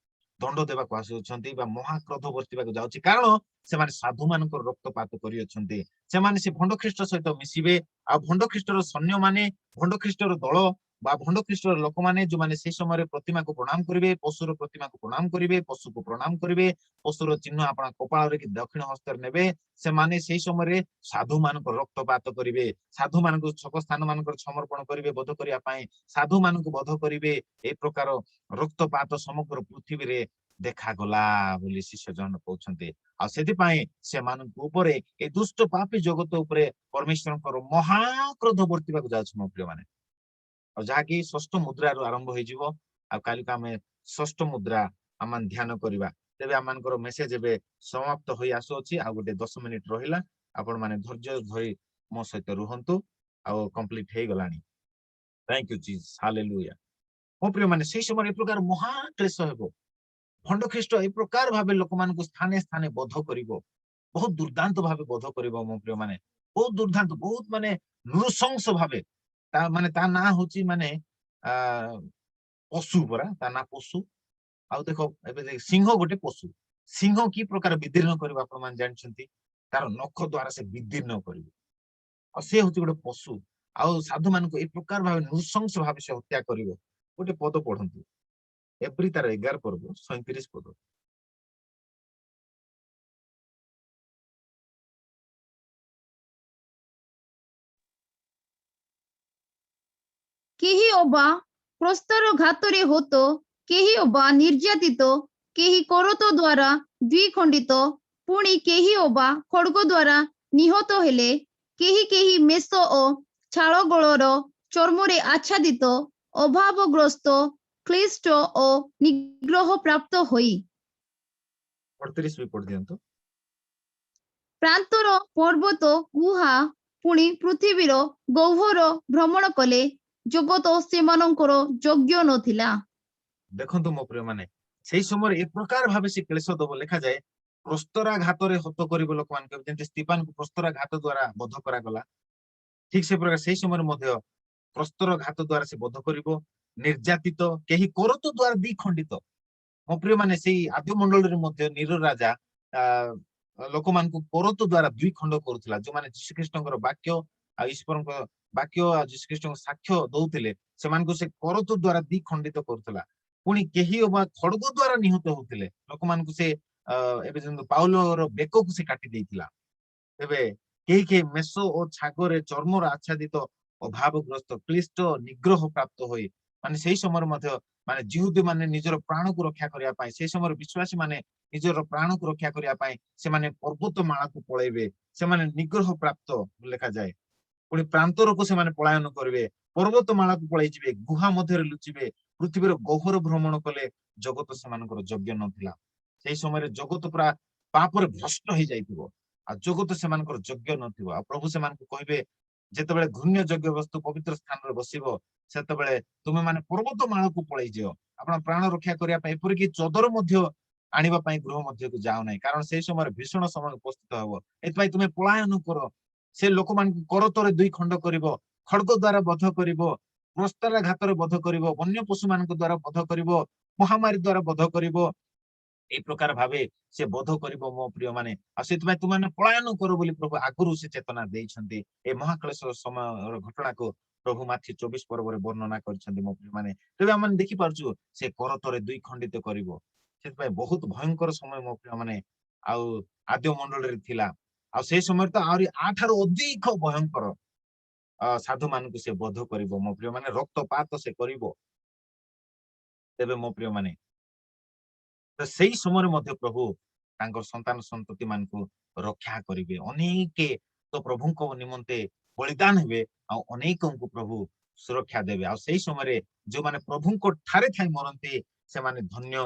ଦଣ୍ଡ ଦେବାକୁ ଆସୁଅଛନ୍ତି ବା ମହାକ୍ରୋଧ ବର୍ତ୍ତିବାକୁ ଯାଉଛି, କାରଣ ସେମାନେ ସାଧୁ ମାନଙ୍କର ରକ୍ତପାତ କରିଅଛନ୍ତି। ସେମାନେ ସେ ଭଣ୍ଡ ଖ୍ରୀଷ୍ଟ ସହିତ ମିଶିବେ, ଆଉ ଭଣ୍ଡ ଖ୍ରୀଷ୍ଟର ସୈନ୍ୟମାନେ, ଭଣ୍ଡ ଖ୍ରୀଷ୍ଟର ଦଳ ବା ଭଣ୍ଡ ଖ୍ରୀଷ୍ଟର ଲୋକମାନେ ଯୋଉମାନେ ସେଇ ସମୟରେ ପ୍ରତିମାକୁ ପ୍ରଣାମ କରିବେ, ପଶୁର ପ୍ରତିମାକୁ ପ୍ରଣାମ କରିବେ, ପଶୁକୁ ପ୍ରଣାମ କରିବେ, ପଶୁର ଚିହ୍ନ ଆପଣ କପାଳରେ କି ଦକ୍ଷିଣ ହସ୍ତରେ ନେବେ, ସେମାନେ ସେଇ ସମୟରେ ସାଧୁ ମାନଙ୍କର ରକ୍ତପାତ କରିବେ, ସାଧୁ ମାନଙ୍କୁ ଛକ ସ୍ଥାନ ମାନଙ୍କର ସମର୍ପଣ କରିବେ ବଧ କରିବା ପାଇଁ, ସାଧୁ ମାନଙ୍କୁ ବଧ କରିବେ। ଏ ପ୍ରକାର ରକ୍ତପାତ ସମଗ୍ର ପୃଥିବୀରେ ଦେଖାଗଲା ବୋଲି ଶିଷ୍ୟ ଜଣ କହୁଛନ୍ତି। ଆଉ ସେଥିପାଇଁ ସେମାନଙ୍କ ଉପରେ ଏ ଦୁଷ୍ଟ ପାପୀ ଜଗତ ଉପରେ ପରମେଶ୍ୱରଙ୍କର ମହାକ୍ରୋଧ ବର୍ତ୍ତିବାକୁ ଯାଉଛି ମୋ ପ୍ରିୟ ମାନେ। ଆଉ ଯାହାକି ଷଷ୍ଠ ମୁଦ୍ରାରୁ ଆରମ୍ଭ ହେଇଯିବ। ଆଉ କାଲିକୁ ଆମେ ଷଷ୍ଠ ମୁଦ୍ରା ଆମେ ଧ୍ୟାନ କରିବା। ତେବେ ଆମମାନଙ୍କର ମେସେଜ ଏବେ ସମାପ୍ତ ହୋଇ ଆସୁଅଛି। ଆଉ ଗୋଟେ 10 ମିନିଟ ରହିଲା, ଆପଣ ମାନେ ଧୈର୍ଯ୍ୟ ଧରି ମୋ ସହିତ ରୁହନ୍ତୁ। ଆଉ କମ୍ପ୍ଲିଟ ହେଇଗଲାଣି। Thank you Jesus, hallelujah. ମୋ ପ୍ରିୟ ମାନେ ସେଇ ସମୟରେ ଏ ପ୍ରକାର ମହାକ୍ଲେଶ ହେବ। ଭଣ୍ଡ ଖ୍ରୀଷ୍ଟ ଏ ପ୍ରକାର ଭାବେ ଲୋକମାନଙ୍କୁ ସ୍ଥାନେ ସ୍ଥାନେ ବଧ କରିବ, ବହୁତ ଦୁର୍ଦାନ୍ତ ଭାବେ ବଧ କରିବ ମୋ ପ୍ରିୟ ମାନେ, ବହୁତ ଦୁର୍ଦାନ୍ତ, ବହୁତ ମାନେ ନୃଶଂସ ଭାବେ। ତା ମାନେ ତା ନାଁ ହଉଛି ମାନେ ପଶୁ ପରା, ତା ନାଁ ପଶୁ। ଆଉ ଦେଖ ଏବେ ସିଂହ ଗୋଟେ ପଶୁ, ସିଂହ କି ପ୍ରକାର ବିଦୀର୍ଣ୍ଣ କରିବ ଆପଣ ମାନେ ଜାଣିଛନ୍ତି? ତାର ନଖ ଦ୍ଵାରା ସେ ବିଦୀର୍ଣ୍ଣ କରିବ। ଆଉ ସେ ହଉଛି ଗୋଟେ ପଶୁ। ଆଉ ସାଧୁ ମାନଙ୍କୁ ଏ ପ୍ରକାର ଭାବେ ନୃଶଂସ ଭାବେ ସେ ହତ୍ୟା କରିବ। ଗୋଟେ ପଦ ପଢନ୍ତୁ, ଏପ୍ରି ତାର 11 ପର୍ବ 37 ପଦ। କେହି ଅବା ପ୍ରସ୍ତର ଘାତରେ ହତ, କେହି ଅବା ନିର୍ଯାତିତ, କେହି କରତ ଦ୍ୱାରା ଦ୍ୱିଖଣ୍ଡିତ, ପୁଣି କେହି ଅବା ଖଡ୍ଗ ଦ୍ୱାରା ନିହତ ହେଲେ, କେହି କେହି ମେଷ ଓ ଛାଳଗୋଳର ଚର୍ମରେ ଆଚ୍ଛାଦିତ, ଅଭାବଗ୍ରସ୍ତ, କ୍ଳିଷ୍ଟ ଓ ନିଗ୍ରହ ପ୍ରାପ୍ତ ହୋଇ 38 ବି ପଢି ଦିଅନ୍ତୁ। ପ୍ରାନ୍ତର ପର୍ବତ ଗୁହା ପୁଣି ପୃଥିବୀର ଗହ୍ୱର ଭ୍ରମଣ କଲେ, ଜଗତ ସେମାନଙ୍କର ଯୋଗ୍ୟ ନଥିଲା। ଦେଖନ୍ତୁ ମୋ ପ୍ରିୟ ମାନେ, ସେଇ ସମୟରେ ଏ ପ୍ରକାର ଭାବେ ସେ କ୍ଲେଶ ଦବ। ଲେଖାଯାଏ ପ୍ରସ୍ତରାଘାତରେ ହତ କରିବ ଲୋକମାନଙ୍କୁ, ଯେମିତି ସ୍ତିଫାନଙ୍କୁ ପ୍ରସ୍ତରାଘାତ ଦ୍ଵାରା ବଧ କରାଗଲା, ଠିକ ସେ ପ୍ରକାର ସେଇ ସମୟରେ ମଧ୍ୟ ପ୍ରସ୍ତରଘାତ ଦ୍ଵାରା ସେ ବଧ କରିବ। ନିର୍ଯାତିତ, କେହି କରତ ଦ୍ଵାରା ଦ୍ୱିଖଣ୍ଡିତ। ମୋ ପ୍ରିୟ ମାନେ ସେଇ ଆଦ୍ୟ ମଣ୍ଡଳରେ ମଧ୍ୟ ନୀର ରାଜା ଲୋକମାନଙ୍କୁ କରତ ଦ୍ଵାରା ଦୁଇ ଖଣ୍ଡ କରୁଥିଲା। ଯୋଉମାନେ ଯୀଶୁଖ୍ରୀଷ୍ଟଙ୍କର ବାକ୍ୟ ଆଉ ଈଶ୍ୱରଙ୍କ ବାକ୍ୟ ଆଉ ଯୀଶୁଖ୍ରୀଷ୍ଟଙ୍କ ସାକ୍ଷ୍ୟ ଦଉଥିଲେ, ସେମାନଙ୍କୁ ସେ କରତ ଦ୍ଵାରା ଦ୍ୱିଖଣ୍ଡିତ କରୁଥିଲା। ପୁଣି କେହି ଅବା ଖଡ୍ଗ ଦ୍ଵାରା ନିହତ ହଉଥିଲେ। ଲୋକମାନଙ୍କୁ ସେ ଏବେ ଯେମିତି ପାଉଲର ବେକକୁ ସେ କାଟି ଦେଇଥିଲା। ତେବେ କେହି କେହି ମେଷ ଓ ଛାଗରେ ଚର୍ମର ଆଚ୍ଛାଦିତ, ଅଭାବଗ୍ରସ୍ତ, କ୍ଳିଷ୍ଟ, ନିଗ୍ରହ ପ୍ରାପ୍ତ ହୋଇ, ମାନେ ସେଇ ସମୟରେ ମଧ୍ୟ ମାନେ ଜିହୁଦୀ ମାନେ ନିଜର ପ୍ରାଣକୁ ରକ୍ଷା କରିବା ପାଇଁ, ସେଇ ସମୟରେ ବିଶ୍ୱାସୀ ମାନେ ନିଜର ପ୍ରାଣକୁ ରକ୍ଷା କରିବା ପାଇଁ ସେମାନେ ପର୍ବତ ମାଳାକୁ ପଳେଇବେ। ସେମାନେ ନିଗ୍ରହ ପ୍ରାପ୍ତ ଲେଖାଯାଏ। ପୁଣି ପ୍ରାନ୍ତରକୁ ସେମାନେ ପଳାୟନ କରିବେ, ପର୍ବତ ମାଳାକୁ ପଳେଇ ଯିବେ, ଗୁହା ମଧ୍ୟରେ ଲୁଚିବେ, ପୃଥିବୀର ଗହ୍ୱର ଭ୍ରମଣ କଲେ, ଜଗତ ସେମାନଙ୍କର ଯୋଗ୍ୟ ନଥିଲା। ସେଇ ସମୟରେ ଜଗତ ପୁରା ପାପରେ ଭ୍ରଷ୍ଟ ହେଇଯାଇଥିବ, ଆଉ ଜଗତ ସେମାନଙ୍କର ଯୋଗ୍ୟ ନଥିବ। ଆଉ ପ୍ରଭୁ ସେମାନଙ୍କୁ କହିବେ, ଯେତେବେଳେ ଘୃଣ୍ୟ ଯୋଗ୍ୟ ବସ୍ତୁ ପବିତ୍ର ସ୍ଥାନରେ ବସିବ, ସେତେବେଳେ ତୁମେ ମାନେ ପର୍ବତ ମାଳକୁ ପଳେଇ ଯାଅ। ଆପଣ ପ୍ରାଣ ରକ୍ଷା କରିବା ପାଇଁ ଏପରିକି ଚଦର ମଧ୍ୟ ଆଣିବା ପାଇଁ ଗୃହ ମଧ୍ୟକୁ ଯାଅ ନାହିଁ, କାରଣ ସେଇ ସମୟରେ ଭୀଷଣ ସମୟ ଉପସ୍ଥିତ ହବ। ଏଥିପାଇଁ ତୁମେ ପଳାୟନ କର। ସେ ଲୋକମାନଙ୍କୁ କରତରେ ଦୁଇ ଖଣ୍ଡ କରିବ, ଖଡ୍ଗ ଦ୍ଵାରା ବଧ କରିବ, ପ୍ରସ୍ତରାଘାତରେ ବଧ କରିବ, ବନ୍ୟ ପଶୁ ମାନଙ୍କ ଦ୍ଵାରା ବଧ କରିବ, ମହାମାରୀ ଦ୍ଵାରା ବଧ କରିବ। এই ପ୍ରକାର ଭାବେ ସେ ବଧ କରିବ ମୋ ପ୍ରିୟ ମାନେ। ଆଉ ସେଥିପାଇଁ ତୁମେ ପଳାୟନ କର ବୋଲି ପ୍ରଭୁ ଆଗରୁ ସେ ଚେତନା ଦେଇଛନ୍ତି। ଏ ମହାକ୍ଲେଶ ସମୟର ଘଟଣାକୁ ପ୍ରଭୁ ମାଥି 24 ପର୍ବରେ ବର୍ଣ୍ଣନା କରିଛନ୍ତି ମୋ ପ୍ରିୟ ମାନେ। ତେବେ ଆମେ ଦେଖିପାରୁଛୁ ସେ କରତରେ ଦୁଇ ଖଣ୍ଡିତ କରିବ। ସେଥିପାଇଁ ବହୁତ ଭୟଙ୍କର ସମୟ ମୋ ପ୍ରିୟ ମାନେ ଆଉ ଆଦ୍ୟ ମଣ୍ଡଳରେ ଥିଲା। ଆଉ ସେଇ ସମୟରେ ତ ଆହୁରି ଆଠାରୁ ଅଧିକ ଭୟଙ୍କର ସାଧୁ ମାନଙ୍କୁ ସେ ବଧ କରିବ ମୋ ପ୍ରିୟ ମାନେ, ରକ୍ତପାତ ସେ କରିବ। ତେବେ ମୋ ପ୍ରିୟ ମାନେ ତ ସେଇ ସମୟରେ ମଧ୍ୟ ପ୍ରଭୁ ତାଙ୍କର ସନ୍ତାନ ସନ୍ତତି ମାନଙ୍କୁ ରକ୍ଷା କରିବେ। ଅନେକ ତ ପ୍ରଭୁଙ୍କ ନିମନ୍ତେ ବଳିଦାନ ହେବେ, ଆଉ ଅନେକଙ୍କୁ ପ୍ରଭୁ ସୁରକ୍ଷା ଦେବେ। ଆଉ ସେଇ ସମୟରେ ଯୋଉମାନେ ପ୍ରଭୁଙ୍କ ଠାରେ ଥାଇ ମରନ୍ତି, ସେମାନେ ଧନ୍ୟ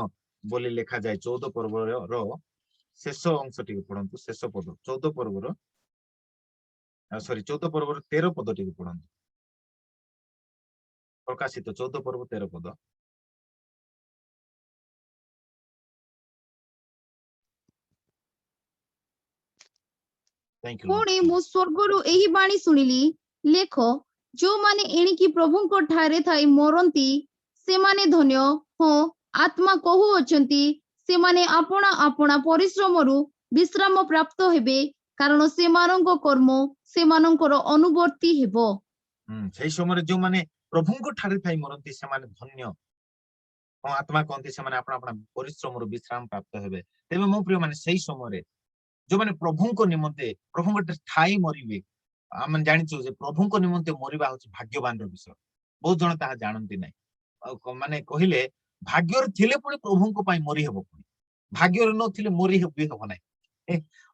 ବୋଲି ଲେଖାଯାଏ। 14 ପର୍ବର ଶେଷ ଅଂଶ ଟିକେ ପଢନ୍ତୁ, ଶେଷ ପଦ 14 ପର୍ବର ସରି 14 ପର୍ବର 13 ପଦ ଟିକେ ପଢନ୍ତୁ। ପ୍ରକାଶିତ 14 ପର୍ବ 13 ପଦ। Thank you, Lord. ପୁଣି ମୁଁ ସ୍ୱର୍ଗରୁ ଏହି ବାଣୀ ଶୁଣିଲି, ଲେଖ, ଯୋଉମାନେ ଏଣିକି ପ୍ରଭୁଙ୍କ ଠାରେ ଥାଇ ମରନ୍ତି ସେମାନେ ଧନ୍ୟ। ହଁ, ଆତ୍ମା କହୁଅଛନ୍ତି ସେମାନେ ଆପଣା ଆପଣା ପରିଶ୍ରମରୁ ବିଶ୍ରାମ ପ୍ରାପ୍ତ ହେବେ, କାରଣ ସେମାନଙ୍କ କର୍ମ ସେମାନଙ୍କର ଅନୁବର୍ତ୍ତୀ ହେବ। ସେଇ ସମୟରେ ଯୋଉମାନେ ପ୍ରଭୁଙ୍କ ଠାରେ ଥାଇ ମରନ୍ତି ସେମାନେ ଧନ୍ୟ। ହଁ, ଆତ୍ମା କହନ୍ତି ସେମାନେ ଆପଣା ଆପଣା ପରିଶ୍ରମରୁ ବିଶ୍ରାମ ପ୍ରାପ୍ତ ହେବେ। ତେବେ ମୋ ପ୍ରିୟ ମାନେ ସେଇ ସମୟରେ ଯୋଉମାନେ ପ୍ରଭୁଙ୍କ ନିମନ୍ତେ ପ୍ରଭୁଙ୍କ ଠାଇ ମରିବେ, ଆମେ ଜାଣିଛୁ ଯେ ପ୍ରଭୁଙ୍କ ନିମନ୍ତେ ମରିବା ହଉଛି ଭାଗ୍ୟବାନର ବିଷୟ। ବହୁତ ଜଣ ତାହା ଜାଣନ୍ତି ନାହିଁ। ମାନେ କହିଲେ ଭାଗ୍ୟରେ ଥିଲେ ପୁଣି ପ୍ରଭୁଙ୍କ ପାଇଁ ମରି ହେବ, ପୁଣି ଭାଗ୍ୟରେ ନଥିଲେ ମରି ବି ହବ ନାହିଁ।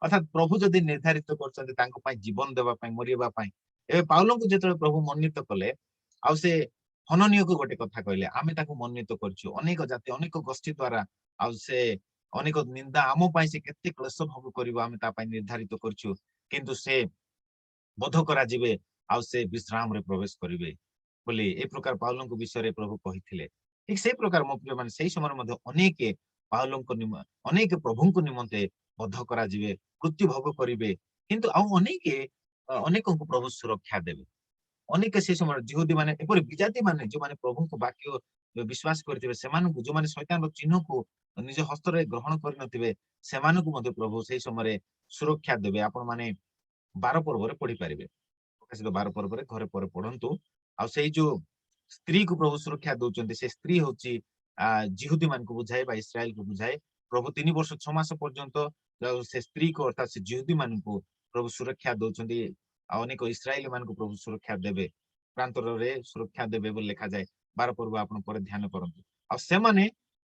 ଅର୍ଥାତ୍ ପ୍ରଭୁ ଯଦି ନିର୍ଦ୍ଧାରିତ କରୁଛନ୍ତି ତାଙ୍କ ପାଇଁ ଜୀବନ ଦେବା ପାଇଁ, ମରିବା ପାଇଁ। ଏବେ ପାଉଲଙ୍କୁ ଯେତେବେଳେ ପ୍ରଭୁ ମନୋନୀତ କଲେ, ଆଉ ସେ ହନନୀୟକୁ ଗୋଟେ କଥା କହିଲେ, ଆମେ ତାକୁ ମନୋନୀତ କରିଛୁ ଅନେକ ଜାତି ଅନେକ ଗୋଷ୍ଠୀ ଦ୍ଵାରା, ଆଉ ସେ ଅନେକ ନିନ୍ଦା ଆମ ପାଇଁ ସେ କେତେ କ୍ଲେଶ ଭୋଗ କରିବ ଆମେ ତା ପାଇଁ ନିର୍ଦ୍ଧାରିତ କରିଛୁ, କିନ୍ତୁ ସେ ବଧ କରାଯିବେ ଆଉ ସେ ବିଶ୍ରାମରେ ପ୍ରବେଶ କରିବେ ବୋଲି ଏ ପ୍ରକାର ପାଉଲଙ୍କ ବିଷୟରେ ପ୍ରଭୁ କହିଥିଲେ। ଠିକ ସେଇ ପ୍ରକାର ମୋ ପ୍ରିୟ ମାନେ ସେଇ ସମୟରେ ମଧ୍ୟ ଅନେକ ପାଉଲଙ୍କ ଅନେକ ପ୍ରଭୁଙ୍କ ନିମନ୍ତେ ବଧ କରାଯିବେ, ମୃତ୍ୟୁ ଭୋଗ କରିବେ, କିନ୍ତୁ ଆଉ ଅନେକଙ୍କୁ ପ୍ରଭୁ ସୁରକ୍ଷା ଦେବେ। ଅନେକ ସେ ସମୟରେ ଜିହୁଦୀ ମାନେ ଏପରି ବିଜାତି ମାନେ ଯୋଉମାନେ ପ୍ରଭୁଙ୍କ ବାକ୍ୟ ବିଶ୍ୱାସ କରିଥିବେ, ସେମାନଙ୍କୁ ଯୋଉମାନେ ଶୈତାନର ଚିହ୍ନକୁ ନିଜ ହସ୍ତରେ ଗ୍ରହଣ କରିନଥିବେ, ସେମାନଙ୍କୁ ମଧ୍ୟ ପ୍ରଭୁ ସେଇ ସମୟରେ ସୁରକ୍ଷା ଦେବେ। ଆପଣ ମାନେ 12 ପର୍ବରେ ପଢିପାରିବେ, ପ୍ରକାଶିତ 12 ପର୍ବରେ ଘରେ ପରେ ପଢନ୍ତୁ। ଆଉ ସେଇ ଯୋଉ ସ୍ତ୍ରୀକୁ ପ୍ରଭୁ ସୁରକ୍ଷା ଦଉଛନ୍ତି, ସେ ସ୍ତ୍ରୀ ହଉଛି ଜିହୁଦୀ ମାନଙ୍କୁ ବୁଝାଏ ବା ଇସ୍ରାଏଲକୁ ବୁଝାଏ। ପ୍ରଭୁ 3 ବର୍ଷ 6 ମାସ ପର୍ଯ୍ୟନ୍ତ ସେ ସ୍ତ୍ରୀକୁ ଅର୍ଥାତ୍ ସେ ଜିହୁଦୀ ମାନଙ୍କୁ ପ୍ରଭୁ ସୁରକ୍ଷା ଦଉଛନ୍ତି, ଆଉ ଅନେକ ଇସ୍ରାଏଲ ମାନଙ୍କୁ ପ୍ରଭୁ ସୁରକ୍ଷା ଦେବେ, ପ୍ରାନ୍ତରରେ ସୁରକ୍ଷା ଦେବେ ବୋଲି ଲେଖାଯାଏ। 12 ପର୍ବ ଆପଣ ପରେ ଧ୍ୟାନ କରନ୍ତୁ। ଆଉ ସେମାନେ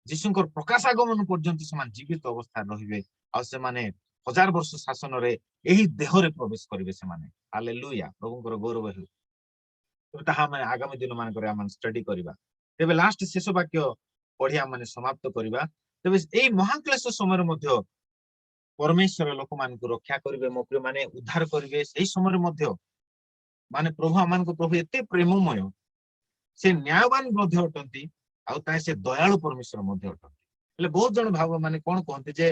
ଯୀଶୁଙ୍କର ପ୍ରକାଶ ଆଗମନ ପର୍ଯ୍ୟନ୍ତ ସେମାନେ ଜୀବିତ ଅବସ୍ଥାରେ ରହିବେ, ଆଉ ସେମାନେ 1000 ବର୍ଷ ଶାସନରେ ଏହି ଦେହରେ ପ୍ରବେଶ କରିବେ ସେମାନେ। ହାଲେଲୁୟା, ପ୍ରଭୁଙ୍କର ଗୌରବ ହେଉ। ତାହା ଆମେ ଆଗାମୀ ଦିନ ମାନଙ୍କରେ ଆମେ ଷ୍ଟଡି କରିବା। ତେବେ ଲାଷ୍ଟ ଶେଷ ବାକ୍ୟ ପଢି ଆମେ ସମାପ୍ତ କରିବା। ତେବେ ଏଇ ମହାକ୍ଲେଶ ସମୟରେ ମଧ୍ୟ ପରମେଶ୍ୱର ଲୋକମାନଙ୍କୁ ରକ୍ଷା କରିବେ, ମୋ ପ୍ରିୟ ମାନେ ଉଦ୍ଧାର କରିବେ। ସେଇ ସମୟରେ ମଧ୍ୟ ମାନେ ପ୍ରଭୁ ଆମମାନଙ୍କ ପ୍ରଭୁ ଏତେ ପ୍ରେମମୟ, ସେ ନ୍ୟାୟବାନ ମଧ୍ୟ ଅଟନ୍ତି, ଆଉ ତାହା ସେ ଦୟାଳୁ ପରମେଶ୍ୱର ମଧ୍ୟ ଅଟନ୍ତି। ହେଲେ ବହୁତ ଜଣ ମାନେ କଣ କହନ୍ତି ଯେ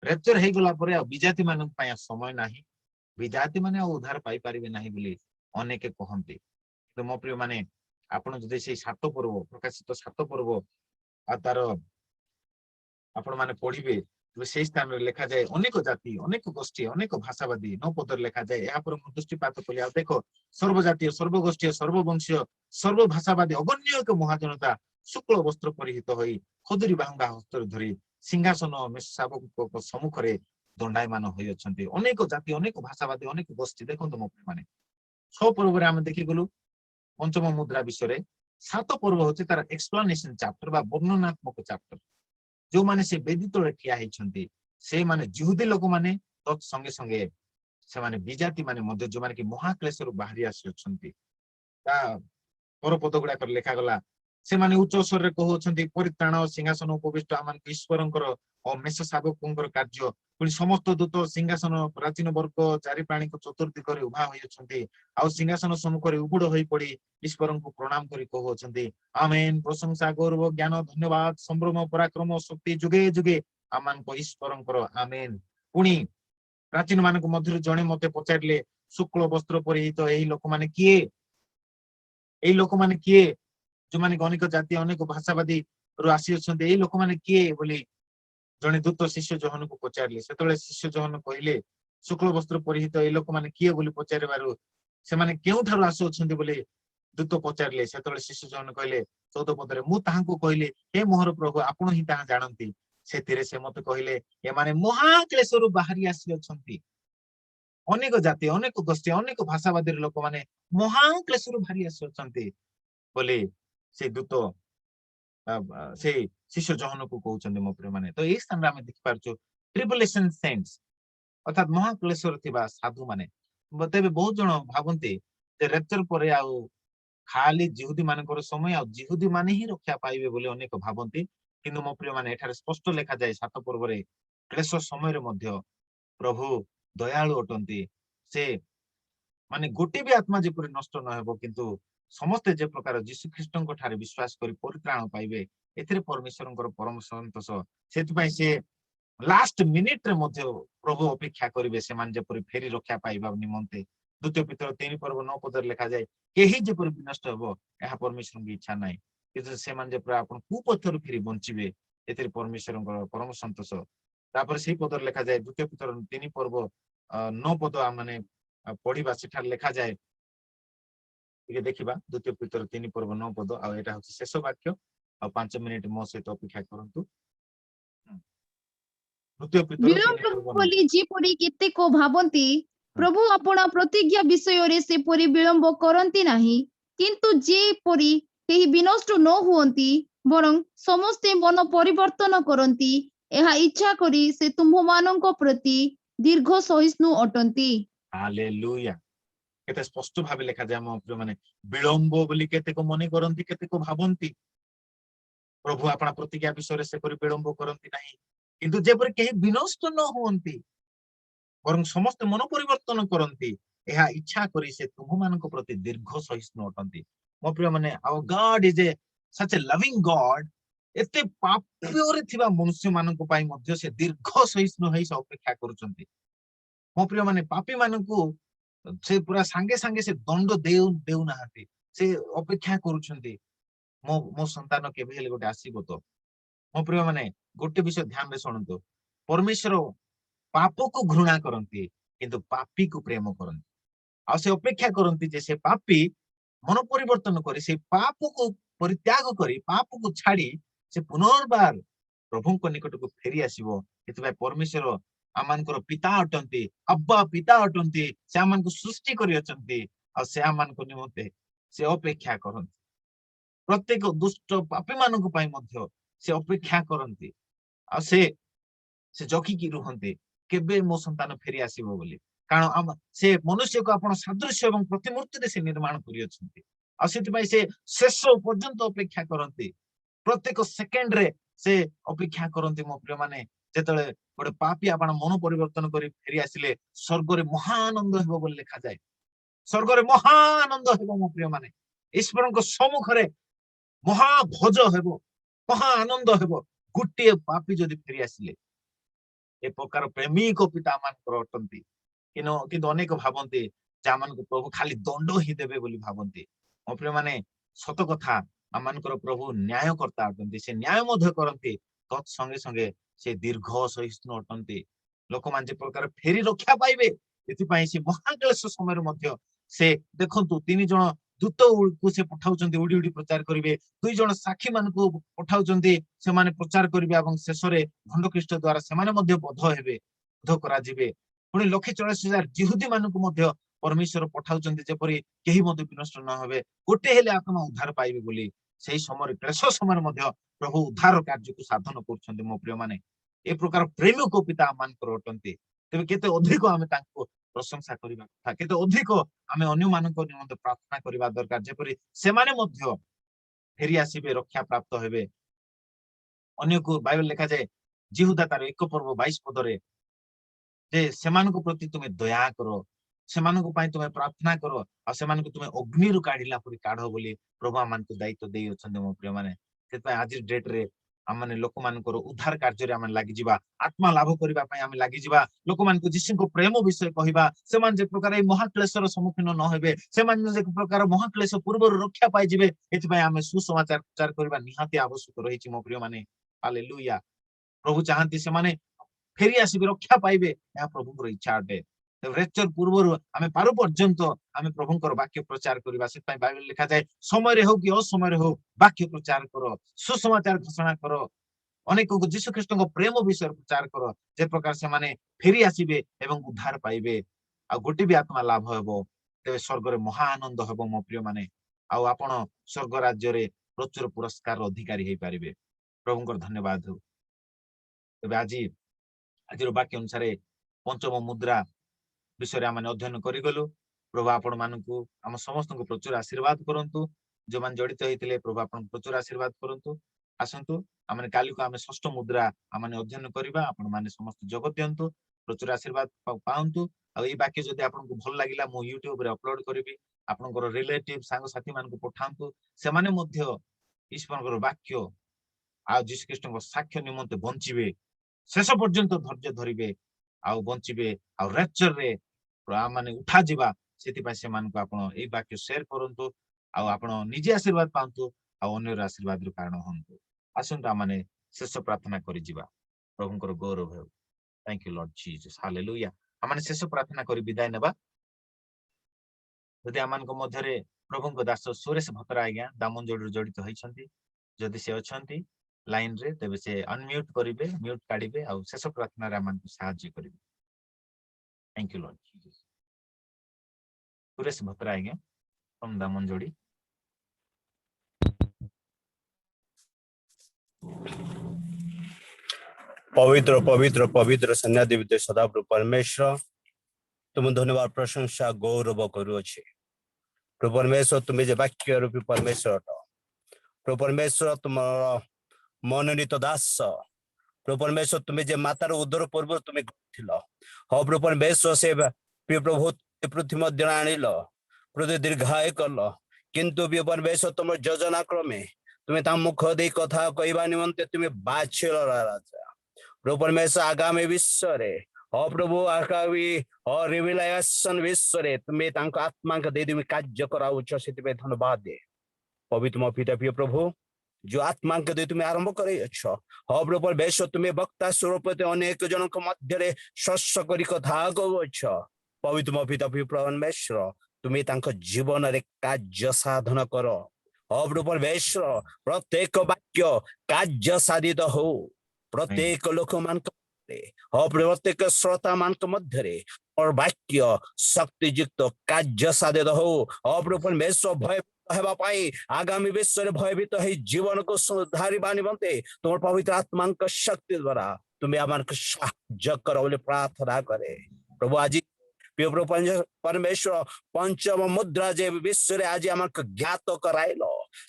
ରେପ୍ଚର ହେଇଗଲା ପରେ ଆଉ ବିଜାତି ମାନଙ୍କ ପାଇଁ ସମୟ ନାହିଁ, ବିଜାତି ମାନେ ଆଉ ଉଦ୍ଧାର ପାଇପାରିବେ ନାହିଁ ବୋଲି ଅନେକ କହନ୍ତି। କିନ୍ତୁ ମୋ ପ୍ରିୟ ମାନେ ଆପଣ ଯଦି ସେଇ 7 ପର୍ବ ପ୍ରକାଶିତ 7 ପର୍ବ ଆଉ ତାର ଆପଣ ମାନେ ପଢିବେ, ତେବେ ସେଇ ସ୍ଥାନରେ ଲେଖାଯାଏ ଅନେକ ଜାତି ଅନେକ ଗୋଷ୍ଠୀ ଅନେକ ଭାଷାବାଦୀ 9 ପଦରେ ଲେଖାଯାଏ। ଏହାପରେ ମୁଁ ଦୃଷ୍ଟିପାତ କଲି, ଆଉ ଦେଖ ସର୍ବଜାତୀୟ ସର୍ବଗୋଷ୍ଠୀୟ ସର୍ବବଂଶୀୟ ସର୍ବଭାଷାବାଦୀ ଅଗଣ୍ୟ ଏକ ମହାଜନତା ଶୁକ୍ଳ ବସ୍ତ୍ର ପରିହିତ ହୋଇ ଖଦୁରୀ ବାହୁଙ୍ଗା ହସ୍ତରେ ଧରି ସିଂହାସନ ଶାବକଙ୍କ ସମ୍ମୁଖରେ ଦଣ୍ଡାୟମାନ ହୋଇଅଛନ୍ତି। ଅନେକ ଜାତି ଅନେକ ଭାଷାବାଦୀ ଅନେକ ଗୋଷ୍ଠୀ। ଦେଖନ୍ତୁ ମୋ ମାନେ 6 ପର୍ବରେ ଆମେ ଦେଖିଗଲୁ ପଞ୍ଚମ ମୁଦ୍ରା ବିଷୟରେ। 7 ପର୍ବ ହଉଛି ତାର ଏକ୍ସପ୍ଲାନେସନ ଚାପ୍ଟର ବା ବର୍ଣ୍ଣନାତ୍ମକ ଚାପ୍ଟର। ଯୋଉମାନେ ସେ ବେଦି ତଳେ ଠିଆ ହେଇଛନ୍ତି ସେମାନେ ଜିହୁଦୀ ଲୋକମାନେ, ତତ୍ ସଙ୍ଗେ ସଙ୍ଗେ ସେମାନେ ବିଜାତି ମାନେ ମଧ୍ୟ ଯୋଉମାନେ କି ମହାକ୍ଲେଶରୁ ବାହାରି ଆସିଅଛନ୍ତି। ତା ପରପଦ ଗୁଡାକରେ ଲେଖାଗଲା, ସେମାନେ ଉଚ୍ଚ ସ୍ୱରରେ କହୁଅଛନ୍ତି ପରିତ୍ରାଣ ସିଂହାସନ ଉପବିଷ୍ଟ ଆମମାନଙ୍କୁ ଈଶ୍ୱରଙ୍କର ଓ ମେଷ ଶାବକଙ୍କର କାର୍ଯ୍ୟ। ପୁଣି ସମସ୍ତ ଦୂତ ସିଂହାସନ ପ୍ରାଚୀନ ବର୍ଗ ଚାରି ପ୍ରାଣୀଙ୍କ ଚତୁର୍ଦିଗରେ ଉଭା ହୋଇଅଛନ୍ତି, ଆଉ ସିଂହାସନ ସମ୍ମୁଖରେ ଉବୁଡ ହୋଇ ପଡି ଈଶ୍ୱରଙ୍କୁ ପ୍ରଣାମ କରି କହୁଅଛନ୍ତି, ଆମେନ, ପ୍ରଶଂସା ଗୌରବ ଜ୍ଞାନ ଧନ୍ୟବାଦ ସମ୍ଭ୍ରମ ପରାକ୍ରମ ଶକ୍ତି ଯୁଗେ ଯୁଗେ ଆମମାନଙ୍କ ଈଶ୍ୱରଙ୍କର, ଆମେନ। ପୁଣି ପ୍ରାଚୀନ ମାନଙ୍କ ମଧ୍ୟରୁ ଜଣେ ମତେ ପଚାରିଲେ, ଶୁକ୍ଳ ବସ୍ତ୍ର ପରିହିତ ଏହି ଲୋକମାନେ କିଏ? ଏଇ ଲୋକମାନେ କିଏ? ଯୋଉମାନେ ଅନେକ ଜାତି ଅନେକ ଭାଷାବାଦୀ ରୁ ଆସିଅଛନ୍ତି, ଏଇ ଲୋକମାନେ କିଏ ବୋଲି ଜଣେ ଦୂତ ଶିଷ୍ୟ ଯୋହନକୁ ପଚାରିଲେ। ସେତେବେଳେ ଶିଷ୍ୟ ଯୋହନ କହିଲେ, ଶୁକ୍ଳ ବସ୍ତ୍ର ପରିହିତ ଏଇ ଲୋକମାନେ କିଏ ବୋଲି ପଚାରିବାରୁ ସେମାନେ କେଉଁଠାରୁ ଆସୁଅଛନ୍ତି ବୋଲି ଦୂତ ପଚାରିଲେ। ସେତେବେଳେ ଶିଷ୍ୟ ଯୋହନ କହିଲେ 14 ପଦରେ, ମୁଁ ତାହାଙ୍କୁ କହିଲି, ହେ ମୋହର ପ୍ରଭୁ, ଆପଣ ହିଁ ତାହା ଜାଣନ୍ତି। ସେଥିରେ ସେ ମତେ କହିଲେ, ଏମାନେ ମହାକ୍ଲେଶରୁ ବାହାରି ଆସିଅଛନ୍ତି। ଅନେକ ଜାତି ଅନେକ ଗୋଷ୍ଠୀ ଅନେକ ଭାଷାବାଦୀର ଲୋକମାନେ ମହାକ୍ଲେଶରୁ ବାହାରି ଆସିଅଛନ୍ତି ବୋଲି ସେ ଦୂତ ସେଇ ଶିଷ୍ୟ ଯୋହନକୁ କହୁଛନ୍ତି ମୋ ପ୍ରିୟ ମାନେ। ତ ଏଇ ସ୍ଥାନରେ ଆମେ ଦେଖିପାରୁଛୁ ଟ୍ରିବୁଲେସନ ସେଣ୍ଟସ ଅର୍ଥାତ୍ ମହାକ୍ଲେଶରେ ଥିବା ସାଧୁ ମାନେ। ତେବେ ବହୁତ ଜଣ ଭାବନ୍ତି ଯେ ରେପ୍ଚର ପରେ ଆଉ ଖାଲି ଜିହୁଦୀ ମାନଙ୍କର ସମୟ, ଆଉ ଜିହୁଦୀ ମାନେ ହିଁ ରକ୍ଷା ପାଇବେ ବୋଲି ଅନେକ ଭାବନ୍ତି। କିନ୍ତୁ ମୋ ପ୍ରିୟ ମାନେ ଏଠାରେ ସ୍ପଷ୍ଟ ଲେଖାଯାଏ 7 ପର୍ବରେ କ୍ଲେଶ ସମୟରେ ମଧ୍ୟ ପ୍ରଭୁ ଦୟାଳୁ ଅଟନ୍ତି। ସେ माने गोटे भी आत्मा जेपरि नष्ट न हेबो किंतु समस्ते जे प्रकार यीशु ख्रीष्टଙ୍କ ठारे विश्वास करी परित्राण पाइबे एथिरे परमेश्वरଙ୍କର परम सन्तोष सेति पई से लास्ट मिनिट रे मध्य प्रभु अपेक्षा करिवे सेमान जेपरि फेरी रक्षा पाइबा निमंते द्वितीय पत्र 3 पर्व 9 पद लिखा जाय केही जेपरि विनष्ट हेबो एहा परमेश्वरଙ୍କ इच्छा नाही किंतु सेमान जेपरि आपण कुपथर फेरी बंचिबे एथिरे परमेश्वरଙ୍କର परम सन्तोष तापर सेही पद लिखा जाय द्वितीय पत्र 3 पर्व 9 पद माने पढ़िबा सेठार लिखा जाय ଟିକେ ଦେଖିବା ଦ୍ୱିତୀୟ ପତ୍ର 3 पर्व 9 पद ଆଉ ଏଟା ହଉଛି ଶେଷ ବାକ୍ୟ ଆଉ 5 ମିନିଟ ମୋ ସହିତ ଅପେକ୍ଷା କରନ୍ତୁ ଦ୍ୱିତୀୟ ପତ୍ର 3 ବିଳମ୍ବ पर्व 9 ବୋଲି ଯେପରି କେତେକ ଭାବନ୍ତି ପ୍ରଭୁ ଆପଣା ପ୍ରତିଜ୍ଞା ବିଷୟରେ ସେପରି ବିଳମ୍ବ କରନ୍ତି ନାହିଁ କିନ୍ତୁ ଯେପରି କେହି ବିନଷ୍ଟ ନ ହୁଅନ୍ତି ବରଂ ସମସ୍ତେ ମନ ପରିବର୍ତ୍ତନ କରନ୍ତି ଏହା ଇଚ୍ଛା କରି ସେ ତୁମ୍ଭମାନଙ୍କ ପ୍ରତି ଦୀର୍ଘ ସହିଷ୍ଣୁ ଅଟନ୍ତି ହାଲେଲୁୟା କେତେ ସ୍ପଷ୍ଟ ଭାବେ ଲେଖା ଯାଏ ଆମ ପ୍ରିୟ ମାନେ ବିଳମ୍ବ ବୋଲି କେତେକ ମନେ କରନ୍ତି କେତେକ ଭାବନ୍ତି ପ୍ରଭୁ ଆପଣା ପ୍ରତିଜ୍ଞା ବିଷୟରେ ସେପରି ବିଳମ୍ବ କରନ୍ତି ନାହିଁ କିନ୍ତୁ ଯେପରି କେହି ବିନଷ୍ଟ ନ ହୁଅନ୍ତି ବରଂ ସମସ୍ତେ ମନ ପରିବର୍ତ୍ତନ କରନ୍ତି ଏହା ଇଚ୍ଛା କରି ସେ ତୁମମାନଙ୍କ ପ୍ରତି ଦୀର୍ଘ ସହିଷ୍ଣୁ ଅଟନ୍ତି ମୋ ପ୍ରିୟ ମାନେ our God is a such a loving God ଏତେ ପାପରେ ଥିବା ମନୁଷ୍ୟ ମାନଙ୍କ ପାଇଁ ମଧ୍ୟ ସେ ଦୀର୍ଘ ସହିଷ୍ଣୁ ହେଇ ଅପେକ୍ଷା କରୁଛନ୍ତି ମୋ ପ୍ରିୟ ମାନେ ପାପୀ ମାନଙ୍କୁ ସେ ପୁରା ସାଙ୍ଗେ ସାଙ୍ଗେ ସେ ଦଣ୍ଡ ଦେଉନାହାନ୍ତି ସେ ଅପେକ୍ଷା କରୁଛନ୍ତି ମୋ ସନ୍ତାନ କେବେ ହେଲେ ଗୋଟେ ଆସିବ ତ ମୋ ପ୍ରିୟ ମାନେ ଗୋଟେ ବିଷୟ ଧ୍ୟାନରେ ଶୁଣନ୍ତୁ परमेश्वर पाप को घृणा करती किंतु पापी को प्रेम करती आ से अपेक्षा करती जे से पापी मन परिवर्तन करी से पाप को परित्याग करी पाप को छाड़ी से पुनर्बार प्रभु निकट को फेरी आसीबो एतबे परमेश्वर आमानकर पिता अटंती अब्बा पिता अटंती से आमान को सृष्टि करी अचंती आ से आमान को निमंते से अपेक्षा करंती प्रत्येक दुष्ट पापी मानक पई मध्य से अपेक्षा करंती आ से जखिकी रुहंती केबे मो संतान फेरी आसीबो बोली कारण से मनुष्य को आपण सादृश्य एवं प्रतिमूर्ति रे से निर्माण करी अछंती आ सेति पई से शेष पर्यंत अपेक्षा करंती प्रत्येक सेकेंड रे से अपेक्षा करंती मो प्रिय माने जेतले गोटे पापी आपण मन परिवर्तन करी फेरी आसिले स्वर्ग रे महाआनंद हेबो बोली लिखा जाय स्वर्ग रे महाआनंद हेबो मो प्रिय माने ईश्वरଙ୍କ सम्मुखरे महाभोज हेबो महाआनंद हेबो गुटिए पापी जदि फेरी आसिले ए प्रकार प्रेमिक पिता मानकर अटंती किंतु अनेक भावंती जामान को प्रभु खाली दंड ही देवे बोली भावंती मो प्रिय माने सत कथा आमानकर प्रभु न्यायकर्ता अटंती से न्याय मध्य करंती तत् संगे संगे से दीर्घ सहिष्णु अटंती लोक मान जे प्रकार फेरी रक्षा पाइबे एथि पई से महाक्लेश समय मध्य से देखंतु तीन जण दूत को से पठाउचंती उडी उडी प्रचार करिवे दुई जण साक्षी मान को पठाउचंती से माने प्रचार करिवे एवं शेषरे भंड ख्रीष्ट द्वारा से माने मध्य बध हेबे बध करा जिवे पुणी 1,40,000 जिहुदी मान को मध्य परमेश्वर पठाउचंती जेपरि केही मध्य विनष्ट न हेबे गोटे हेले आत्मा उद्धार पाइबे बोली सेही समय क्लेश समय मध्य प्रभु उद्धार कार्य को साधन करछंती मो प्रिय माने ए प्रकार प्रेम को पिता मान कर अटंती तेबे केते अधिक आमे तांको प्रशंसा करिबा कथा केते अधिक आमे अन्य मानक निमंते प्रार्थना करिबा दरकार जेपरि से माने मध्य फेरी आसीबे रक्षा प्राप्त हेबे अन्य को बाइबल लिखा जाय जिहुदा तार 1 पर्व 22 पदरे जे सेमानको प्रति तुमे दया करो सेमानको पई तुमे प्रार्थना करो आ सेमानको तुमे अग्नि रु काढिला परि काढो बोली प्रभु मानको दायित्व देई अछन्ते मो प्रिय माने सेत आज डेट रे आमने लोक मानकर उद्धार कार्य रे आमने लागि जिबा आत्मा लाभ करिबा पई आमे लागि जिबा लोक मानको जिसुको प्रेम विषय कहिबा सेमान जे प्रकार ए महाक्लेशर सम्मुखीन न हेबे सेमान जे प्रकार महाक्लेश पूर्व रक्षा पाई जिबे एथि पई आमे सुसमाचार प्रचार करिबा निहाती आवश्यक रहिछि मो प्रिय माने हालेलुया प्रभु चाहंती से माने फेरी आसीबे रक्षा पाइबे या प्रभुଙ୍କର इच्छा अटे रेचर पूर्व आमे पारु पर्यंत आमे प्रभुଙ୍କର वाक्य प्रचार करिबा से पई बाइबल लिखा जाय समय रे हो कि असमय रे हो वाक्य प्रचार करो सुसमाचार घोषणा करो अनेक को यीशु ख्रीष्टଙ୍କ प्रेम विषय प्रचार करो जे प्रकार से माने फेरी आसीबे एवं उद्धार पाइबे आ गोटे भी आत्मा लाभ हेबो तेबे स्वर्ग रे महा आनंद हेबो मो प्रिय माने आ आपण स्वर्ग राज्य रे प्रचुर पुरस्कार अधिकारी हेई पारिबे प्रभुଙ୍କର धन्यवाद हो तेबे आज वाक्य अनुसार पंचम मुद्रा विषय आम अध्ययन करूँ प्रभु आपण मानू आम समस्त प्रचुर आशीर्वाद करंतु जो मान जड़ित होते प्रभु आप प्रचुर आशीर्वाद करंतु आसतु आम काली को आम षष्ठ मुद्रा आम अध्ययन करवा आपण माने समस्त जगत दिंतु प्रचुर आशीर्वाद पाउंतु आ ई वाक्य जदि आपनको भल लागिला मो YouTube रे अपलोड करिवि आपनकर रिलेटिव सांग साथी मान को पठांतु से माने मध्य ईश्वरकर वाक्य आ जीसु ख्रीष्टଙ୍କ साक्ष्य निमंते बंचिबे शेष पर्यंत धैर्य धरिबे आ बंचिबे आ रैप्चर रे माने उठा जिबा सेति पय से मान को आपण ए वाक्य शेयर करंतु आ आपण निजे आशीर्वाद पांतु आ अन्यर आशीर्वाद रो कारण हंतु आसंता माने शेष प्रार्थना करि जिबा प्रभुଙ୍କର गौरव हो thank you Lord Jesus hallelujah आमाने शेष प्रार्थना करि विदाय नेबा जदि आमान को मध्यरे प्रभुଙ୍କ दास सुरेश भतरा आज्ञा दामनजोड़ी जड़ित होइछंती जदि से अछंती लाइन रे तेबे से अनम्यूट करिवे म्यूट काढिबे आ शेष प्रार्थना रे आमान को सहाय्य करिवे thank you Lord Jesus Suresh Bhatra आज्ञा फ्रॉम दामनजोड़ी पवित्र पवित्र पवित्र सन्यादिवित सदाप्रभु परमेश्वर तुम धन्यवाद प्रशंसा गौरव करुअछे प्रभु परमेश्वर तुम्हें जे वाक्य रूपी परमेश्वर प्रभु परमेश्वर तुम मनोनीत दास प्रभु परमेश्वर तुम्हें जे मातार उदर पूर्व तुम्हें थिलो हो प्रभु परमेश्वर से प्रिय प्रभु पृथ्वी मध्य आनिल प्रभु दीर्घाय कल किंतु प्रिय परमेश्वर तुम योजना क्रमे तुम्हें ता मुख दे कथा कहवा निमंते तुम्हें बाछिल राजा प्रभु परमेश्वर आगामी विश्व रे हो प्रभु आगामी रिविलेशन विश्व रे तुम्हें तांको आत्मा के दे तुम्हें कार्य कराउछ सेति पे धन्यवाद दे पवित्र मो पिता प्रिय प्रभु जो आत्मा के दे तुम्हें आरंभ करे हो प्रभु परमेश्वर तुम्हें वक्ता स्वरूप अनेक जन के मध्य शस्य करी कथा कहउछ पवित्र मो पिता प्रिय परमेश्वर तुम्हें तांको जीवन रे कार्य साधन करो प्रभु परमेश्वर प्रत्येक वाक्य कार्य साधित हो प्रत्येक लोक मान प्रत्येक श्रोता मान मध्य और वाक्य शक्तियुक्त कार्य साधित हो प्रभु परमेश्वर भय आगामी विश्व भयभीत है जीवन को सुधारिबा निमंते तुम पवित्र आत्मा शक्ति द्वारा तुम्हें आम साहाय्य करो बोले प्रार्थना करे प्रभु आज प्रभु परमेश्वर पंचम मुद्रा जे विश्व आज आम ज्ञात कराइल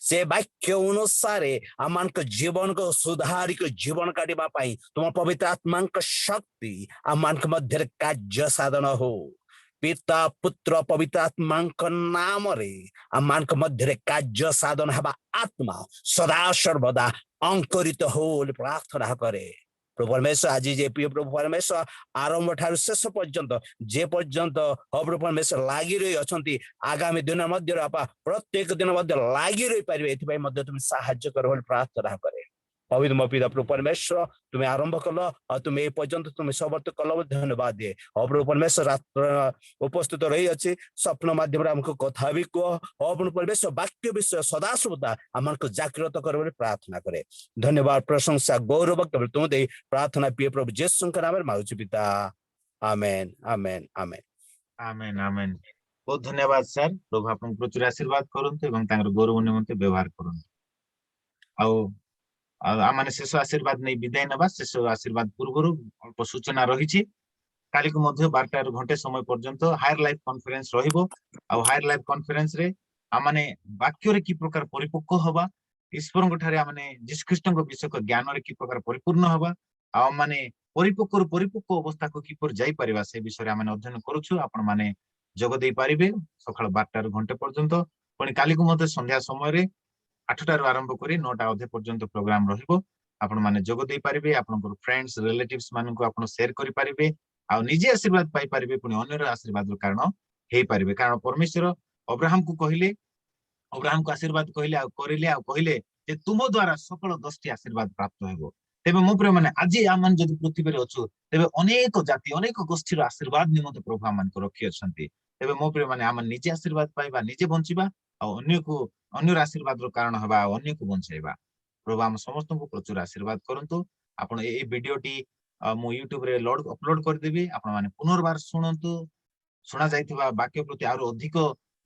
से वाक्य अनुसार आम जीवन को सुधारिक जीवन काटिबा तुम पवित्र आत्मा शक्ति आम मध्य कार्य साधन हो पिता पुत्र पवित्र आत्मा नाम रे आम मध्य कार्य साधन हवा आत्मा सदा सर्वदा अंकुरित हो प्रार्थना करे प्रभु परमेश्वर आज जे प्रिय प्रभु परमेश्वर आरंभ ठार शेष पर्यंत जे पर्यंत प्रभु परमेश्वर लागी रही अछंती आगामी दिन मध्य आपा प्रत्येक दिन मध्य लागी रही पारिबे एथिबाई मध्य तुम सहाय्य करो बोली प्रार्थना करे पवित्र मो पिता प्रभु परमेश्वर तुम्हें आरंभ कल और तुम्हें ए पर्यंत तुम्हें समर्थ कल धन्यवाद दिए प्रभु परमेश्वर रात्र उपस्थित रही अच्छे स्वप्न माध्यम आमको कथा भी कह प्रभु परमेश्वर वाक्य विषय सदा सर्वदा आम जागृत कर प्रार्थना करे धन्यवाद प्रशंसा गौरव केवल तुम दे प्रार्थना प्रिय प्रभु यीशु नाम मांगुछु पिता आमेन आमेन आमेन आमेन आमेन बहुत धन्यवाद सर प्रभु आपन प्रचुर आशीर्वाद करंतु एवं तांगर गौरव निमंते व्यवहार करंतु आमाने शेष आशीर्वाद नहीं विदाय नबा शेष आशीर्वाद पूर्व अल्प सूचना रही काली को मध्य 12 घंटे समय पर्यंत हायर लाइफ कॉन्फ्रेंस रहिबो आ हायर लाइफ कॉन्फ्रेंस रे आमाने वाक्य रे की प्रकार परिपक्व होबा ईश्वर ठारे आमाने जीसु ख्रीष्ट विषय को ज्ञान रे की प्रकार परिपूर्ण होबा आ माने परिपक्व अवस्था को किपर जाई परिबा से विषय आमाने अध्ययन करूछु आपण माने जोग देई पारिबे सकाळ 12 घंटे पर्यंत पण काली को मध्य संध्या समय रे 8टार आरंभ करी 9टा अधे पर्यंत प्रोग्राम रहिबो आपण माने जोग देई पारिबे आपनकर फ्रेंड्स रिलेटिव्स मानन को आपण शेयर करि पारिबे आ निजे आशीर्वाद पाई पारिबे पुनी अन्यर आशीर्वाद कारण हेई पारिबे कारण परमेश्वर अब्राहम को आशीर्वाद कहले आ करिले आ कहले जे तुम द्वारा सकल 10टी आशीर्वाद प्राप्त हेबो तेबे मो प्रिय माने आज आमान जदि पृथ्वी रे अछु तेबे अनेक जाति अनेक गोष्ठीर आशीर्वाद निमंते प्रभु आमान को रखि अछंती तेबे मो प्रिय माने आमान निजे आशीर्वाद पाइबा निजे बंचिबा आ अन्य आशीर्वाद रो कारण हबा अन्य को बंचाइबा प्रभु हम समस्त को प्रचुर आशीर्वाद करंतु आपण ए वीडियोटी मो YouTube रे अपलोड कर देबी आपण माने पुनर्बार सुना जाइथिबा वाक्य प्रति आरो अधिक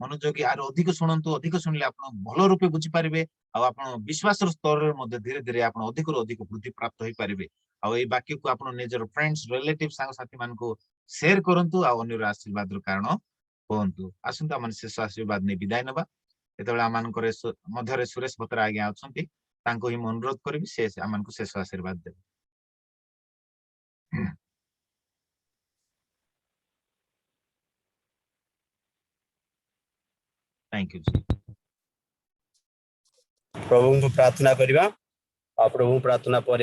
मनोयोगी आरो अधिक सुनंतु अधिक सुनले आपण भलो रूपे बुझी पारिबे आ आपण विश्वास स्तर रे मध्ये धीरे धीरे आपण अधिक रो अधिक वृद्धि प्राप्त होई पारिबे आ ए वाक्य को आपण निजर फ्रेंड्स रिलेटिव सांग साथी मान को शेयर करंतु आ अन्य आशीर्वाद रो कारण होंतु आसंता मन शेष आशीर्वाद ने विदाय नबा एतबेला आमानकर मध्यरे सुरेश भतरा आज्ञा अछंती तांको ही अनुरोध करबी से आमानको शेष आशीर्वाद देबे थैंक यू जी प्रभु को प्रार्थना करवा आ प्रभु प्रार्थना पर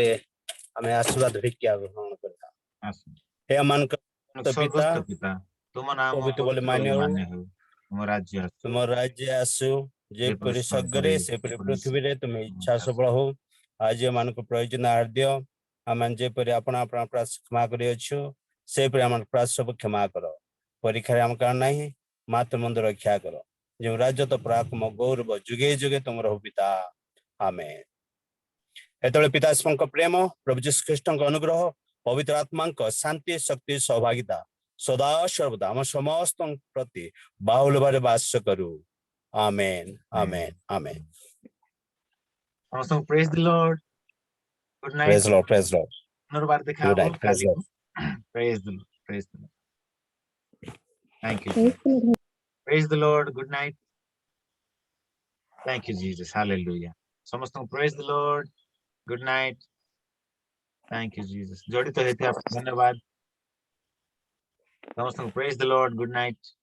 आम आशीर्वाद भिक्षा ग्रहण करवा आसु हे अमान पिता स्वर्गस्थ पिता तुम नाम पवित्र बोले पवित्र मान्य बोली हो मान्य हो तुम राज्य आसु तुम राज्य आसु जेपरि स्वर्गरे सेपरि पृथ्वी तुम इच्छा सफल हो आज मान प्रयोजन आद्य आम जेपरि आपण आपण प्रास क्षमा करियो सेपरि आम प्रास सब क्षमा कर परीक्षा आम कारण नहीं मात्र मंद रक्षा कर जो राज्य तो पराक्रम गौरव जुगे जुगे तुम रहो पिता आमेन एतले पिता ईश्वर प्रेम प्रभु जीशु ख्रीष्ट अनुग्रह पवित्र आत्मा शांति शक्ति सहभागिता सदा सर्वदा आम समस्त प्रति बाहुल भारे वास करू आमेन आमेन आमेन समस्त praise the Lord good night praise Lord पुनर्बार देखा Good हो night, praise काली praise the Lord thank you praise the Lord good night thank you Jesus hallelujah समस्त praise the Lord good night thank you Jesus जड़ित हेतु धन्यवाद समस्त praise the Lord good night